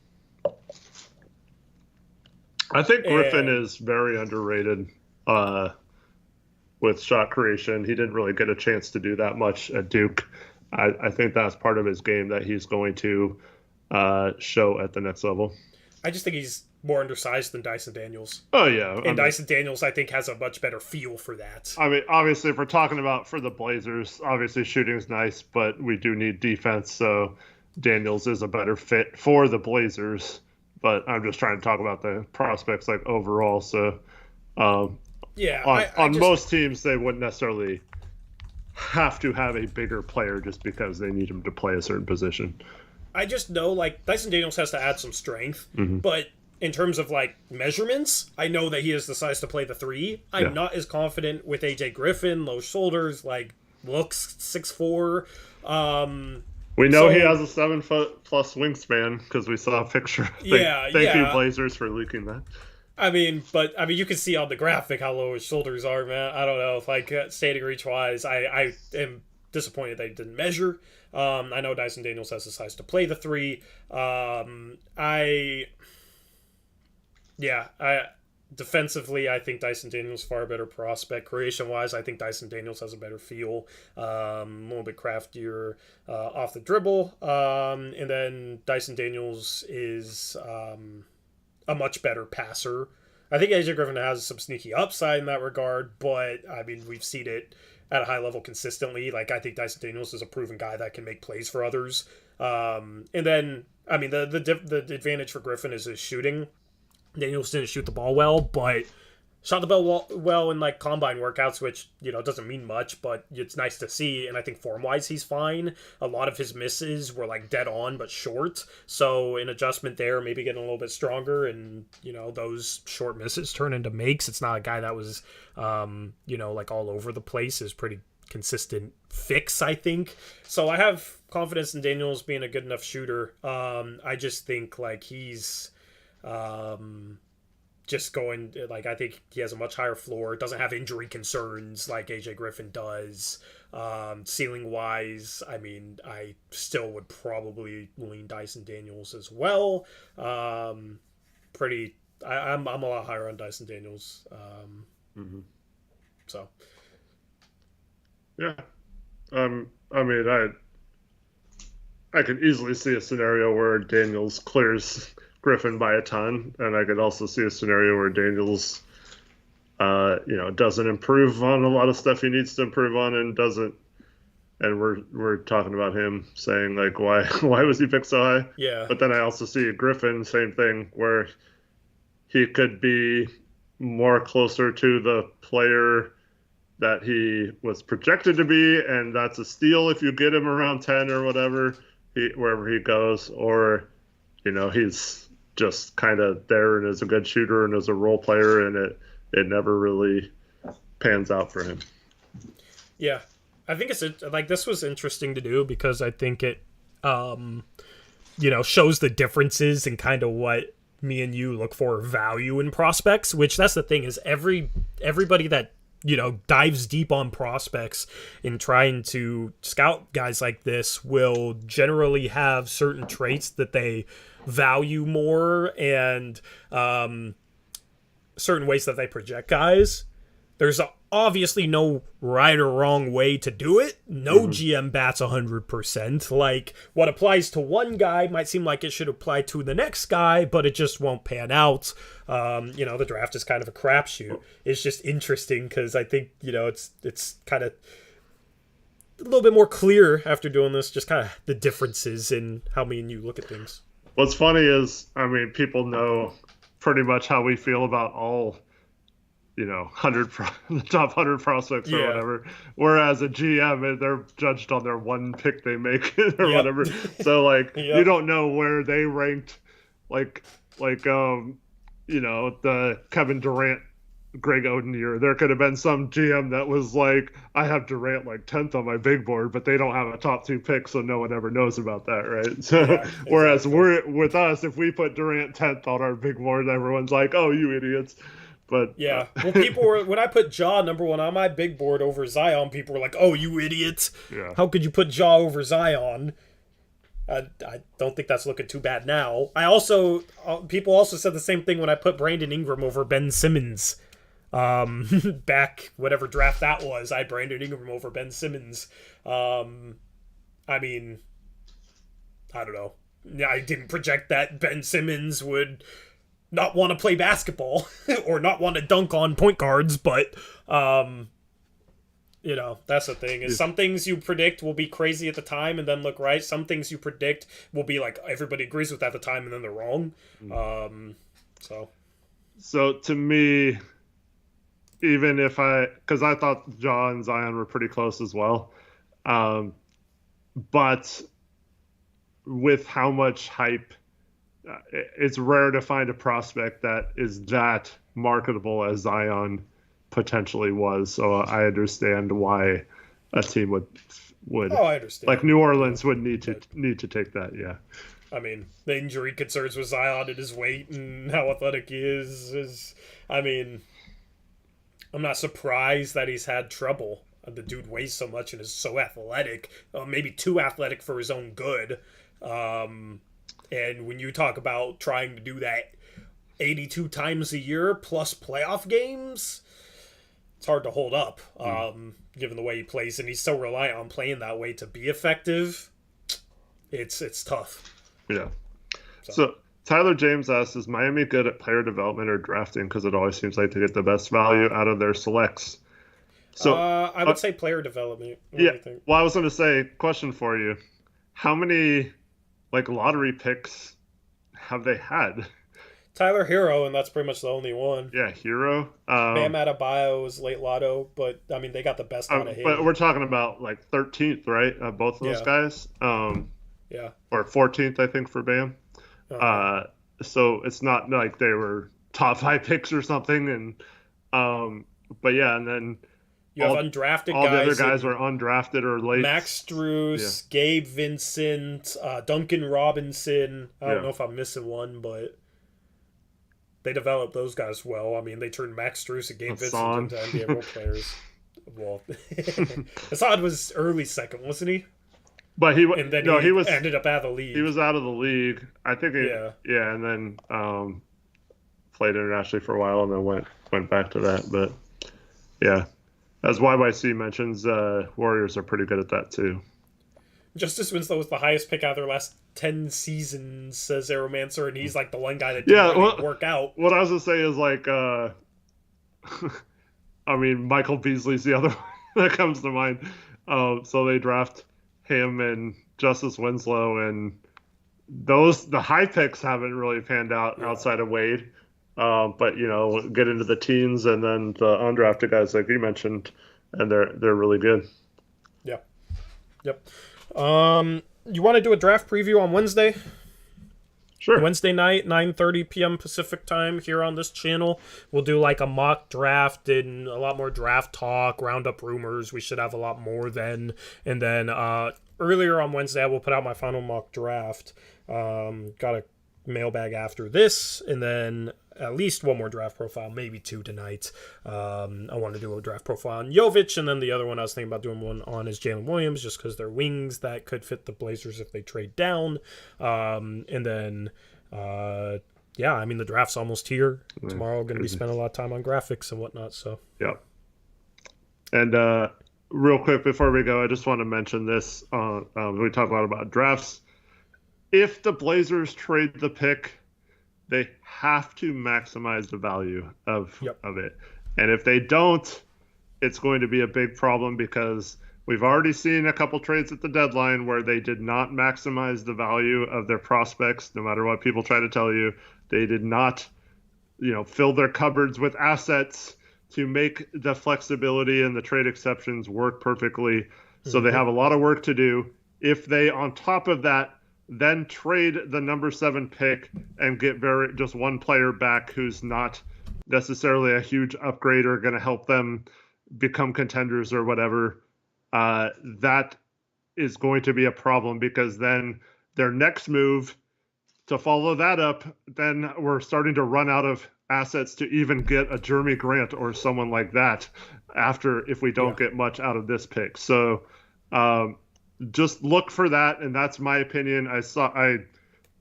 B: I think Griffin is very underrated with shot creation. He didn't really get a chance to do that much at Duke. I think that's part of his game that he's going to show at the next level.
A: I just think he's more undersized than Dyson Daniels.
B: Oh, yeah.
A: And Dyson Daniels, I think, has a much better feel for that.
B: I mean, obviously, if we're talking about for the Blazers, obviously shooting is nice, but we do need defense, so Daniels is a better fit for the Blazers. But I'm just trying to talk about the prospects like overall. So, on most teams, they wouldn't necessarily have to have a bigger player just because they need him to play a certain position.
A: I just know, like, Dyson Daniels has to add some strength, but in terms of, like, measurements, I know that he has the size to play the 3. I'm not as confident with AJ Griffin, low shoulders, like, looks 6'4".
B: We know he has a 7-foot plus wingspan because we saw a picture. Thank you, Blazers, for leaking that.
A: I mean, you can see on the graphic how low his shoulders are, man. I don't know. Like, stating reach-wise, I am disappointed that he didn't measure. I know Dyson Daniels has the size to play the 3. Defensively, I think Dyson Daniels far better prospect. Creation-wise, I think Dyson Daniels has a better feel, a little bit craftier off the dribble. And then Dyson Daniels is a much better passer. I think AJ Griffin has some sneaky upside in that regard, but I mean, we've seen it at a high level consistently. Like, I think Dyson Daniels is a proven guy that can make plays for others. And then, I mean, the advantage for Griffin is his shooting. Daniels didn't shoot the ball well, but shot the ball well in, like, combine workouts, which, you know, doesn't mean much, but it's nice to see. And I think form-wise, he's fine. A lot of his misses were, like, dead on, but short. So an adjustment there, maybe getting a little bit stronger, and, you know, those short misses turn into makes. It's not a guy that was, you know, like, all over the place. Is pretty consistent fix, I think. So I have confidence in Daniels being a good enough shooter. I just think, like, he's just going, like, I think he has a much higher floor, doesn't have injury concerns like AJ Griffin does. Ceiling wise, I mean, I still would probably lean Dyson Daniels as well. I'm a lot higher on Dyson Daniels. So
B: yeah, I mean, I could easily see a scenario where Daniels clears Griffin by a ton, and I could also see a scenario where Daniels, doesn't improve on a lot of stuff he needs to improve on, and doesn't. And we're talking about him saying, like, why was he picked so high?
A: Yeah.
B: But then I also see Griffin, same thing, where he could be more closer to the player that he was projected to be, and that's a steal if you get him around 10 or whatever, wherever he goes, or, you know, he's just kind of there and is a good shooter and is a role player, and it never really pans out for him.
A: Yeah, I think it's like, this was interesting to do because I think it, shows the differences in kind of what me and you look for value in prospects. Which, that's the thing, is everybody that, you know, dives deep on prospects in trying to scout guys like this will generally have certain traits that they value more, and certain ways that they project guys. There's obviously no right or wrong way to do it. No GM bats 100%. Like, what applies to one guy might seem like it should apply to the next guy, but it just won't pan out. The draft is kind of a crapshoot. It's just interesting because I think, you know, it's kind of a little bit more clear after doing this, just kind of the differences in how me and you look at things.
B: What's funny is, I mean, people know pretty much how we feel about all, you know, the top 100 prospects or whatever. Whereas a GM, they're judged on their one pick they make or whatever. So, like, you don't know where they ranked, like the Kevin Durant Greg Oden year. There could have been some GM that was like, I have Durant like 10th on my big board, but they don't have a top 2 pick, so no one ever knows about that, right? So, yeah, exactly. Whereas we're with us, if we put Durant 10th on our big board, everyone's like, oh, you idiots. But
A: yeah, well, people were, when I put Ja number 1 on my big board over Zion, people were like, "Oh, you idiots!
B: Yeah.
A: How could you put Ja over Zion?" I don't think that's looking too bad now. People also said the same thing when I put Brandon Ingram over Ben Simmons. Back whatever draft that was, I had Brandon Ingram over Ben Simmons. I mean, I don't know. I didn't project that Ben Simmons would not want to play basketball or not want to dunk on point guards, but you know, that's the thing, is some things you predict will be crazy at the time and then look right. Some things you predict will be like everybody agrees with at the time and then they're wrong.
B: So to me, even if because I thought Ja and Zion were pretty close as well, but with how much hype, it's rare to find a prospect that is that marketable as Zion potentially was. So I understand why a team would.
A: Oh, I understand.
B: Like New Orleans would need to take that. Yeah.
A: I mean, the injury concerns with Zion and his weight and how athletic he is. I mean, I'm not surprised that he's had trouble. The dude weighs so much and is so athletic, maybe too athletic for his own good. And when you talk about trying to do that 82 times a year plus playoff games, it's hard to hold up, given the way he plays. And he's so reliant on playing that way to be effective. It's tough.
B: Yeah. So Tyler James asks, is Miami good at player development or drafting? Because it always seems like to get the best value out of their selects. So
A: I would say player development. What do you think?
B: Well, I was going to say, question for you. How many lottery picks have they had?
A: Tyler Hero, and that's pretty much the only one.
B: Yeah, Hero.
A: Bam Adebayo was late lotto, but I mean they got the best out of him.
B: But we're talking about 13th, right? Both of those guys.
A: Yeah.
B: Or 14th, I think, for Bam. So it's not like they were top 5 picks or something. And but yeah, and then
A: you have undrafted
B: all
A: guys.
B: All the other guys were undrafted or late.
A: Max Strus, Gabe Vincent, Duncan Robinson. I don't know if I'm missing one, but they developed those guys well. I mean, they turned Max Strus and Gabe Vincent into NBA role players. Well, Assad was early second, wasn't he?
B: But he ended
A: up out of the league.
B: He was out of the league. I think. And then played internationally for a while, and then went back to that. But yeah, as YYC mentions, Warriors are pretty good at that too.
A: Justice Winslow was the highest pick out of their last 10 seasons, says Aeromancer, and he's like the one guy that didn't work out.
B: What I was gonna say is I mean, Michael Beasley's the other one that comes to mind. So they draft him and Justice Winslow, and the high picks haven't really panned out outside of Wade. But get into the teens and then the undrafted guys like you mentioned, and they're really good.
A: Yeah. Yep. You want to do a draft preview on Wednesday?
B: Sure.
A: Wednesday night, 9:30 p.m. Pacific time here on this channel. We'll do a mock draft and a lot more draft talk, round up rumors. We should have a lot more then. And then earlier on Wednesday, I will put out my final mock draft. Got a mailbag after this, and then at least one more draft profile, maybe 2 tonight. I want to do a draft profile on Jovic, and then the other one I was thinking about doing one on is Jalen Williams, just because they're wings that could fit the Blazers if they trade down. And then, I mean, the draft's almost here. Tomorrow, going to be spending a lot of time on graphics and whatnot. So
B: yeah. And real quick before we go, I just want to mention this. We talk a lot about drafts. If the Blazers trade the pick, they have to maximize the value of it. And if they don't, it's going to be a big problem because we've already seen a couple trades at the deadline where they did not maximize the value of their prospects, no matter what people try to tell you. They did not, fill their cupboards with assets to make the flexibility and the trade exceptions work perfectly. So they have a lot of work to do. If they, on top of that, then trade the number 7 pick and get just one player back who's not necessarily a huge upgrade or going to help them become contenders or whatever, that is going to be a problem, because then their next move to follow that up, then we're starting to run out of assets to even get a Jeremy Grant or someone like that if we don't get much out of this pick. So just look for that, and that's my opinion. I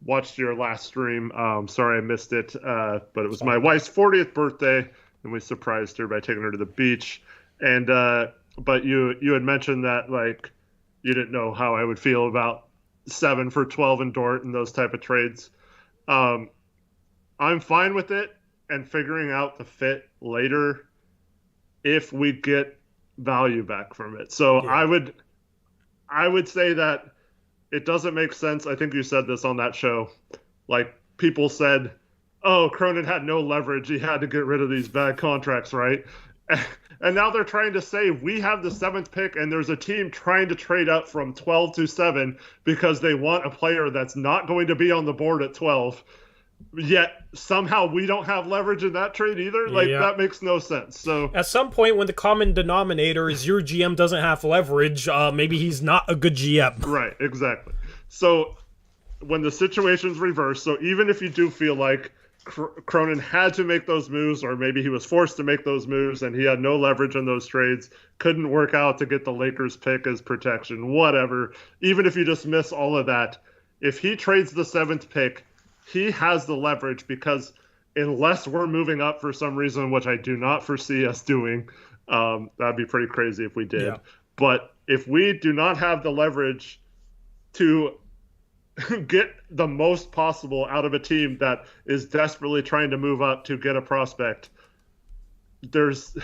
B: watched your last stream. Sorry I missed it, but it was my wife's 40th birthday, and we surprised her by taking her to the beach. And but you had mentioned that, like, you didn't know how I would feel about 7 for 12 and Dort and those type of trades. I'm fine with it and figuring out the fit later if we get value back from it. So I would say that it doesn't make sense. I think you said this on that show. Like, people said, oh, Cronin had no leverage. He had to get rid of these bad contracts, right? And now they're trying to say we have the 7th pick and there's a team trying to trade up from 12 to 7 because they want a player that's not going to be on the board at 12. Yet somehow we don't have leverage in that trade either. Like, that makes no sense. So
A: at some point, when the common denominator is your GM doesn't have leverage, maybe he's not a good GM.
B: Right, exactly. So when the situation's reversed, so even if you do feel like Cronin had to make those moves, or maybe he was forced to make those moves and he had no leverage in those trades, couldn't work out to get the Lakers pick as protection, whatever. Even if you just miss all of that, if he trades the 7th pick, he has the leverage, because unless we're moving up for some reason, which I do not foresee us doing, that'd be pretty crazy if we did. Yeah. But if we do not have the leverage to get the most possible out of a team that is desperately trying to move up to get a prospect, there's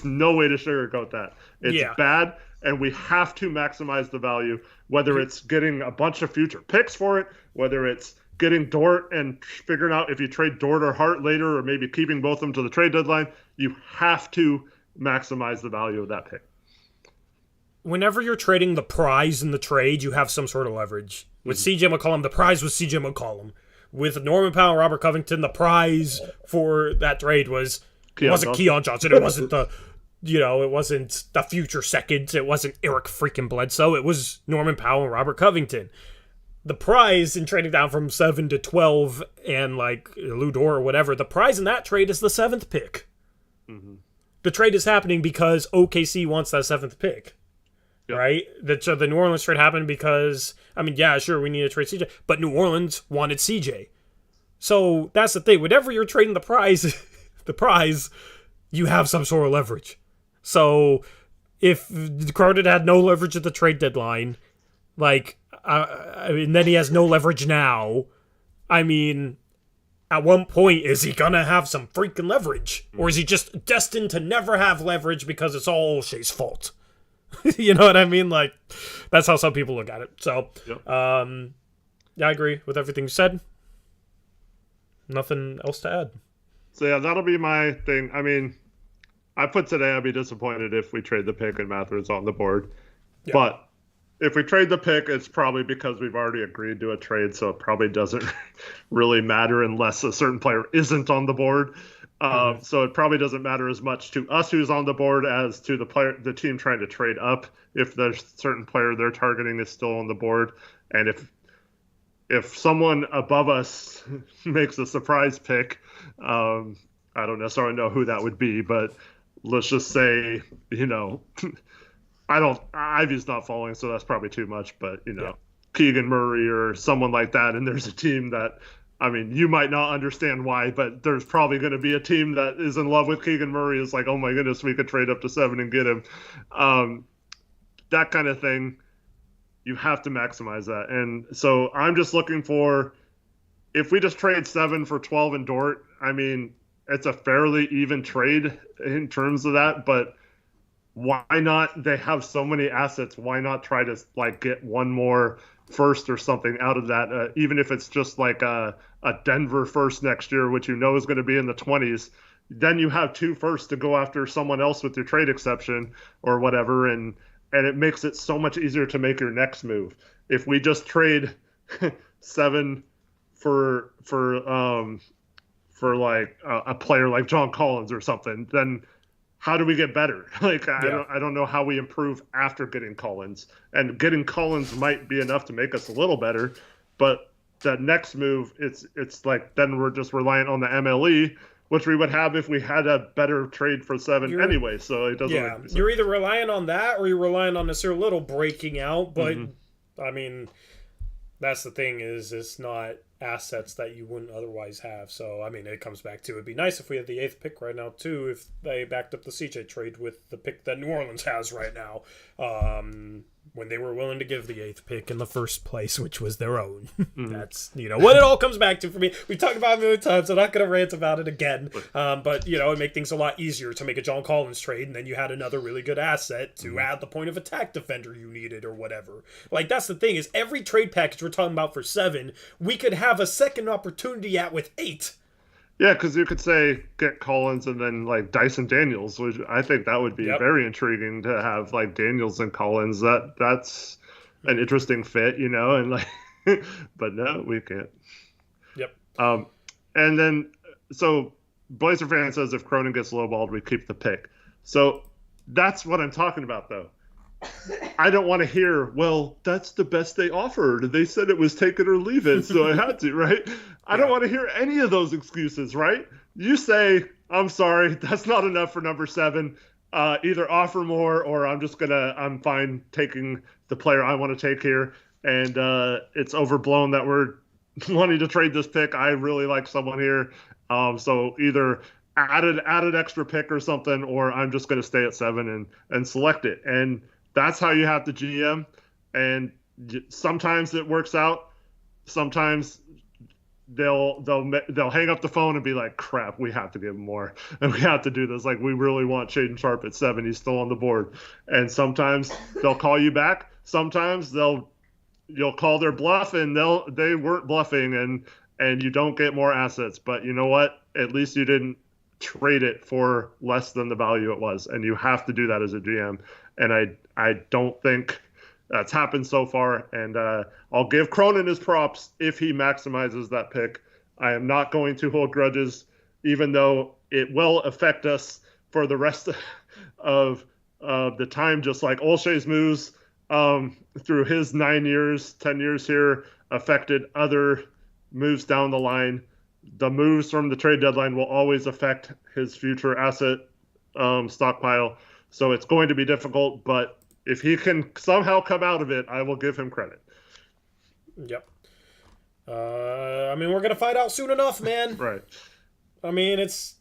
B: no way to sugarcoat that. It's bad, and we have to maximize the value, whether it's getting a bunch of future picks for it, whether it's getting Dort and figuring out if you trade Dort or Hart later, or maybe keeping both of them to the trade deadline. You have to maximize the value of that pick.
A: Whenever you're trading the prize in the trade, you have some sort of leverage. With CJ McCollum, the prize was CJ McCollum. With Norman Powell and Robert Covington, the prize for that trade wasn't Keon Johnson. It wasn't it wasn't the future seconds. It wasn't Eric freaking Bledsoe. It was Norman Powell and Robert Covington. The prize in trading down from 7 to 12 and like Lou Dort or whatever, the prize in that trade is the 7th pick. Mm-hmm. The trade is happening because OKC wants that 7th pick. Yep. Right? So the New Orleans trade happened because, we need to trade CJ, but New Orleans wanted CJ. So that's the thing. Whenever you're trading the prize, you have some sort of leverage. So if Cronin had no leverage at the trade deadline, and then he has no leverage now, at one point, is he gonna have some freaking leverage? Or is he just destined to never have leverage because it's all Shea's fault? You know what I mean? Like, that's how some people look at it. So, I agree with everything you said. Nothing else to add.
B: So, that'll be my thing. I put today I'd be disappointed if we trade the pick and Mather's on the board. Yeah. But if we trade the pick, it's probably because we've already agreed to a trade, so it probably doesn't really matter unless a certain player isn't on the board. So it probably doesn't matter as much to us who's on the board as to the team trying to trade up if the certain player they're targeting is still on the board. And if someone above us makes a surprise pick, I don't necessarily know who that would be, but let's just say, Ivy's not following, so that's probably too much, but, Keegan Murray or someone like that, and there's a team that, you might not understand why, but there's probably going to be a team that is in love with Keegan Murray. It's like, oh my goodness, we could trade up to 7 and get him. That kind of thing, you have to maximize that. And so I'm just looking for, if we just trade 7 for 12 and Dort, it's a fairly even trade in terms of that, but why not? They have so many assets. Why not try to get one more first or something out of that, even if it's just like a Denver first next year, which is going to be in the 20s. Then you have 2 firsts to go after someone else with your trade exception or whatever, and it makes it so much easier to make your next move. If we just trade 7 for for like a player like John Collins or something, then how do we get better? Like I don't know how we improve after getting Collins. And getting Collins might be enough to make us a little better, but the next move, it's like then we're just reliant on the MLE, which we would have if we had a better trade for 7 anyway. So it doesn't.
A: Yeah, you're either relying on that or you're relying on this little breaking out. But I mean, that's the thing is it's not assets that you wouldn't otherwise have. So I mean, it comes back to it'd be nice if we had the 8th pick right now too. If they backed up the CJ trade with the pick that New Orleans has right now. When they were willing to give the 8th pick in the first place, which was their own. That's, what it all comes back to for me. We've talked about it a million times. I'm not going to rant about it again. But, it made things a lot easier to make a John Collins trade, and then you had another really good asset to add the point of attack defender you needed or whatever. Like, that's the thing is every trade package we're talking about for 7, we could have a second opportunity at with 8.
B: Yeah, because you could say get Collins and then like Dyson Daniels, which I think that would be very intriguing to have like Daniels and Collins. That's an interesting fit, and like, but no, we can't.
A: Yep.
B: And then so Blazer fan says if Cronin gets lowballed, we keep the pick. So that's what I'm talking about, though. I don't want to hear, well, that's the best they offered. They said it was take it or leave it, so I had to, right? I don't want to hear any of those excuses, right? You say, I'm sorry, that's not enough for number 7. Either offer more or I'm fine taking the player I want to take here. And it's overblown that we're wanting to trade this pick. I really like someone here. So either add an extra pick or something, or I'm just going to stay at 7 and select it. And that's how you have to GM, and sometimes it works out. Sometimes they'll hang up the phone and be like, "Crap, we have to give him more, and we have to do this. Like, we really want Shaedon Sharpe at 7. He's still on the board." And sometimes they'll call you back. Sometimes you'll call their bluff, and they weren't bluffing, and you don't get more assets. But you know what? At least you didn't trade it for less than the value it was, and you have to do that as a GM. And I don't think that's happened so far. And I'll give Cronin his props if he maximizes that pick. I am not going to hold grudges, even though it will affect us for the rest of the time, just like Olshay's moves through his 10 years here affected other moves down the line. The moves from the trade deadline will always affect his future asset stockpile. So it's going to be difficult, but if he can somehow come out of it, I will give him credit.
A: Yep. I mean, we're going to find out soon enough, man.
B: Right.
A: I mean, it's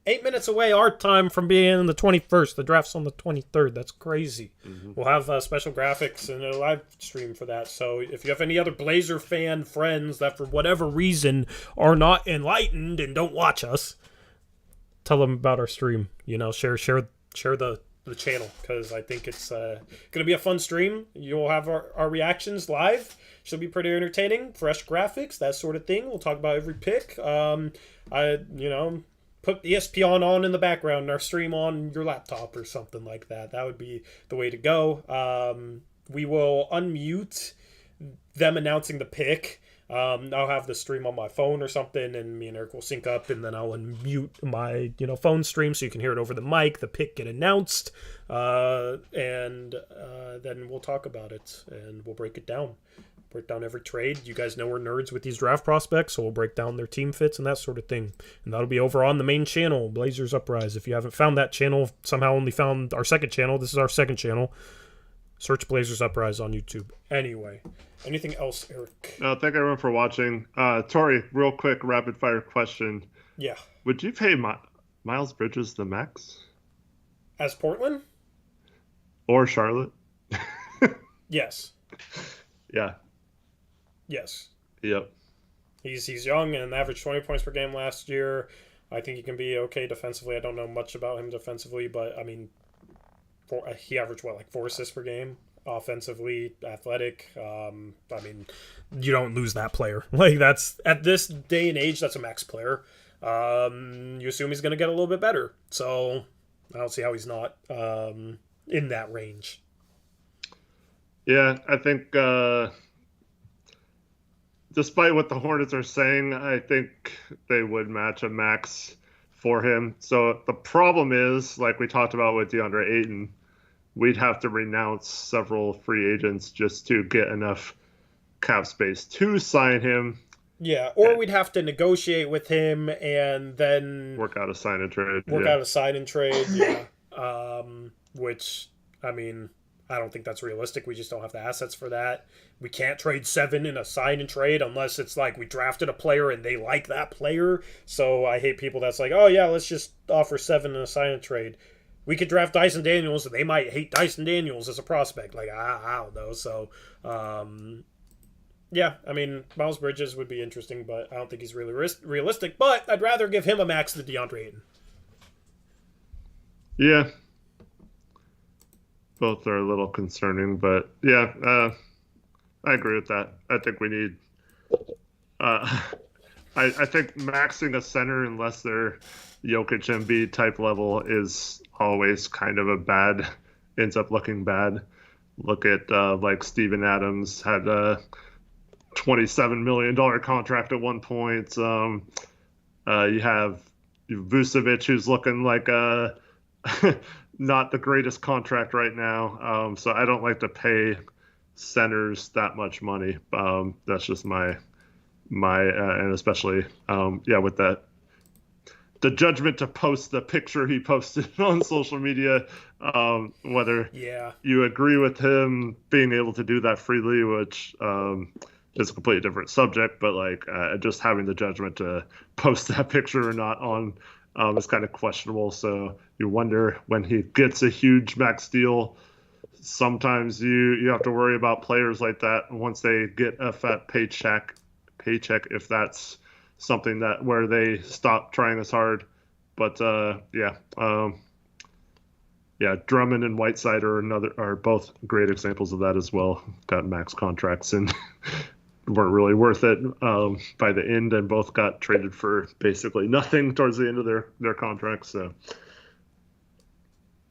A: 8 minutes away our time from being the 21st. The draft's on the 23rd. That's crazy. We'll have special graphics and a live stream for that. So if you have any other Blazer fan friends that for whatever reason are not enlightened and don't watch us, tell them about our stream. Share the channel, because I think it's going to be a fun stream. You'll have our reactions live. Should be pretty entertaining. Fresh graphics, that sort of thing. We'll talk about every pick. Put ESPN on in the background and our stream on your laptop or something like that. That would be the way to go. We will unmute them announcing the pick. I'll have the stream on my phone or something, and me and Eric will sync up, and then I'll unmute my phone stream so you can hear it over the mic. The pick get announced, and then we'll talk about it and we'll break it down. Break down every trade. You guys know we're nerds with these draft prospects, so we'll break down their team fits and that sort of thing. And that'll be over on the main channel, Blazers Uprise. If you haven't found that channel, somehow only found our second channel, this is our second channel. Search Blazers Uprise on YouTube. Anyway, anything else, Eric?
B: No, thank everyone for watching. Tori, real quick, rapid fire question.
A: Yeah.
B: Would you pay Miles Bridges the max?
A: As Portland?
B: Or Charlotte?
A: Yes.
B: Yeah.
A: Yes.
B: Yep.
A: He's young and averaged 20 points per game last year. I think he can be okay defensively. I don't know much about him defensively, but I mean, he averaged 4 assists per game. Offensively, athletic. I mean, you don't lose that player. That's at this day and age, that's a max player. You assume he's going to get a little bit better. So I don't see how he's not in that range.
B: Yeah, I think despite what the Hornets are saying, I think they would match a max for him. So the problem is, like we talked about with DeAndre Ayton, we'd have to renounce several free agents just to get enough cap space to sign him.
A: Yeah, or we'd have to negotiate with him and then
B: work out a sign and trade.
A: Out a sign and trade, yeah. Which, I mean, I don't think that's realistic. We just don't have the assets for that. We can't trade 7 in a sign and trade unless it's like we drafted a player and they like that player. So I hate people that's like, oh yeah, let's just offer 7 in a sign and trade. We could draft Dyson Daniels and they might hate Dyson Daniels as a prospect. Like, I don't know. So, yeah, I mean, Miles Bridges would be interesting, but I don't think he's really realistic. But I'd rather give him a max than DeAndre Ayton.
B: Yeah. Both are a little concerning, but yeah, I agree with that. I think we need. I think maxing a center unless they're Jokic Embiid type level is always kind of ends up looking bad. Look at like Steven Adams had a $27 million contract at one point. You have Vucevic, who's looking like not the greatest contract right now. So I don't like to pay centers that much money. That's just my and especially with that. The judgment to post the picture he posted on social media, whether you agree with him being able to do that freely, which is a completely different subject, but like just having the judgment to post that picture or not on is kind of questionable. So you wonder when he gets a huge max deal, sometimes you have to worry about players like that once they get a fat paycheck, if that's something that where they stop trying as hard. But Drummond and Whiteside are both great examples of that as well. Got max contracts and weren't really worth it by the end, and both got traded for basically nothing towards the end of their contracts. So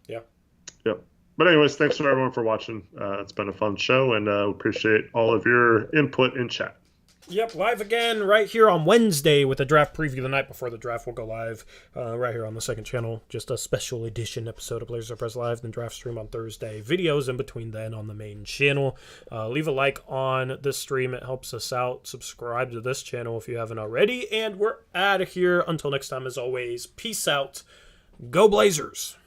B: yep. But anyways, thanks for everyone for watching. It's been a fun show, and appreciate all of your input in chat.
A: Yep, live again right here on Wednesday with a draft preview the night before the draft. Will go live right here on the second channel. Just a special edition episode of Blazers Uprise Live, then draft stream on Thursday. Videos in between then on the main channel. Leave a like on this stream. It helps us out. Subscribe to this channel if you haven't already. And we're out of here. Until next time, as always, peace out. Go Blazers!